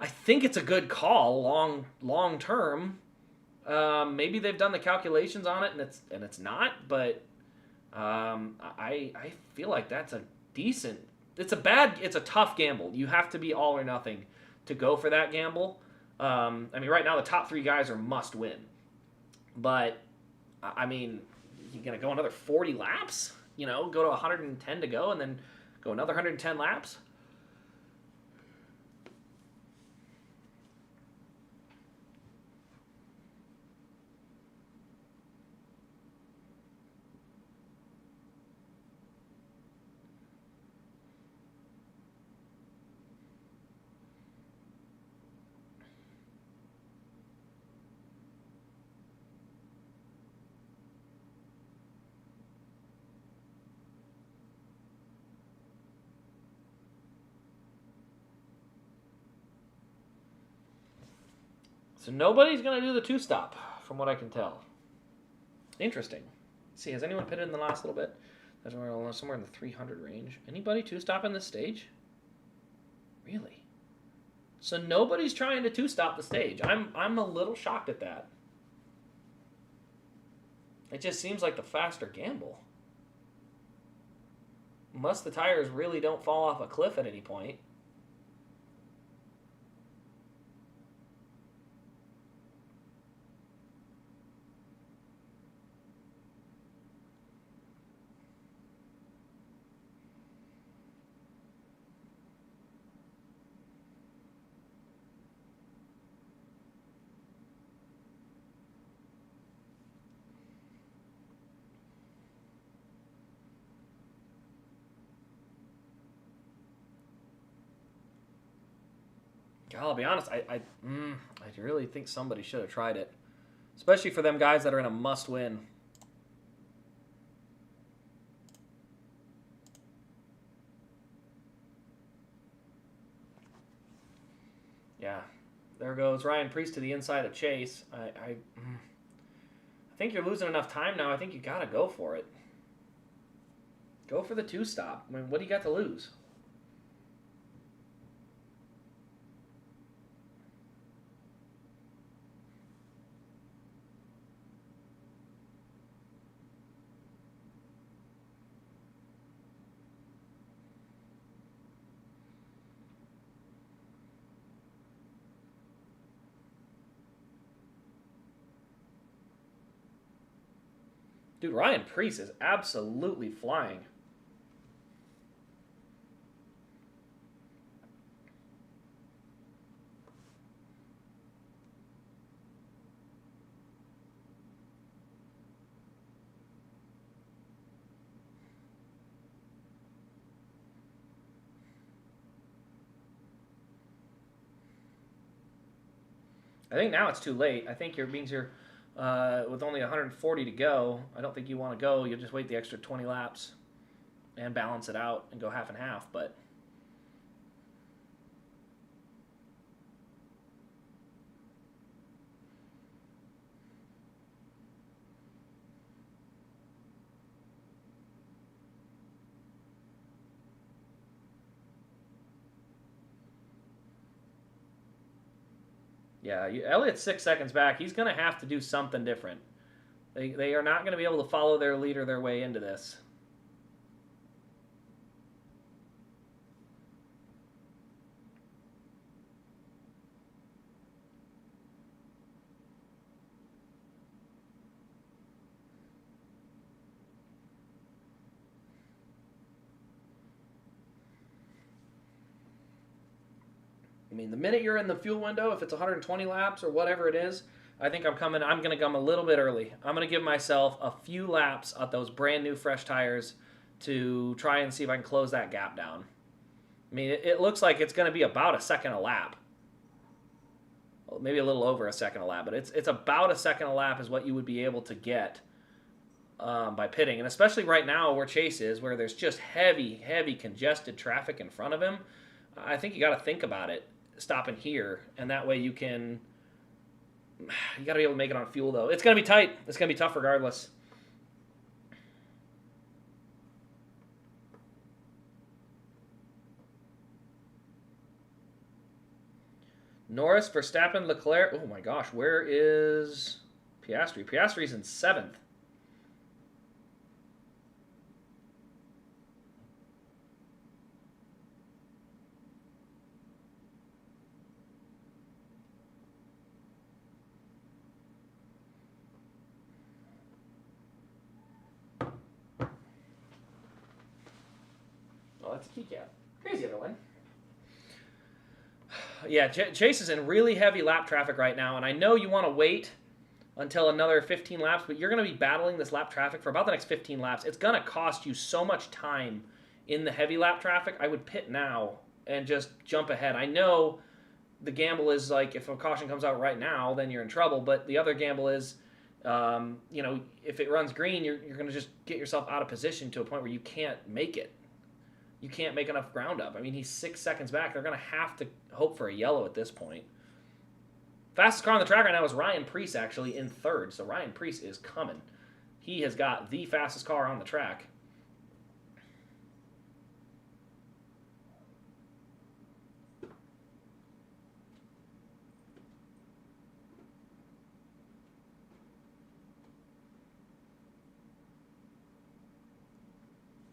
think it's a good call long term. Maybe they've done the calculations on it and it's not, but I feel like that's a decent. It's a tough gamble. You have to be all or nothing to go for that gamble. I mean, right now the top 3 guys are must win. But I mean, you're gonna go another 40 laps. Go to 110 to go, and then go another 110 laps. So nobody's going to do the 2-stop, from what I can tell. Interesting. Let's see, has anyone pitted in the last little bit? That's somewhere in the 300 range. Anybody 2-stop in this stage? Really? So nobody's trying to 2-stop the stage. I'm a little shocked at that. It just seems like the faster gamble. Unless the tires really don't fall off a cliff at any point. I'll be honest. I really think somebody should have tried it, especially for them guys that are in a must-win. Yeah, there goes Ryan Priest to the inside of Chase. I think you're losing enough time now. I think you gotta go for it. Go for the 2-stop. I mean, what do you got to lose? Dude, Ryan Priest is absolutely flying. I think now it's too late. I think you're with only 140 to go. I don't think you want to go. You'll just wait the extra 20 laps and balance it out and go half and half. But yeah, Elliott's 6 seconds back. He's going to have to do something different. They are not going to be able to follow their leader their way into this. I mean, the minute you're in the fuel window, if it's 120 laps or whatever it is, I think I'm going to come a little bit early. I'm going to give myself a few laps at those brand new fresh tires to try and see if I can close that gap down. I mean, it looks like it's going to be about a second a lap. Well, maybe a little over a second a lap, but it's about a second a lap is what you would be able to get by pitting. And especially right now where Chase is, where there's just heavy congested traffic in front of him, I think you got to think about it, stopping here, and that way you got to be able to make it on fuel, though. It's going to be tight. It's going to be tough regardless. Norris, Verstappen, Leclerc. Oh, my gosh. Where is Piastri? Piastri's in 7th. Oh, that's a key cap. Crazy other one. Yeah, Chase is in really heavy lap traffic right now, and I know you want to wait until another 15 laps, but you're going to be battling this lap traffic for about the next 15 laps. It's going to cost you so much time in the heavy lap traffic. I would pit now and just jump ahead. I know the gamble is like if a caution comes out right now, then you're in trouble, but the other gamble is if it runs green, you're going to just get yourself out of position to a point where you can't make it. You can't make enough ground up. I mean, he's 6 seconds back. They're going to have to hope for a yellow at this point. Fastest car on the track right now is Ryan Preece, actually, in 3rd. So Ryan Preece is coming. He has got the fastest car on the track.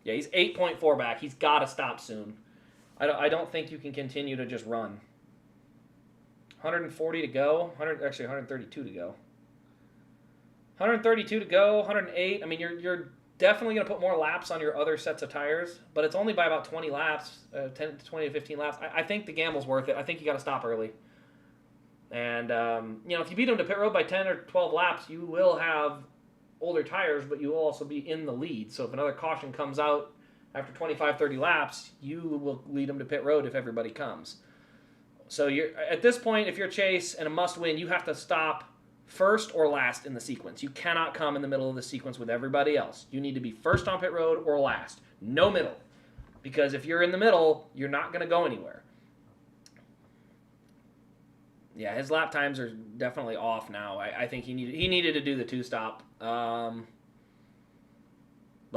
Yeah, he's 8.4 back. He's got to stop soon. I don't think you can continue to just run. 140 to go. 132 to go. 132 to go. 108. I mean, you're definitely going to put more laps on your other sets of tires, but it's only by about 20 laps, 10 to 20 to 15 laps. I think the gamble's worth it. I think you got to stop early. And if you beat him to pit road by 10 or 12 laps, you will have older tires, but you will also be in the lead. So if another caution comes out after 25, 30 laps, you will lead them to pit road if everybody comes. So you're at this point, if you're Chase and a must-win, you have to stop first or last in the sequence. You cannot come in the middle of the sequence with everybody else. You need to be first on pit road or last. No middle. Because if you're in the middle, you're not going to go anywhere. Yeah, his lap times are definitely off now. I think he needed to do the 2-stop. But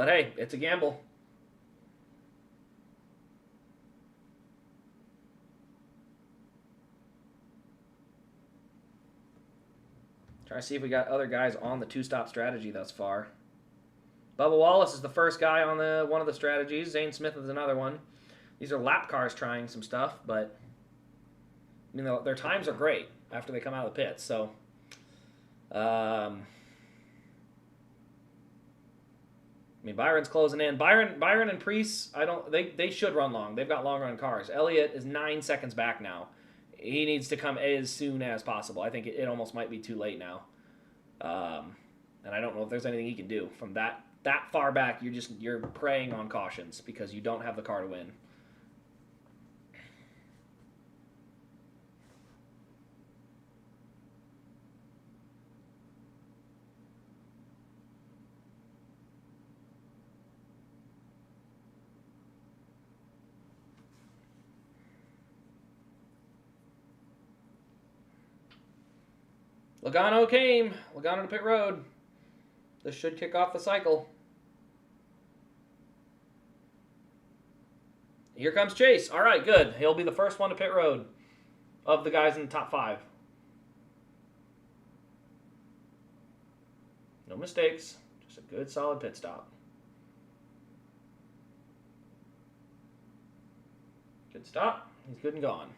hey, it's a gamble. Try to see if we got other guys on the 2-stop strategy thus far. Bubba Wallace is the first guy on one of the strategies. Zane Smith is another one. These are lap cars trying some stuff, but their times are great after they come out of the pits. So, Byron's closing in. Byron and Priest, they should run long. They've got long run cars. Elliott is 9 seconds back now. He needs to come as soon as possible. I think it almost might be too late now. And I don't know if there's anything he can do. From that far back, you're preying on cautions because you don't have the car to win. Logano came. Logano to pit road. This should kick off the cycle. Here comes Chase. All right, good. He'll be the first one to pit road of the guys in the top 5. No mistakes. Just a good, solid pit stop. Good stop. He's good and gone.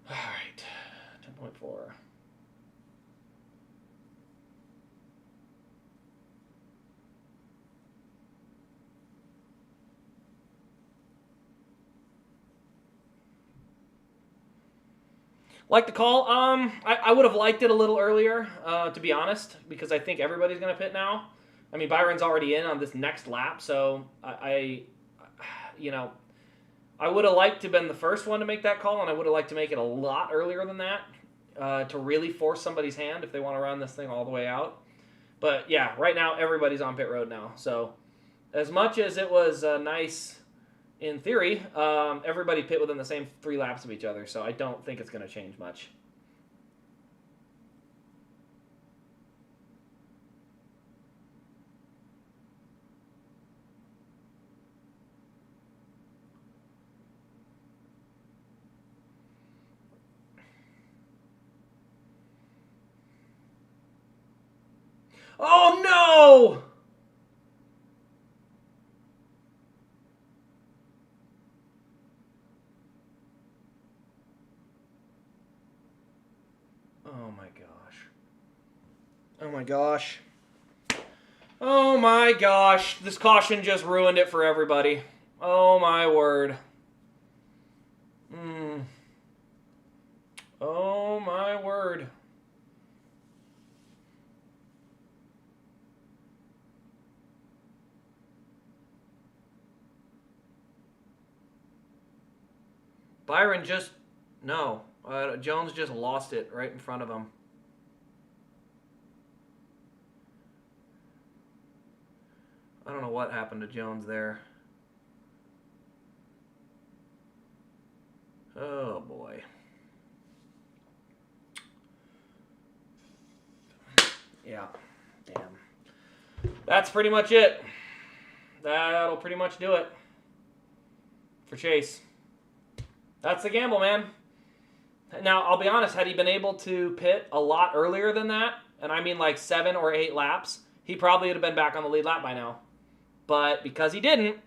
All right. 10.4. Like the call. I would have liked it a little earlier, to be honest, because I think everybody's going to pit now. I mean, Byron's already in on this next lap, so I would have liked to have been the first one to make that call, and I would have liked to make it a lot earlier than that to really force somebody's hand if they want to run this thing all the way out. But yeah, right now everybody's on pit road now. So as much as it was nice in theory, everybody pit within the same 3 laps of each other, so I don't think it's going to change much. Oh no! Oh my gosh. Oh my gosh. Oh my gosh. This caution just ruined it for everybody. Oh my word. Oh my word. Byron just... No. Jones just lost it right in front of him. I don't know what happened to Jones there. Oh, boy. Yeah. Damn. That's pretty much it. That'll pretty much do it for Chase. That's the gamble, man. Now, I'll be honest, had he been able to pit a lot earlier than that, and I mean like 7 or 8 laps, he probably would have been back on the lead lap by now. But because he didn't,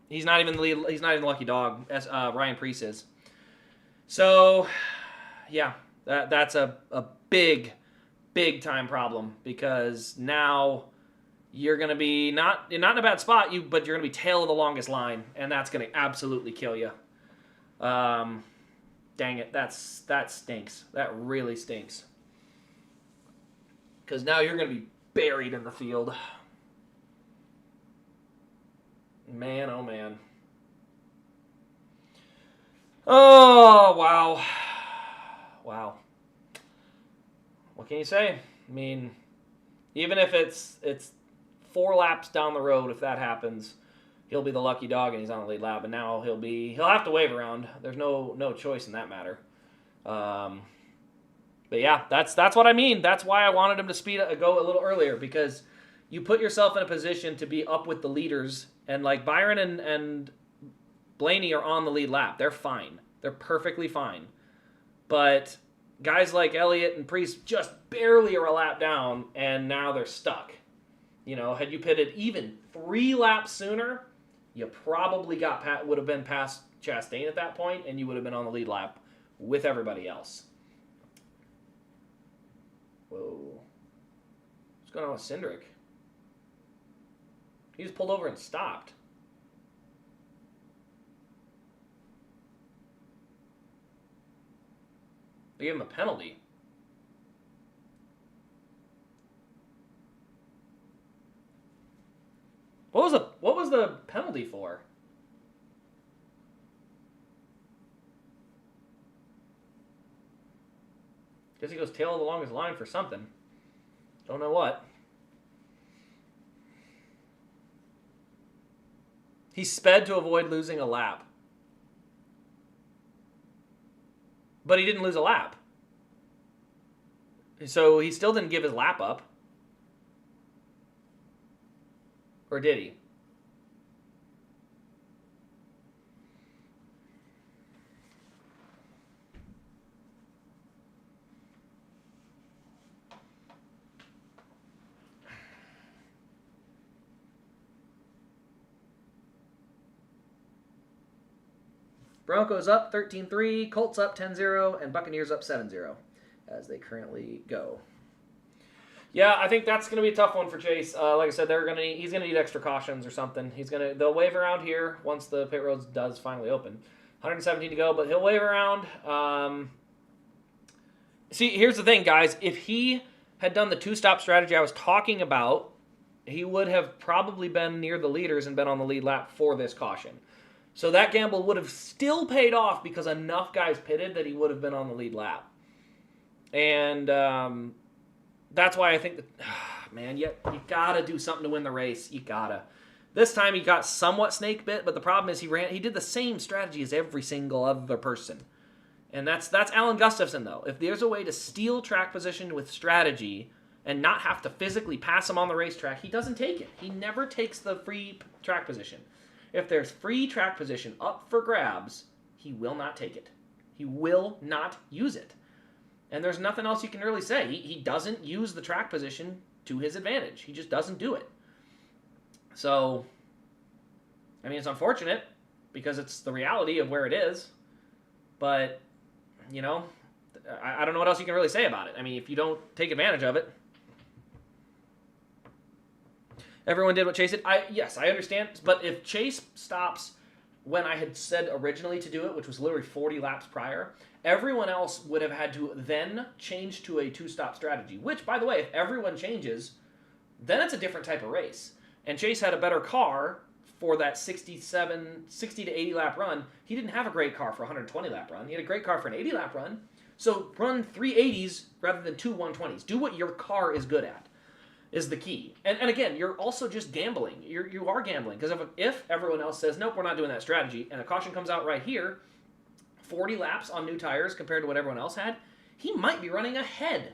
he's not even the lead, he's not even the lucky dog, as Ryan Preece is. So, yeah, that's a big time problem, because now you're going to be not in a bad spot, but you're going to be tail of the longest line, and that's going to absolutely kill you. Dang it, that stinks. That really stinks. Because now you're going to be buried in the field. Man, oh man. Oh, wow. Wow. What can you say? I mean, even if it's 4 laps down the road, if that happens, he'll be the lucky dog and he's on the lead lap. And now he'll have to wave around. There's no choice in that matter. But yeah, that's what I mean. That's why I wanted him to go a little earlier, because you put yourself in a position to be up with the leaders, and like Byron and Blaney are on the lead lap. They're fine. They're perfectly fine. But guys like Elliott and Priest just barely are a lap down, and now they're stuck. You know, had you pitted even 3 laps sooner, you probably would have been past Chastain at that point, and you would have been on the lead lap with everybody else. Whoa. What's going on with Cindric? He just pulled over and stopped. They gave him a penalty. What was the penalty for? Guess he goes tail of the longest line for something. Don't know what. He sped to avoid losing a lap. But he didn't lose a lap. So he still didn't give his lap up. Or did he? Broncos up 13-3, Colts up 10-0, and Buccaneers up 7-0 as they currently go. Yeah, I think that's going to be a tough one for Chase. Like I said, he's going to need extra cautions or something. They'll wave around here once the pit roads does finally open. 117 to go, but he'll wave around. See, here's the thing, guys. If he had done the 2-stop strategy I was talking about, he would have probably been near the leaders and been on the lead lap for this caution. So that gamble would have still paid off because enough guys pitted that he would have been on the lead lap. And that's why I think that, man, you got to do something to win the race. You got to. This time he got somewhat snake bit, but the problem is he did the same strategy as every single other person. And that's Alan Gustafson, though. If there's a way to steal track position with strategy and not have to physically pass him on the racetrack, he doesn't take it. He never takes the free track position. If there's free track position up for grabs, he will not take it. He will not use it. And there's nothing else you can really say. He doesn't use the track position to his advantage. He just doesn't do it. So, I mean, it's unfortunate because it's the reality of where it is. But, you know, I don't know what else you can really say about it. I mean, if you don't take advantage of it. Everyone did what Chase did. Yes, I understand. But if Chase stops when I had said originally to do it, which was literally 40 laps prior, everyone else would have had to then change to a 2-stop strategy. Which, by the way, if everyone changes, then it's a different type of race. And Chase had a better car for that 60 to 80 lap run. He didn't have a great car for a 120 lap run. He had a great car for an 80 lap run. So run 3 80s rather than 2 120s. Do what your car is good at. Is the key. And again, you're also just gambling. You are gambling. Because if everyone else says, nope, we're not doing that strategy, and a caution comes out right here, 40 laps on new tires compared to what everyone else had, he might be running ahead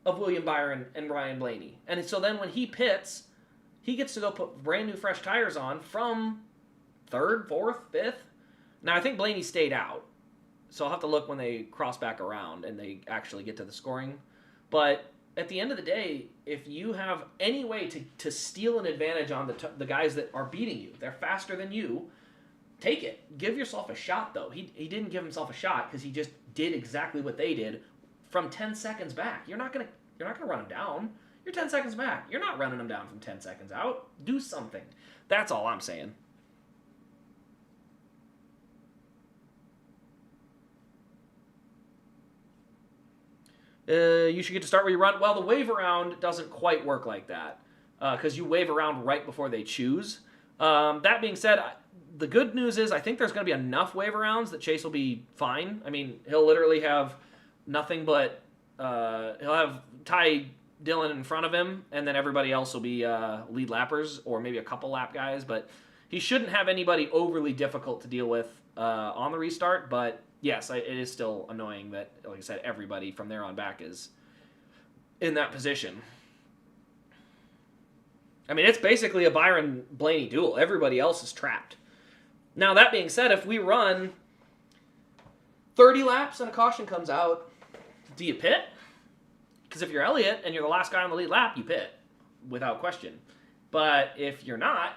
of William Byron and Ryan Blaney. And so then when he pits, he gets to go put brand new fresh tires on from 3rd, 4th, 5th. Now, I think Blaney stayed out. So I'll have to look when they cross back around and they actually get to the scoring. But at the end of the day, if you have any way to steal an advantage on the guys that are beating you, they're faster than you, take it. Give yourself a shot, though. He didn't give himself a shot because he just did exactly what they did from 10 seconds back. You're not gonna run him down. You're 10 seconds back. You're not running him down from 10 seconds out. Do something. That's all I'm saying. You should get to start where you run. Well, the wave around doesn't quite work like that because you wave around right before they choose. That being said, the good news is I think there's going to be enough waiver rounds that Chase will be fine. I mean, he'll literally have nothing but he'll have Ty Dillon in front of him, and then everybody else will be lead lappers or maybe a couple lap guys. But he shouldn't have anybody overly difficult to deal with on the restart. But yes, it is still annoying that, like I said, everybody from there on back is in that position. I mean, it's basically a Byron Blaney duel. Everybody else is trapped. Now, that being said, if we run 30 laps and a caution comes out, do you pit? Because if you're Elliott and you're the last guy on the lead lap, you pit without question. But if you're not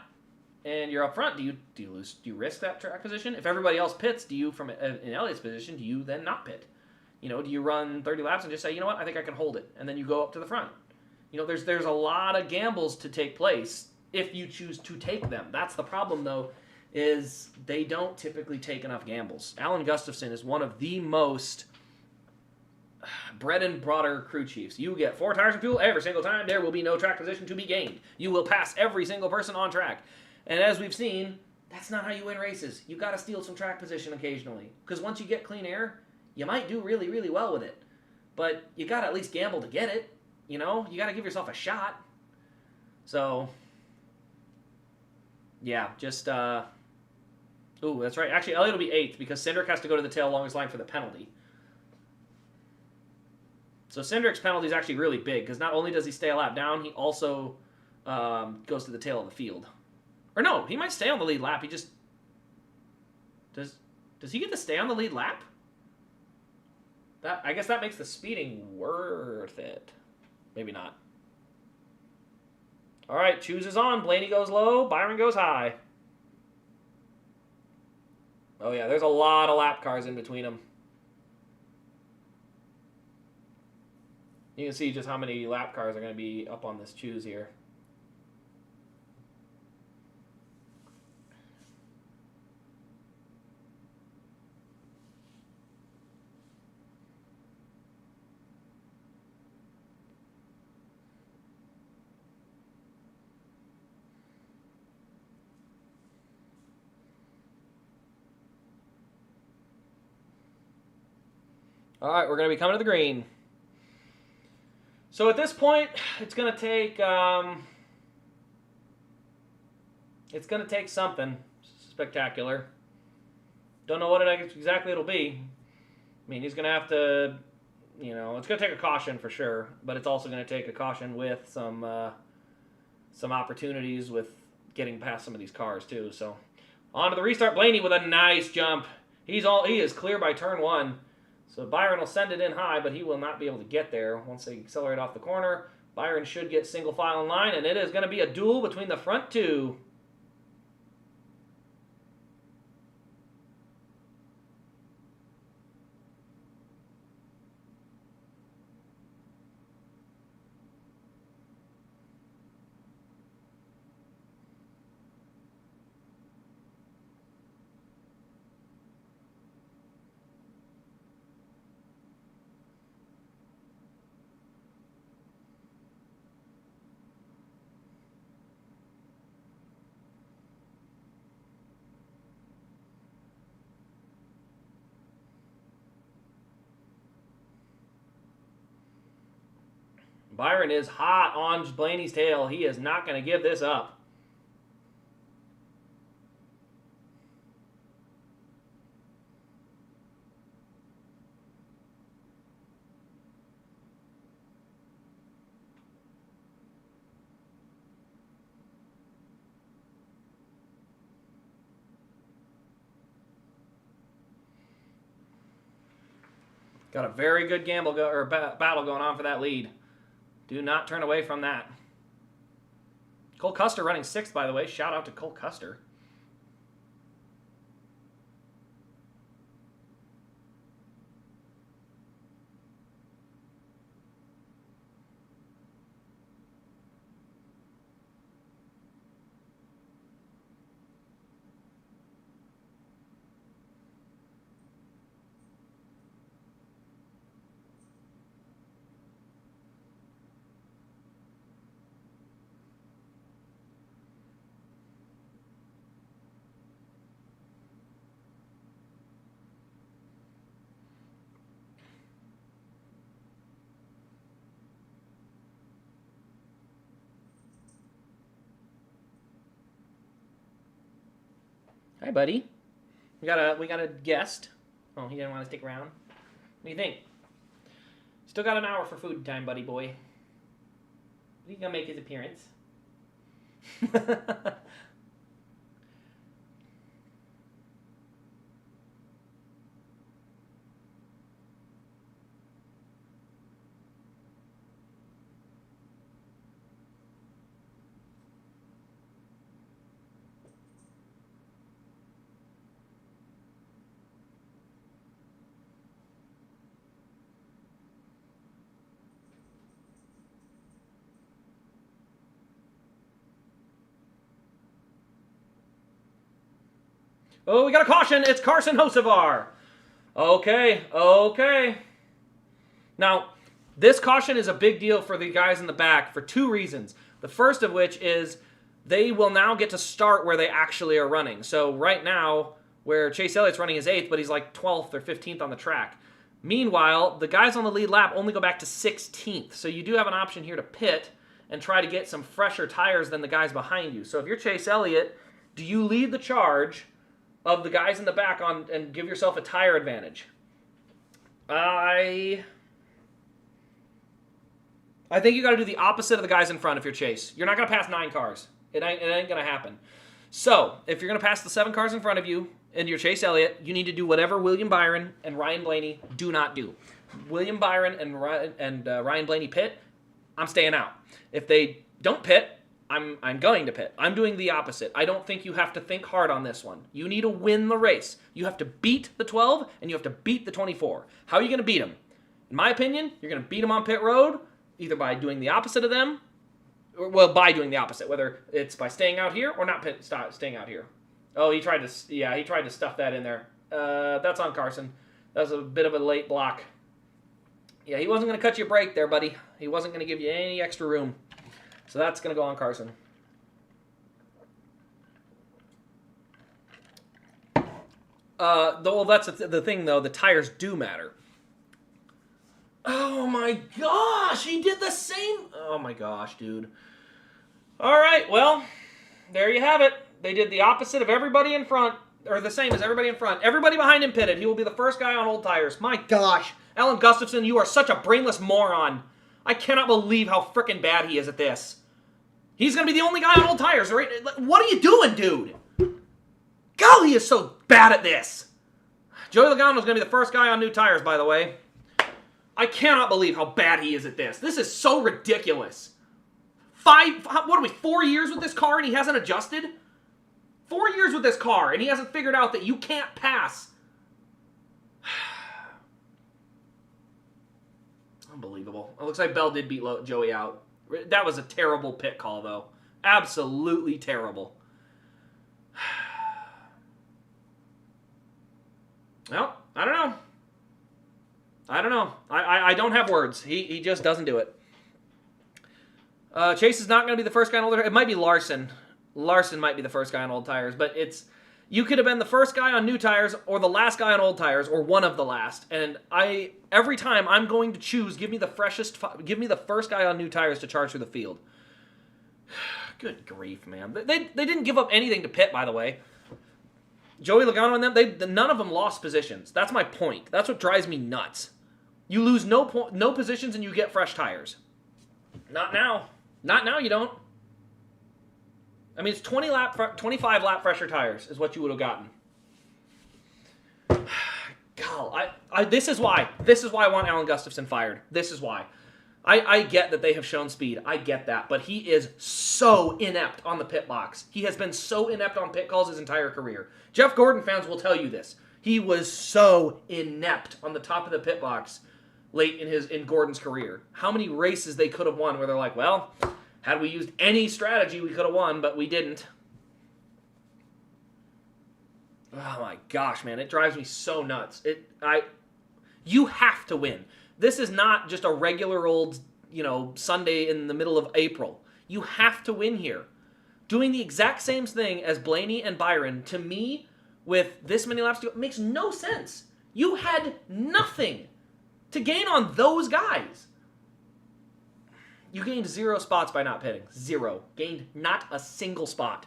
and you're up front, do you risk that track position? If everybody else pits, do you, from in Elliott's position, do you then not pit? You know, do you run 30 laps and just say, you know what, I think I can hold it, and then you go up to the front? You know, there's a lot of gambles to take place if you choose to take them. That's the problem, though, is they don't typically take enough gambles. Alan Gustafson is one of the most bread and butter crew chiefs. You get 4 tires of fuel every single time. There will be no track position to be gained. You will pass every single person on track. And as we've seen, that's not how you win races. You got to steal some track position occasionally. Because once you get clean air, you might do really, really well with it. But you got to at least gamble to get it. You know, you got to give yourself a shot. So, yeah, just, ooh, that's right. Actually, Elliott will be 8th because Cindric has to go to the tail longest line for the penalty. So Cindric's penalty is actually really big because not only does he stay a lap down, he also goes to the tail of the field. Or no, he might stay on the lead lap. He just, does he get to stay on the lead lap? I guess that makes the speeding worth it. Maybe not. All right, chooses on. Blaney goes low. Byron goes high. Oh, yeah, there's a lot of lap cars in between them. You can see just how many lap cars are going to be up on this choose here. All right, we're going to be coming to the green. So at this point, it's going to take something spectacular. Don't know what exactly it'll be. I mean, he's going to have to, you know, it's going to take a caution for sure, but it's also going to take a caution with some opportunities with getting past some of these cars too. So on to the restart. Blaney with a nice jump. He is clear by turn 1. So Byron will send it in high, but he will not be able to get there once they accelerate off the corner. Byron should get single file in line, and it is going to be a duel between the front 2. Byron is hot on Blaney's tail. He is not going to give this up. Got a very good battle going on for that lead. Do not turn away from that. Cole Custer running 6th, by the way. Shout out to Cole Custer. Hi, buddy. We got a guest. Oh, he didn't want to stick around. What do you think? Still got an hour for food time, buddy boy. He's gonna make his appearance. Oh, we got a caution. It's Carson Hocevar. Okay. Now, this caution is a big deal for the guys in the back for two reasons. The first of which is they will now get to start where they actually are running. So right now, where Chase Elliott's running his 8th, but he's like 12th or 15th on the track. Meanwhile, the guys on the lead lap only go back to 16th. So you do have an option here to pit and try to get some fresher tires than the guys behind you. So if you're Chase Elliott, do you lead the charge of the guys in the back on and give yourself a tire advantage? I think you got to do the opposite of the guys in front if you're Chase. You're not going to pass 9 cars. It ain't going to happen. So, if you're going to pass the 7 cars in front of you and you're Chase Elliott, you need to do whatever William Byron and Ryan Blaney do not do. William Byron and Ryan Blaney pit, I'm staying out. If they don't pit, I'm going to pit. I'm doing the opposite. I don't think you have to think hard on this one. You need to win the race. You have to beat the 12 and you have to beat the 24. How are you going to beat them? In my opinion, you're going to beat them on pit road, either by doing the opposite of them, or by doing the opposite, whether it's by staying out here or not staying out here. Oh, he tried to stuff that in there. That's on Carson. That was a bit of a late block. Yeah, he wasn't going to cut you a break there, buddy. He wasn't going to give you any extra room. So that's going to go on Carson. Well, that's the thing, though. The tires do matter. Oh, my gosh. He did the same. Oh, my gosh, dude. All right, well, there you have it. They did the opposite of everybody in front, or the same as everybody in front. Everybody behind him pitted. He will be the first guy on old tires. My gosh. Alan Gustafson, you are such a brainless moron. I cannot believe how freaking bad he is at this. He's going to be the only guy on old tires, right? What are you doing, dude? Golly, he is so bad at this. Joey Logano is going to be the first guy on new tires, by the way. I cannot believe how bad he is at this. This is so ridiculous. 4 years with this car and he hasn't adjusted? 4 years with this car and he hasn't figured out that you can't pass. Unbelievable. It looks like Bell did beat Joey out. That was a terrible pit call, though. Absolutely terrible. Well, I don't know. I don't have words. He just doesn't do it. Chase is not going to be the first guy on old tires. It might be Larson. Larson might be the first guy on old tires, but you could have been the first guy on new tires or the last guy on old tires or one of the last. And every time I'm going to choose, give me the first guy on new tires to charge through the field. Good grief, man. They didn't give up anything to pit, by the way. Joey Logano and them, none of them lost positions. That's my point. That's what drives me nuts. You lose no positions and you get fresh tires. Not now. Not now, you don't. I mean, it's 25 lap fresher tires is what you would have gotten. God, this is why I want Alan Gustafson fired. This is why. I get that they have shown speed. I get that. But he is so inept on the pit box. He has been so inept on pit calls his entire career. Jeff Gordon fans will tell you this. He was so inept on the top of the pit box late in Gordon's career. How many races they could have won where they're like, well, had we used any strategy, we could have won, but we didn't. Oh my gosh, man. It drives me so nuts. You have to win. This is not just a regular old, Sunday in the middle of April. You have to win here. Doing the exact same thing as Blaney and Byron, to me, with this many laps to go, makes no sense. You had nothing to gain on those guys. You gained 0 spots by not pitting. 0. Gained not a single spot.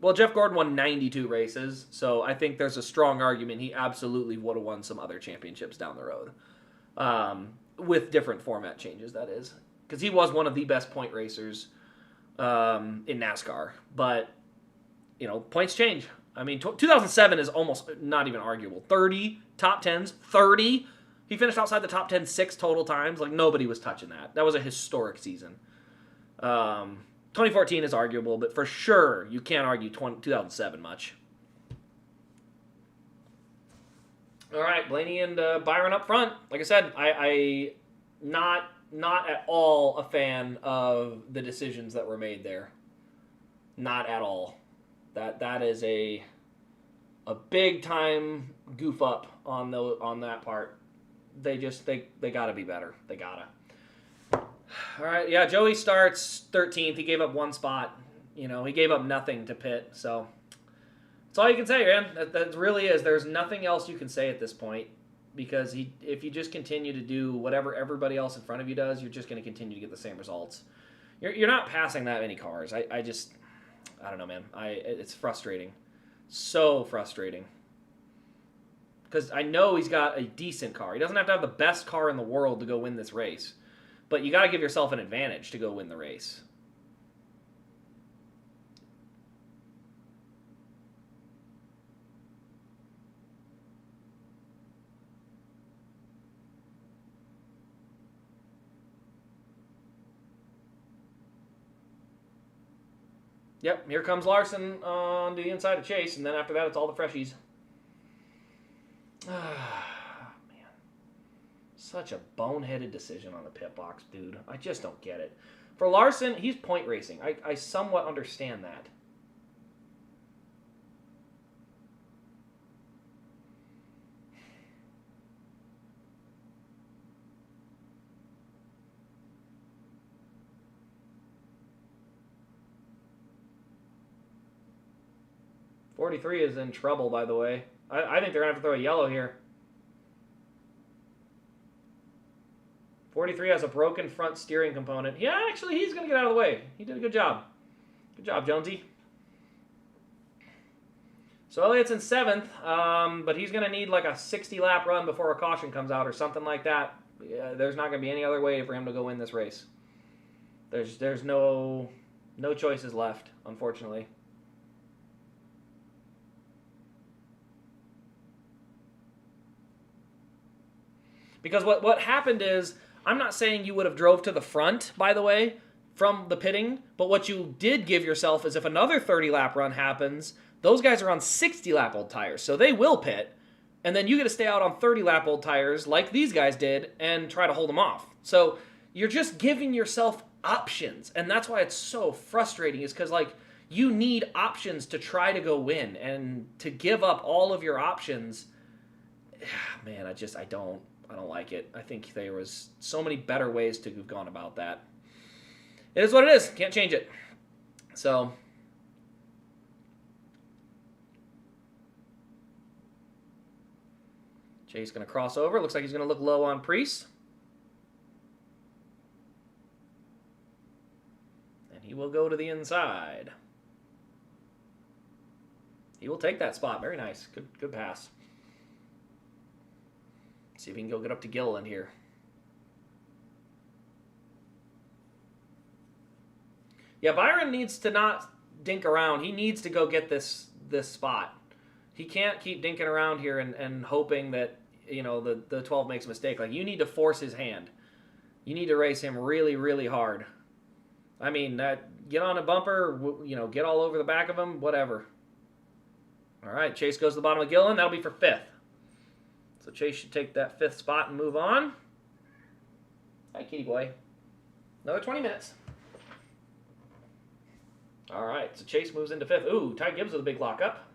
Well, Jeff Gordon won 92 races, so I think there's a strong argument he absolutely would have won some other championships down the road. With different format changes, that is. Because he was one of the best point racers in NASCAR. But, points change. I mean, 2007 is almost not even arguable. 30 top 10s, 30. He finished outside the top 10 6 total times. Like, nobody was touching that. That was a historic season. 2014 is arguable, but for sure, you can't argue 2007 much. All right, Blaney and Byron up front. Like I said, I not at all a fan of the decisions that were made there. Not at all. That is a big time goof up on that part. They gotta be better. They gotta. All right, yeah, Joey starts 13th. He gave up one spot. He gave up nothing to Pitt. So that's all you can say, man. That really is. There's nothing else you can say at this point because if you just continue to do whatever everybody else in front of you does, you're just going to continue to get the same results. You're not passing that many cars. I don't know, man. It's frustrating. So frustrating. Because I know he's got a decent car. He doesn't have to have the best car in the world to go win this race. But you got to give yourself an advantage to go win the race. Yep, here comes Larson on the inside of Chase, and then after that, it's all the freshies. Man. Such a boneheaded decision on the pit box, dude. I just don't get it. For Larson, he's point racing. I somewhat understand that. .43 is in trouble, by the way. I think they're going to have to throw a yellow here. 43 has a broken front steering component. Yeah, actually, he's going to get out of the way. He did a good job. Good job, Jonesy. So Elliott's in 7th, but he's going to need like a 60-lap run before a caution comes out or something like that. There's not going to be any other way for him to go win this race. There's no choices left, unfortunately. Because what happened is, I'm not saying you would have drove to the front, by the way, from the pitting, but what you did give yourself is if another 30-lap run happens, those guys are on 60-lap old tires, so they will pit, and then you get to stay out on 30-lap old tires like these guys did and try to hold them off. So you're just giving yourself options, and that's why it's so frustrating, is because, like, you need options to try to go win, and to give up all of your options, man, I don't like it. I think there was so many better ways to have gone about that. It is what it is. Can't change it. So, Chase going to cross over. Looks like he's going to look low on Priest. And he will go to the inside. He will take that spot. Very nice. Good pass. See if he can go get up to Gilliland here. Yeah, Byron needs to not dink around. He needs to go get this spot. He can't keep dinking around here and hoping that, the 12 makes a mistake. Like, you need to force his hand. You need to race him really, really hard. I mean, get on a bumper, get all over the back of him, whatever. All right, Chase goes to the bottom of Gilliland. That'll be for 5th. So Chase should take that 5th spot and move on. Hi, kitty boy. Another 20 minutes. All right, so Chase moves into 5th. Ooh, Ty Gibbs with a big lockup.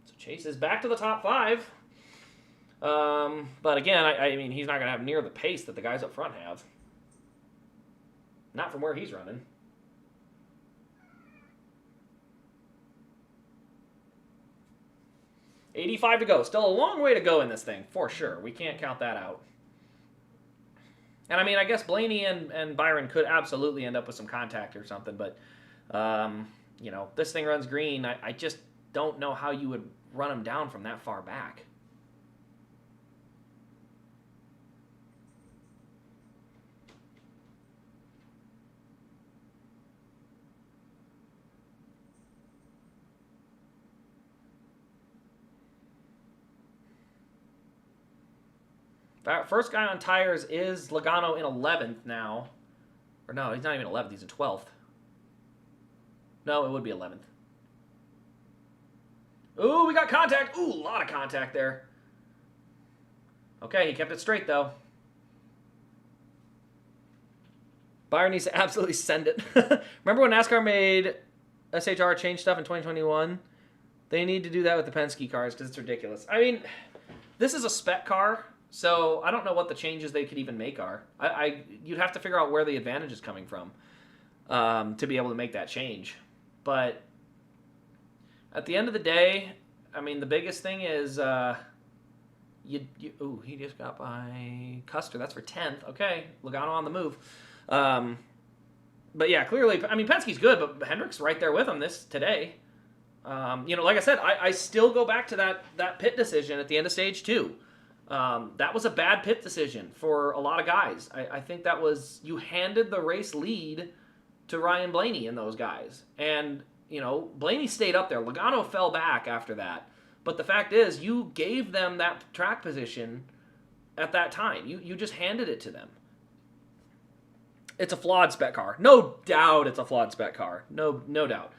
So Chase is back to the top 5. But again, I mean, he's not going to have near the pace that the guys up front have. Not from where he's running. $85 to go. Still a long way to go in this thing, for sure. We can't count that out. And I mean, I guess Blaney and Byron could absolutely end up with some contact or something, but You know, this thing runs green. I just don't know how you would run him down from that far back. First guy on tires is Logano in 11th now. Or no, he's not even 11th. He's in 12th. No, it would be 11th. Ooh, we got contact. Ooh, a lot of contact there. Okay, he kept it straight, though. Byron needs to absolutely send it. Remember when NASCAR made SHR change stuff in 2021? They need to do that with the Penske cars because it's ridiculous. I mean, this is a spec car. So I don't know what the changes they could even make are. You'd have to figure out where the advantage is coming from to be able to make that change. But at the end of the day, I mean, the biggest thing is ooh, he just got by Custer. That's for 10th. Okay, Logano on the move. But yeah, clearly, I mean, Penske's good, but Hendrick's right there with him today. You know, like I said, I still go back to that pit decision at the end of stage 2. That was a bad pit decision for a lot of guys. I think that was, you handed the race lead to Ryan Blaney and those guys. And, you know, Blaney stayed up there. Logano fell back after that. But the fact is, you gave them that track position at that time. You just handed it to them. It's a flawed spec car. No doubt it's a flawed spec car. No doubt.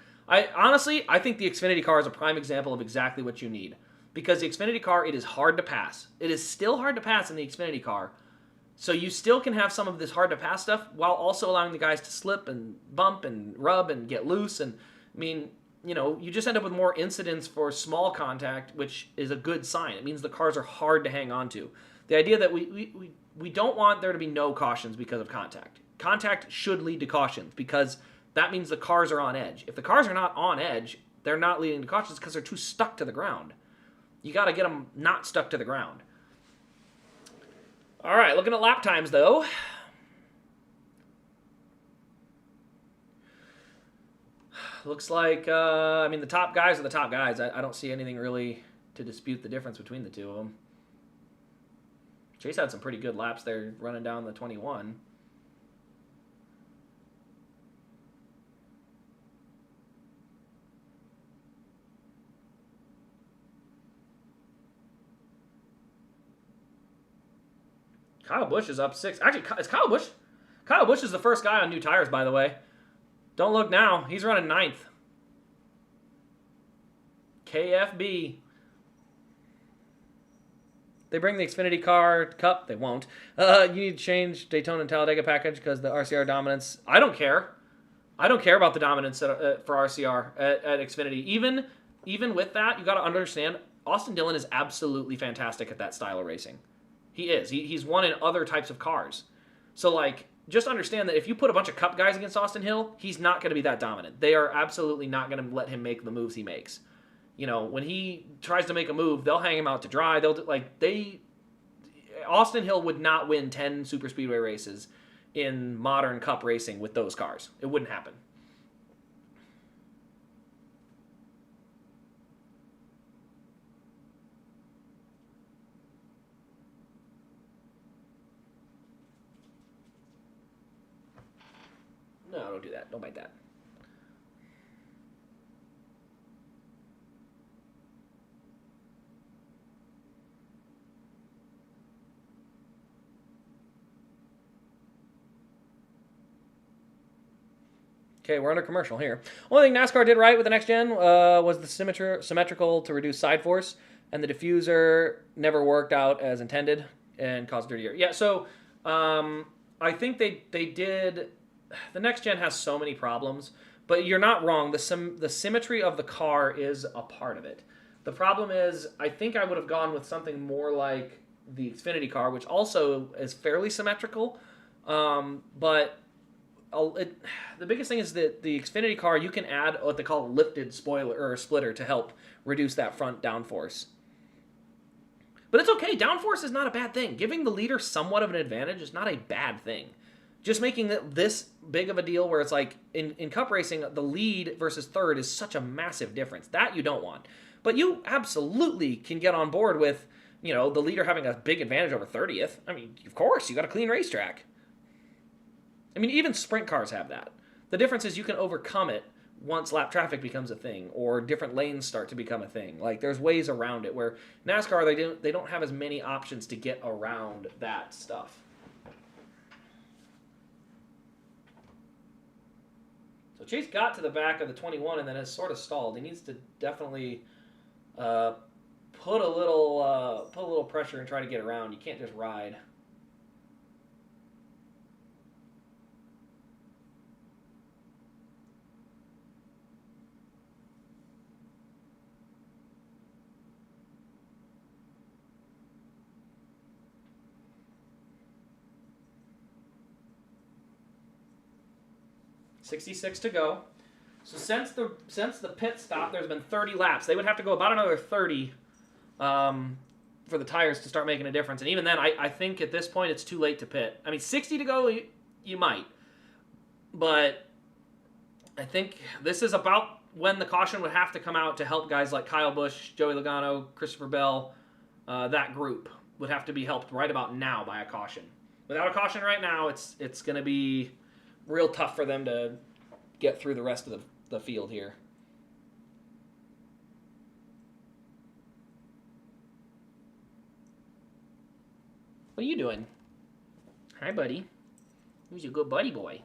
Honestly, I think the Xfinity car is a prime example of exactly what you need. Because the Xfinity car, it is hard to pass. It is still hard to pass in the Xfinity car. So you still can have some of this hard to pass stuff while also allowing the guys to slip and bump and rub and get loose. And, I mean, you know, you just end up with more incidents for small contact, which is a good sign. It means the cars are hard to hang on to. The idea that we don't want there to be no cautions because of contact. Contact should lead to cautions because that means the cars are on edge. If the cars are not on edge, they're not leading to cautions because they're too stuck to the ground. You got to get them not stuck to the ground. All right, looking at lap times, though. Looks like, I mean, the top guys are the top guys. I don't see anything really to dispute the difference between the two of them. Chase had some pretty good laps there running down the 21. Kyle Busch is up 6. Actually, it's Kyle Busch. Kyle Busch is the first guy on new tires, by the way. Don't look now. He's running 9th. KFB. They bring the Xfinity car Cup. They won't. You need to change Daytona and Talladega package because the RCR dominance. I don't care. I don't care about the dominance for RCR at Xfinity. Even with that, you got to understand, Austin Dillon is absolutely fantastic at that style of racing. He is. He's won in other types of cars. So, like, just understand that if you put a bunch of Cup guys against Austin Hill, he's not going to be that dominant. They are absolutely not going to let him make the moves he makes. You know, when he tries to make a move, they'll hang him out to dry. Austin Hill would not win 10 super speedway races in modern Cup racing with those cars. It wouldn't happen. No, don't do that. Don't bite that. Okay, we're under commercial here. Only thing NASCAR did right with the next gen was the symmetrical to reduce side force, and the diffuser never worked out as intended and caused dirty air. Yeah, so I think they did. The next gen has so many problems, but you're not wrong. The symmetry of the car is a part of it. The problem is, I think I would have gone with something more like the Xfinity car, which also is fairly symmetrical, but the biggest thing is that the Xfinity car, you can add what they call a lifted spoiler or a splitter to help reduce that front downforce. But it's okay. Downforce is not a bad thing. Giving the leader somewhat of an advantage is not a bad thing. just making this big of a deal where it's like in cup racing, the lead versus third is such a massive difference. That you don't want. But you absolutely can get on board with, the leader having a big advantage over 30th. I mean, of course, you got a clean racetrack. I mean, even sprint cars have that. The difference is you can overcome it once lap traffic becomes a thing, or different lanes start to become a thing. Like, there's ways around it, where NASCAR, they don't have as many options to get around that stuff. So Chase got to the back of the 21 and then has sort of stalled. He needs to definitely put a little pressure and try to get around. You can't just ride. .66 to go. So since the pit stop, there's been 30 laps. They would have to go about another 30 for the tires to start making a difference. And even then, I think at this point it's too late to pit. I mean, 60 to go, you might. But I think this is about when the caution would have to come out to help guys like Kyle Busch, Joey Logano, Christopher Bell. That group would have to be helped right about now by a caution. Without a caution right now, it's going to be real tough for them to get through the rest of the field here. What are you doing? Hi, buddy. Who's your good buddy boy?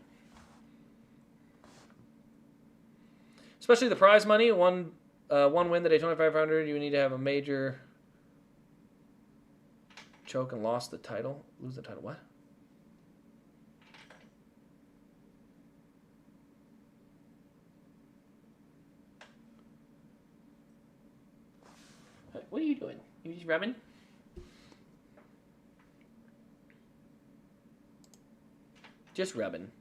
Especially the prize money. One win the Daytona 500, you need to have a major choke and lose the title. What? What are you doing? You just rubbing? Just rubbing.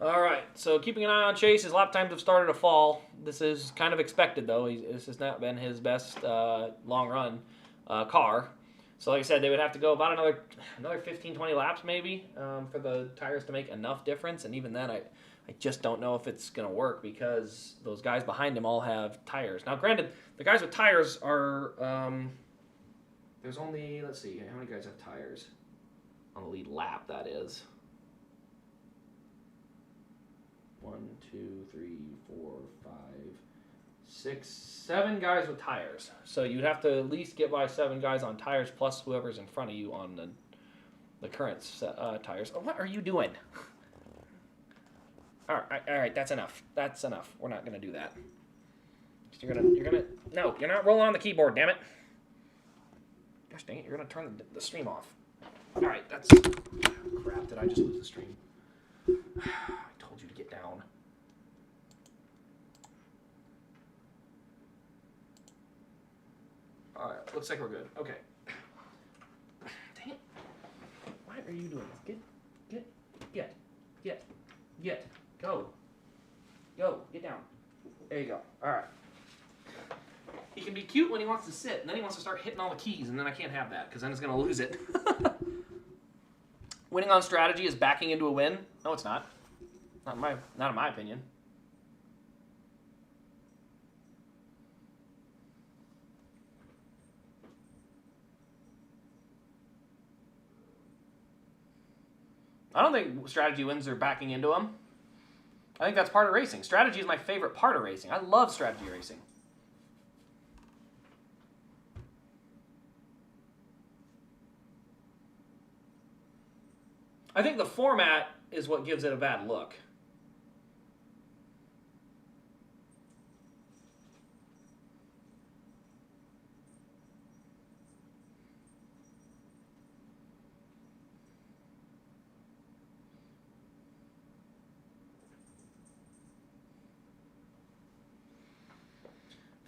All right, so keeping an eye on Chase. His lap times have started to fall. This is kind of expected, though. This has not been his best long-run car. So like I said, they would have to go about another 15, 20 laps maybe for the tires to make enough difference. And even then, I just don't know if it's going to work because those guys behind him all have tires. Now, granted, the guys with tires are... there's only, let's see, how many guys have tires? On the lead lap, that is. 1, 2, 3, 4, 5, 6, 7 guys with tires. So you'd have to at least get by 7 guys on tires plus whoever's in front of you on the current tires. Oh, what are you doing? All right, that's enough. That's enough. We're not gonna do that. No, you're not rolling on the keyboard, damn it. Gosh dang it, you're gonna turn the stream off. All right, that's crap. Did I just lose the stream? I told you to get down. All right, looks like we're good. Okay. Dang it! Why are you doing this? Get. Go. Get down. There you go. All right. He can be cute when he wants to sit, and then he wants to start hitting all the keys, and then I can't have that, because then he's going to lose it. Winning on strategy is backing into a win? No, it's not. Not in my opinion. I don't think strategy wins are backing into them. I think that's part of racing. Strategy is my favorite part of racing. I love strategy racing. I think the format is what gives it a bad look.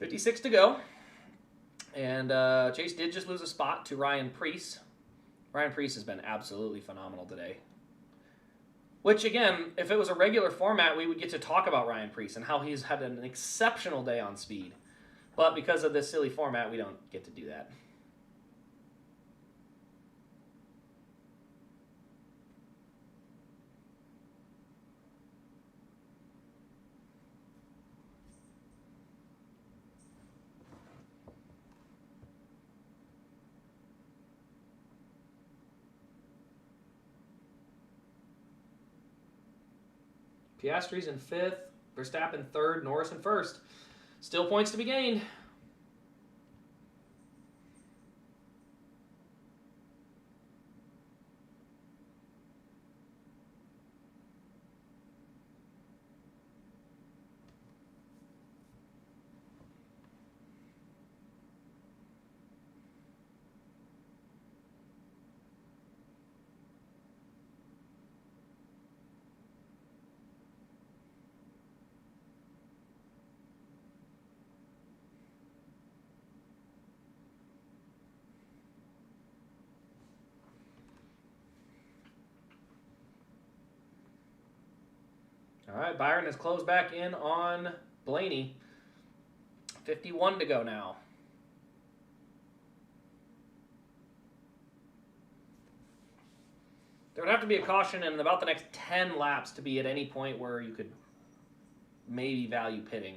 .56 to go. And Chase did just lose a spot to Ryan Preece. Ryan Preece has been absolutely phenomenal today. Which, again, if it was a regular format, we would get to talk about Ryan Preece and how he's had an exceptional day on speed. But because of this silly format, we don't get to do that. Piastri's in 5th. Verstappen 3rd. Norris in 1st. Still points to be gained. All right, Byron has closed back in on Blaney. 51 to go now. There would have to be a caution in about the next 10 laps to be at any point where you could maybe value pitting.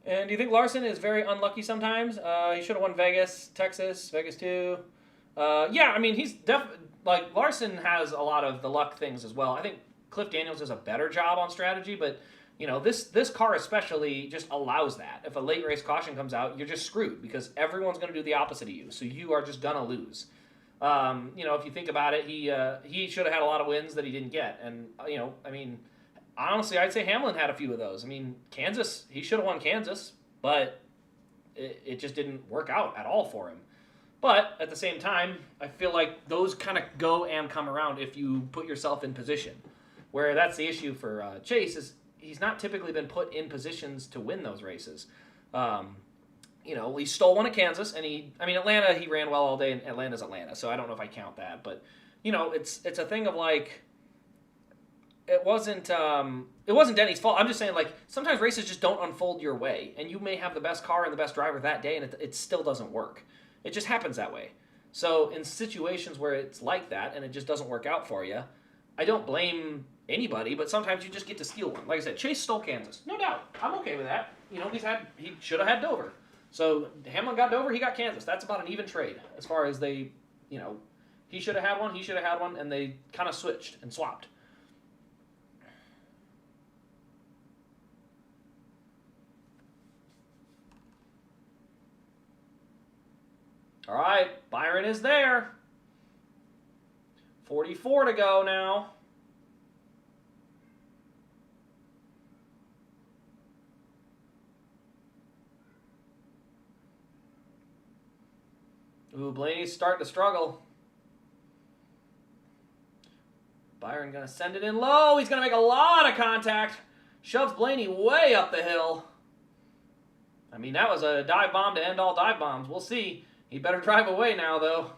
And do you think Larson is very unlucky sometimes? He should have won Vegas, Texas, Vegas 2. Yeah, I mean, he's definitely... Like, Larson has a lot of the luck things as well. I think Cliff Daniels does a better job on strategy, but, you know, this car especially just allows that. If a late race caution comes out, you're just screwed because everyone's going to do the opposite of you, so you are just going to lose. You know, if you think about it, he should have had a lot of wins that he didn't get. And, you know, I mean... Honestly, I'd say Hamlin had a few of those. I mean, Kansas, he should have won Kansas, but it just didn't work out at all for him. But at the same time, I feel like those kind of go and come around if you put yourself in position. Where that's the issue for Chase is he's not typically been put in positions to win those races. You know, he stole one at Kansas, and Atlanta, he ran well all day, and Atlanta's Atlanta, so I don't know if I count that. But, you know, it's a thing of like... It wasn't Denny's fault. I'm just saying, like, sometimes races just don't unfold your way, and you may have the best car and the best driver that day, and it still doesn't work. It just happens that way. So in situations where it's like that and it just doesn't work out for you, I don't blame anybody, but sometimes you just get to steal one. Like I said, Chase stole Kansas. No doubt. I'm okay with that. You know, he should have had Dover. So Hamlin got Dover, he got Kansas. That's about an even trade as far as they, you know, he should have had one, he should have had one, and they kind of switched and swapped. All right, Byron is there. 44 to go now. Ooh, Blaney's starting to struggle. Byron going to send it in low. He's going to make a lot of contact. Shoves Blaney way up the hill. I mean, that was a dive bomb to end all dive bombs. We'll see. He better drive away now, though.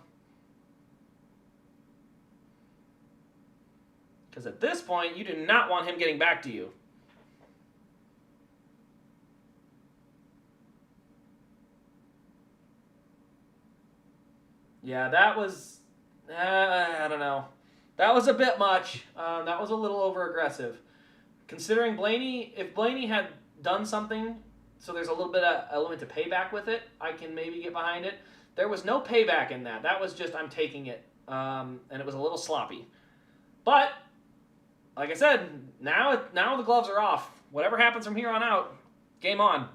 Because at this point, you do not want him getting back to you. Yeah, that was... I don't know. That was a bit much. That was a little over-aggressive. Considering Blaney, if Blaney had done something, so there's a little bit of element to payback with it, I can maybe get behind it. There was no payback in that. That was just, I'm taking it. And it was a little sloppy. But, like I said, now the gloves are off. Whatever happens from here on out, game on.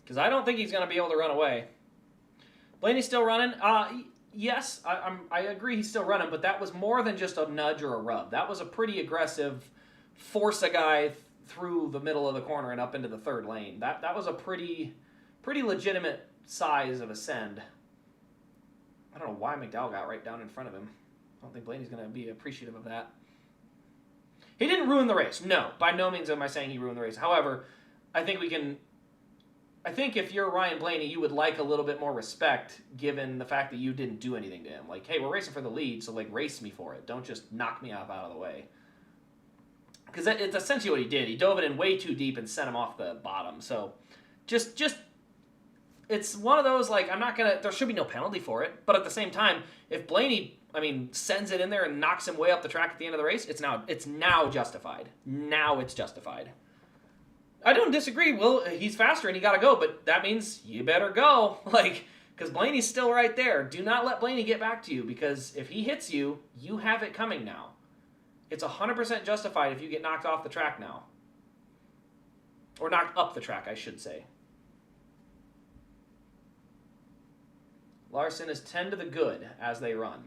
Because I don't think he's going to be able to run away. Blaney's still running. Yes, I agree he's still running, but that was more than just a nudge or a rub. That was a pretty aggressive force a guy through the middle of the corner and up into the third lane. That was a pretty legitimate size of ascend. I don't know why McDowell got right down in front of him. I don't think Blaney's going to be appreciative of that. He didn't ruin the race. No, by no means am I saying he ruined the race. However, I think if you're Ryan Blaney, you would like a little bit more respect given the fact that you didn't do anything to him. Like, hey, we're racing for the lead, so, like, race me for it. Don't just knock me out of the way. Because it's essentially what he did. He dove it in way too deep and sent him off the bottom. So, just it's one of those, like, there should be no penalty for it. But at the same time, if Blaney, sends it in there and knocks him way up the track at the end of the race, it's now justified. Now it's justified. I don't disagree. Well, he's faster and he got to go, but that means you better go. Because Blaney's still right there. Do not let Blaney get back to you, because if he hits you, you have it coming now. It's 100% justified if you get knocked off the track now. Or knocked up the track, I should say. Larson is 10 to the good as they run.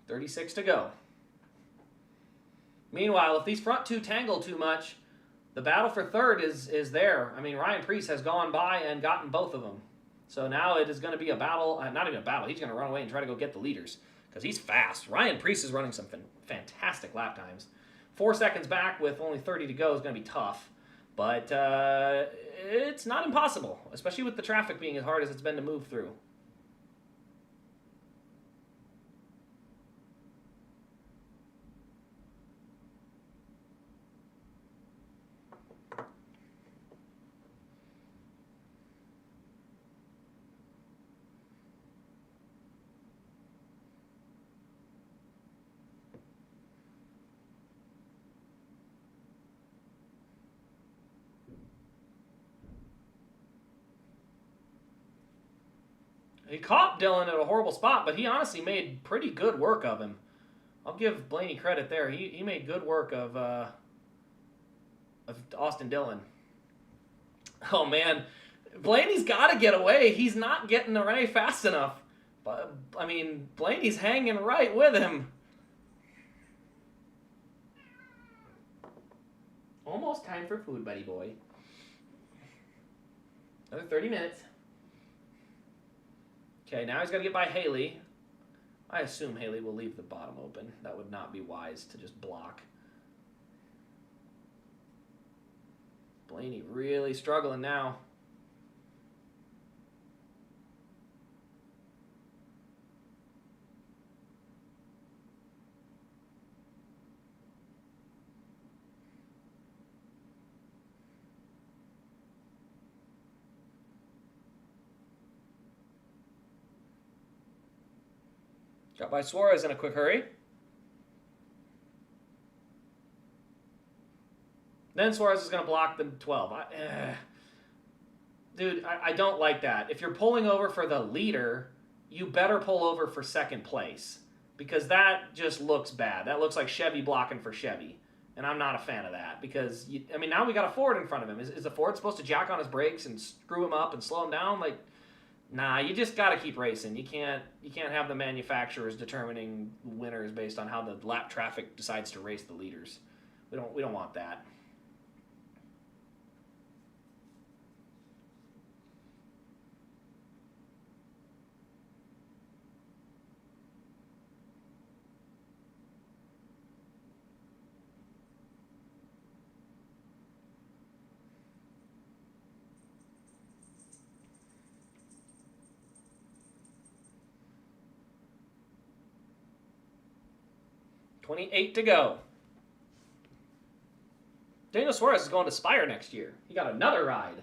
.36 to go. Meanwhile, if these front two tangle too much, the battle for third is there. Ryan Preece has gone by and gotten both of them. So now it is going to be a battle. Not even a battle. He's going to run away and try to go get the leaders, because he's fast. Ryan Preece is running some fantastic lap times. 4 seconds back with only 30 to go is going to be tough. But it's not impossible, especially with the traffic being as hard as it's been to move through. He caught Dillon at a horrible spot, but he honestly made pretty good work of him. I'll give Blaney credit there. He made good work of Austin Dillon. Oh, man. Blaney's got to get away. He's not getting away fast enough. But, Blaney's hanging right with him. Almost time for food, buddy boy. Another 30 minutes. Okay, now he's got to get by Haley. I assume Haley will leave the bottom open. That would not be wise to just block. Blaney really struggling now. Got by Suarez in a quick hurry. Then Suarez is going to block the 12. Dude, I don't like that. If you're pulling over for the leader, you better pull over for second place, because that just looks bad. That looks like Chevy blocking for Chevy, and I'm not a fan of that, because, now we got a Ford in front of him. Is the Ford supposed to jack on his brakes and screw him up and slow him down? Nah, you just got to keep racing. You can't have the manufacturers determining winners based on how the lap traffic decides to race the leaders. We don't want that. .28 to go. Daniel Suarez is going to Spire next year. He got another ride.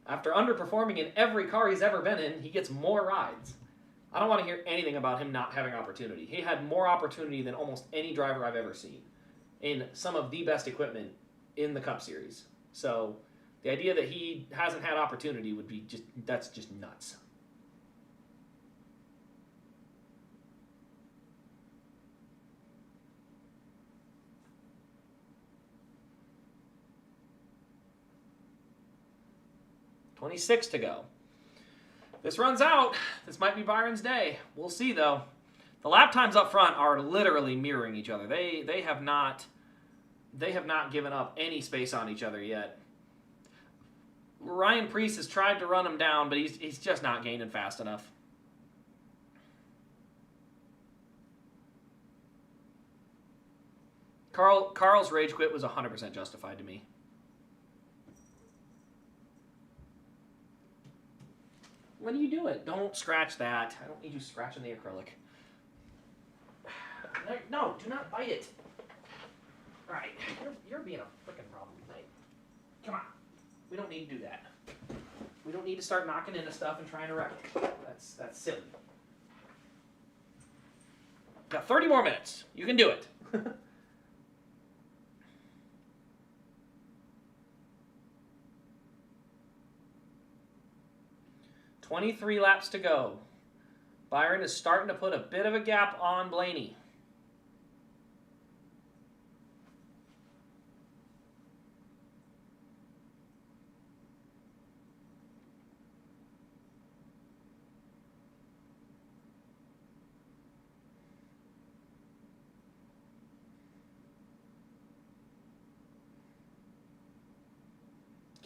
After underperforming in every car he's ever been in, he gets more rides. I don't want to hear anything about him not having opportunity. He had more opportunity than almost any driver I've ever seen in some of the best equipment in the Cup Series. So the idea that he hasn't had opportunity would be that's just nuts. .26 to go. This runs out. This might be Byron's day. We'll see, though. The lap times up front are literally mirroring each other. They have not given up any space on each other yet. Ryan Preece has tried to run him down, but he's just not gaining fast enough. Carl's rage quit was 100% justified to me. What are you doing? Don't scratch that. I don't need you scratching the acrylic. No, do not bite it. All right, you're being a freaking problem tonight. Come on. We don't need to do that. We don't need to start knocking into stuff and trying to wreck it. That's silly. Got 30 more minutes. You can do it. 23 laps to go. Byron is starting to put a bit of a gap on Blaney.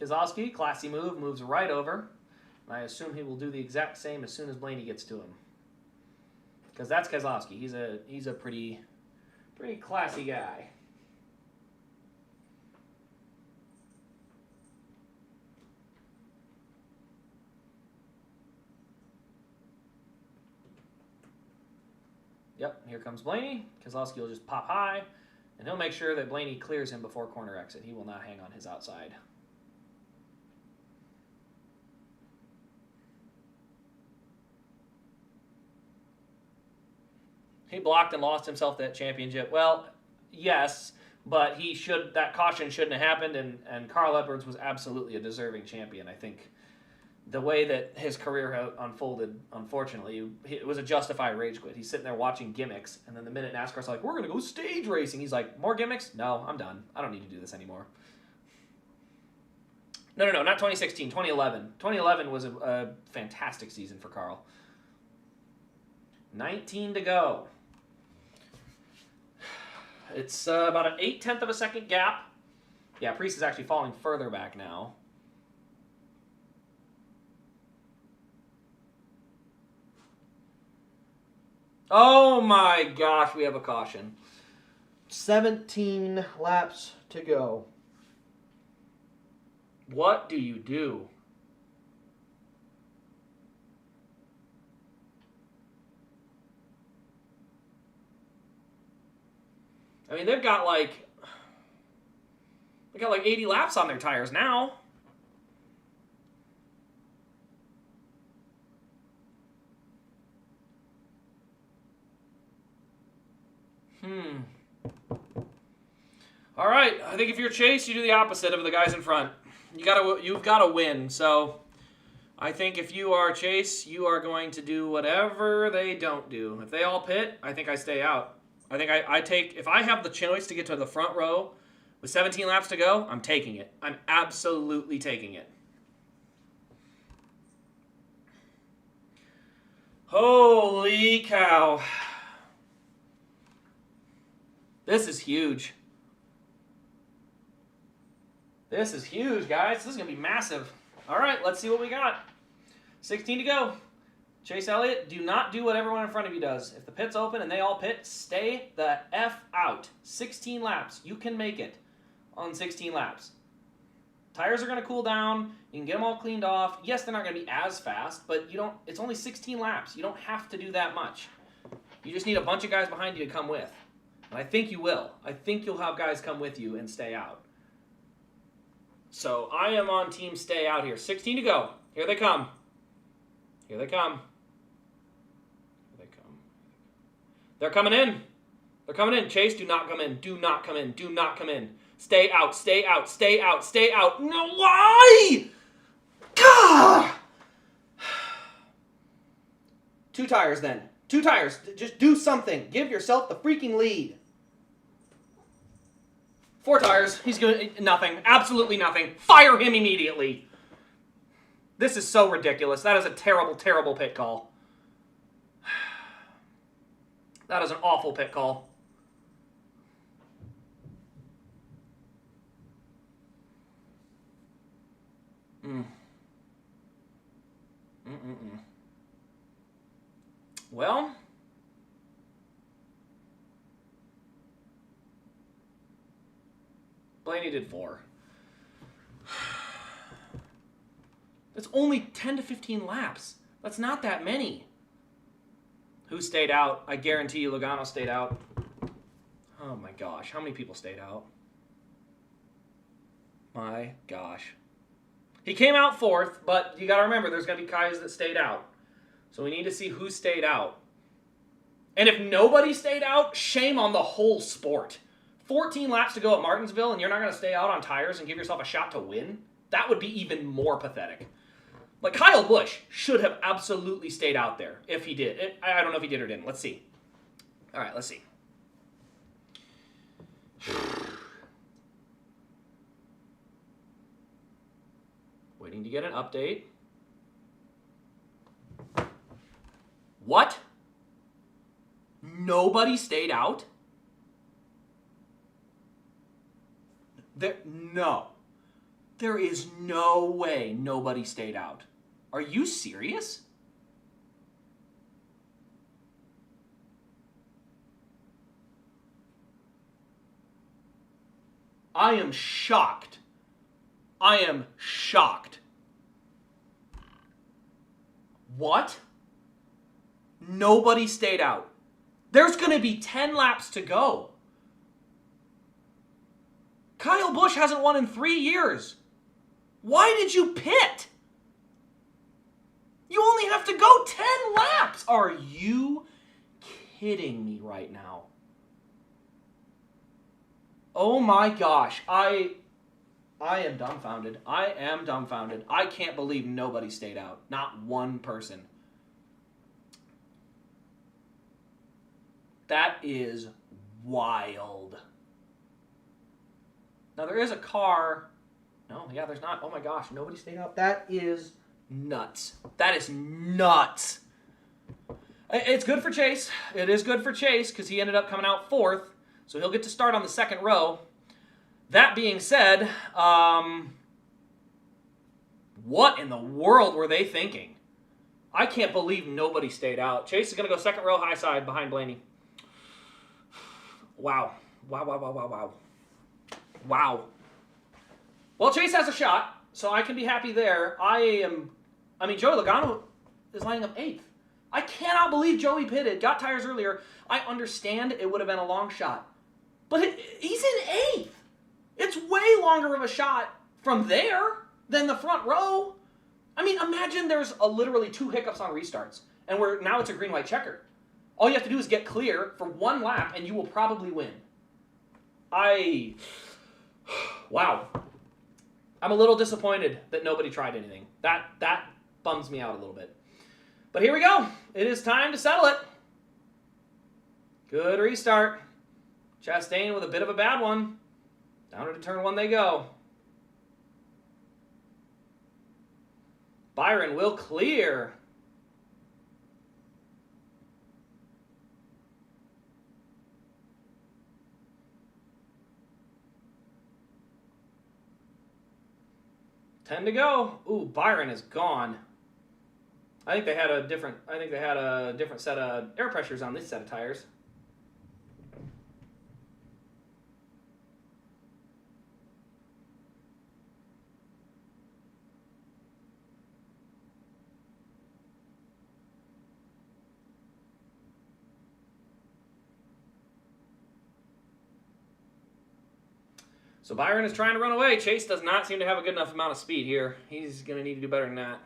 Keselowski, classy move, moves right over. I assume he will do the exact same as soon as Blaney gets to him. Because that's Keselowski. He's a pretty classy guy. Yep, here comes Blaney. Keselowski will just pop high, and he'll make sure that Blaney clears him before corner exit. He will not hang on his outside. He blocked and lost himself that championship. Well, yes, but that caution shouldn't have happened, and Carl Edwards was absolutely a deserving champion. I think the way that his career unfolded, unfortunately, it was a justified rage quit. He's sitting there watching gimmicks, and then the minute NASCAR's like, we're going to go stage racing, he's like, more gimmicks? No, I'm done. I don't need to do this anymore. No, not 2016, 2011. 2011 was a fantastic season for Carl. 19 to go. It's about an 0.8 of a second gap. Yeah, Preece is actually falling further back now. Oh my gosh, we have a caution. 17 laps to go. What do you do? I mean, they've got like 80 laps on their tires now. All right, I think if you're Chase, you do the opposite of the guys in front. You've got to win. So I think if you are Chase, you are going to do whatever they don't do. If they all pit, I think I stay out. I think I take, if I have the choice to get to the front row with 17 laps to go, I'm taking it. I'm absolutely taking it. Holy cow. This is huge. This is huge, guys. This is going to be massive. All right, let's see what we got. 16 to go. Chase Elliott, do not do what everyone in front of you does. If the pit's open and they all pit, stay the F out. 16 laps. You can make it on 16 laps. Tires are going to cool down. You can get them all cleaned off. Yes, they're not going to be as fast, but it's only 16 laps. You don't have to do that much. You just need a bunch of guys behind you to come with. And I think you will. I think you'll have guys come with you and stay out. So I am on team stay out here. 16 to go. Here they come. Here they come. They're coming in. They're coming in. Chase, do not come in. Do not come in. Do not come in. Stay out. Stay out. Stay out. Stay out. No, why? Gah! 2 tires then. 2 tires. Just do something. Give yourself the freaking lead. 4 tires. He's doing nothing. Absolutely nothing. Fire him immediately. This is so ridiculous. That is a terrible, terrible pit call. That is an awful pit call. Blaney did 4. That's only 10 to 15 laps. That's not that many. Who stayed out? I guarantee you Logano stayed out. Oh my gosh. How many people stayed out? My gosh. He came out 4th, but you got to remember there's going to be guys that stayed out. So we need to see who stayed out. And if nobody stayed out, shame on the whole sport. 14 laps to go at Martinsville, and you're not going to stay out on tires and give yourself a shot to win? That would be even more pathetic. Like, Kyle Busch should have absolutely stayed out there if he did. I don't know if he did or didn't. Let's see. All right, let's see. Waiting to get an update. What? Nobody stayed out? No. There is no way nobody stayed out. Are you serious? I am shocked. I am shocked. What? Nobody stayed out. There's going to be 10 laps to go. Kyle Busch hasn't won in 3 years. Why did you pit? You only have to go 10 laps. Are you kidding me right now? Oh my gosh. I am dumbfounded. I am dumbfounded. I can't believe nobody stayed out. Not one person. That is wild. Now, there is a car. No, yeah, there's not. Oh, my gosh. Nobody stayed out. That is nuts. That is nuts. It's good for Chase. It is good for Chase because he ended up coming out 4th. So he'll get to start on the 2nd row. That being said, what in the world were they thinking? I can't believe nobody stayed out. Chase is going to go 2nd row high side behind Blaney. Wow. Wow. Well, Chase has a shot, so I can be happy there. Joey Logano is lining up 8th. I cannot believe Joey pitted, got tires earlier. I understand it would have been a long shot. But he's in 8th. It's way longer of a shot from there than the front row. I mean, imagine there's literally 2 hiccups on restarts, and now it's a green-white checker. All you have to do is get clear for 1 lap, and you will probably win. Wow. I'm a little disappointed that nobody tried anything. That bums me out a little bit. But here we go. It is time to settle it. Good restart. Chastain with a bit of a bad one. Down into turn 1 they go. Byron will clear. Ten to go. Ooh, Byron is gone. I think they had a different set of air pressures on this set of tires. So Byron is trying to run away. Chase does not seem to have a good enough amount of speed here. He's going to need to do better than that.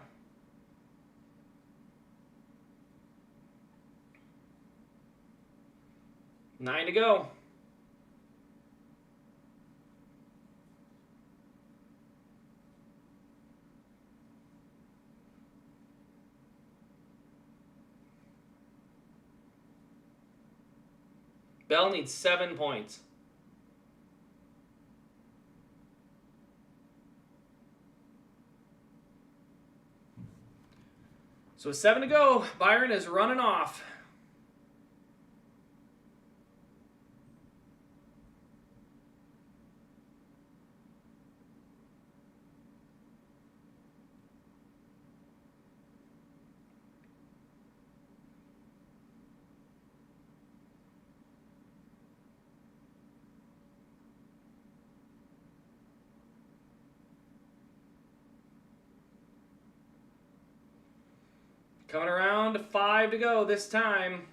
Nine to go. Bell needs 7 points. So with 7 to go, Byron is running off. Coming around to 5 to go this time.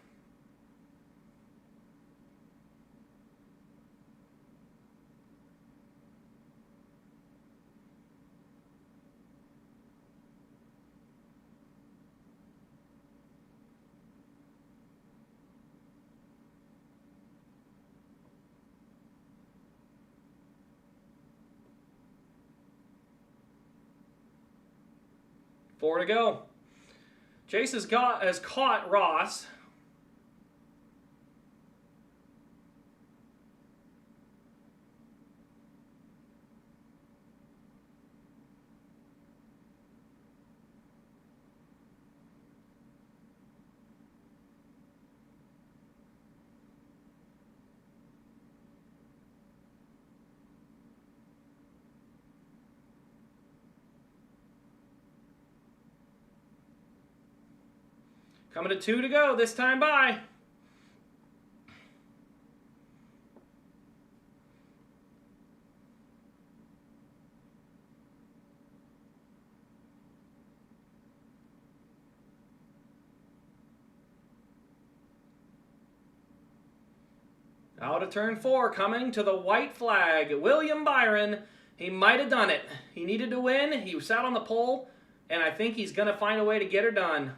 Four to go. Chase has caught Ross. Coming to 2 to go, this time by. Out of turn 4, coming to the white flag, William Byron. He might have done it. He needed to win. He sat on the pole, and I think he's going to find a way to get her done.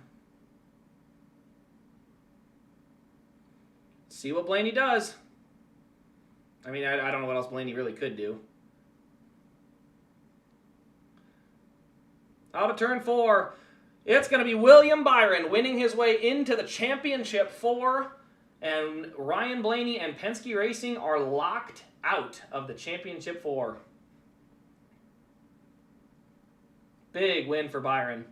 See what Blaney does. I mean, I don't know what else Blaney really could do. Out of turn 4, it's going to be William Byron winning his way into the Championship 4. And Ryan Blaney and Penske Racing are locked out of the Championship 4. Big win for Byron.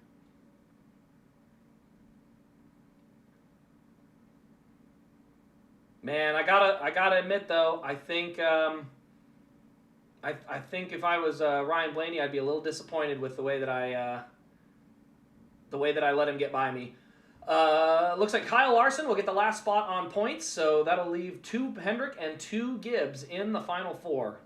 Man, I gotta admit though, I think I think if I was Ryan Blaney, I'd be a little disappointed with the way that I let him get by me. Looks like Kyle Larson will get the last spot on points, so that'll leave 2 Hendrick and 2 Gibbs in the final 4.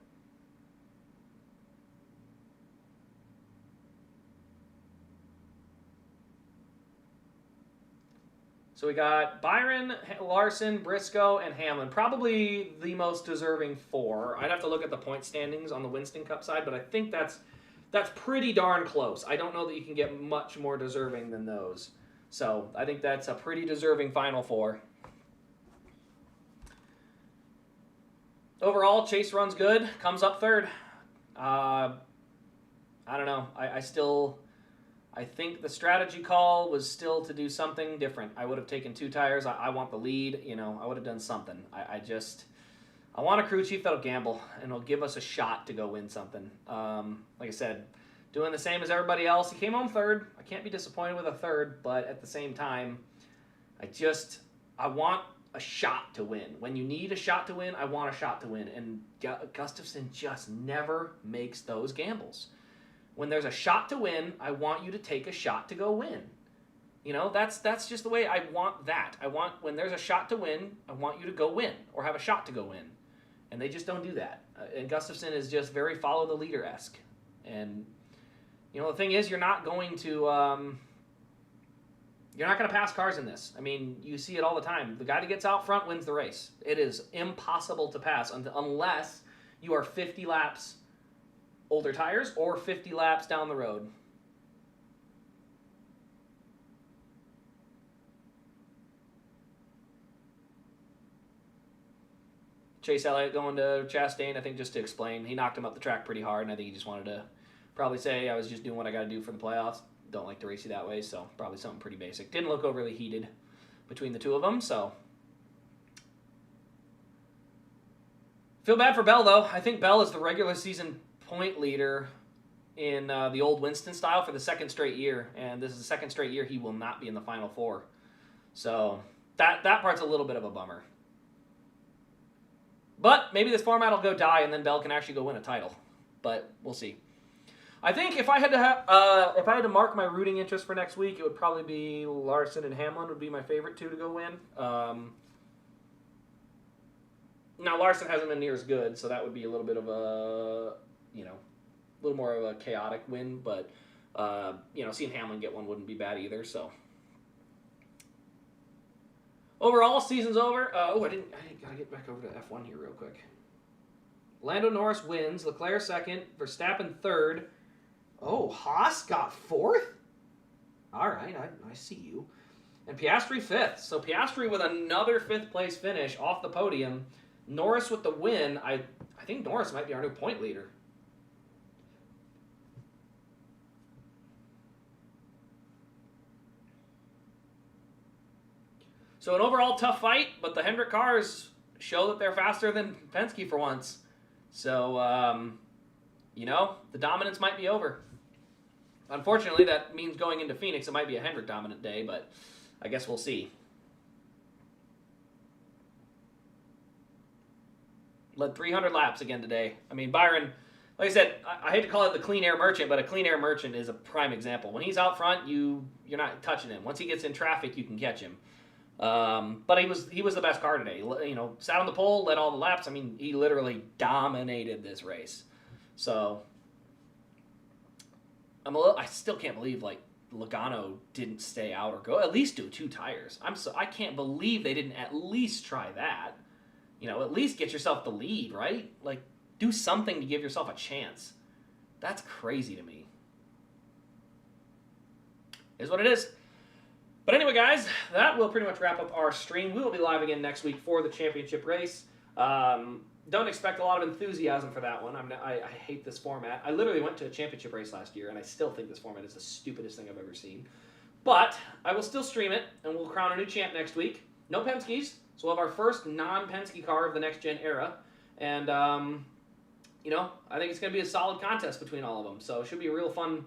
So we got Byron, Larson, Briscoe, and Hamlin. Probably the most deserving 4. I'd have to look at the point standings on the Winston Cup side, but I think that's pretty darn close. I don't know that you can get much more deserving than those. So I think that's a pretty deserving final 4. Overall, Chase runs good, comes up 3rd. I don't know. I think the strategy call was still to do something different. I would have taken 2 tires. I want the lead. You know, I would have done something. I want a crew chief that'll gamble and will give us a shot to go win something. Like I said, doing the same as everybody else. He came home 3rd. I can't be disappointed with a 3rd, but at the same time, I want a shot to win. When you need a shot to win, I want a shot to win. And Gustafson just never makes those gambles. When there's a shot to win, I want you to take a shot to go win. You know, that's just the way I want that. When there's a shot to win, I want you to go win or have a shot to go win. And they just don't do that. And Gustafson is just very follow the leader-esque. And, you know, the thing is, you're not going to pass cars in this. I mean, you see it all the time. The guy that gets out front wins the race. It is impossible to pass unless you are 50 laps older tires or 50 laps down the road. Chase Elliott going to Chastain, I think just to explain. He knocked him up the track pretty hard, and I think he just wanted to probably say, I was just doing what I got to do for the playoffs. Don't like to race you that way, so probably something pretty basic. Didn't look overly heated between the two of them, so. Feel bad for Bell, though. I think Bell is the regular season point leader in the old Winston style for the 2nd straight year, and this is the 2nd straight year he will not be in the Final 4. So that part's a little bit of a bummer. But maybe this format will go die, and then Bell can actually go win a title. But we'll see. I think if I had to mark my rooting interest for next week, it would probably be Larson and Hamlin would be my favorite 2 to go win. Now Larson hasn't been near as good, so that would be a little bit of a, a little more of a chaotic win. But seeing Hamlin get one wouldn't be bad either. So Overall, season's over. I gotta get back over to F1 here real quick. Lando Norris wins. Leclerc second. Verstappen third. Oh, Haas got fourth? All right, I see you. And Piastri fifth. So Piastri with another fifth place finish off the podium. Norris with the win. I think Norris might be our new point leader. So an overall tough fight, but the Hendrick cars show that they're faster than Penske for once. So, you know, the dominance might be over. Unfortunately, that means going into Phoenix, it might be a Hendrick dominant day, but I guess we'll see. Led 300 laps again today. I mean, Byron, like I said, I hate to call it the clean air merchant, but a clean air merchant is a prime example. When he's out front, you're not touching him. Once he gets in traffic, you can catch him. But he was the best car today. You know, sat on the pole, led all the laps. I mean, he literally dominated this race. So I still can't believe like Logano didn't stay out or go at least do 2 tires. I can't believe they didn't at least try that. You know, at least get yourself the lead, right? Like, do something to give yourself a chance. That's crazy to me. Is what it is. But anyway, guys, that will pretty much wrap up our stream. We will be live again next week for the championship race. Don't expect a lot of enthusiasm for that one. I hate this format. I literally went to a championship race last year, and I still think this format is the stupidest thing I've ever seen. But I will still stream it, and we'll crown a new champ next week. No Penske's, so we'll have our first non-Penske car of the next-gen era. And, you know, I think it's going to be a solid contest between all of them. So it should be a real fun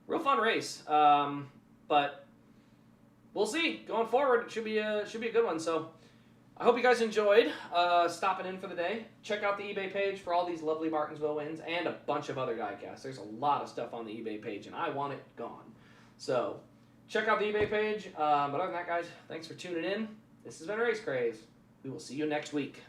race. But we'll see. Going forward, it should be a good one. So I hope you guys enjoyed stopping in for the day. Check out the eBay page for all these lovely Martinsville wins and a bunch of other diecasts. There's a lot of stuff on the eBay page, and I want it gone. So check out the eBay page. But other than that, guys, thanks for tuning in. This has been Race Craze. We will see you next week.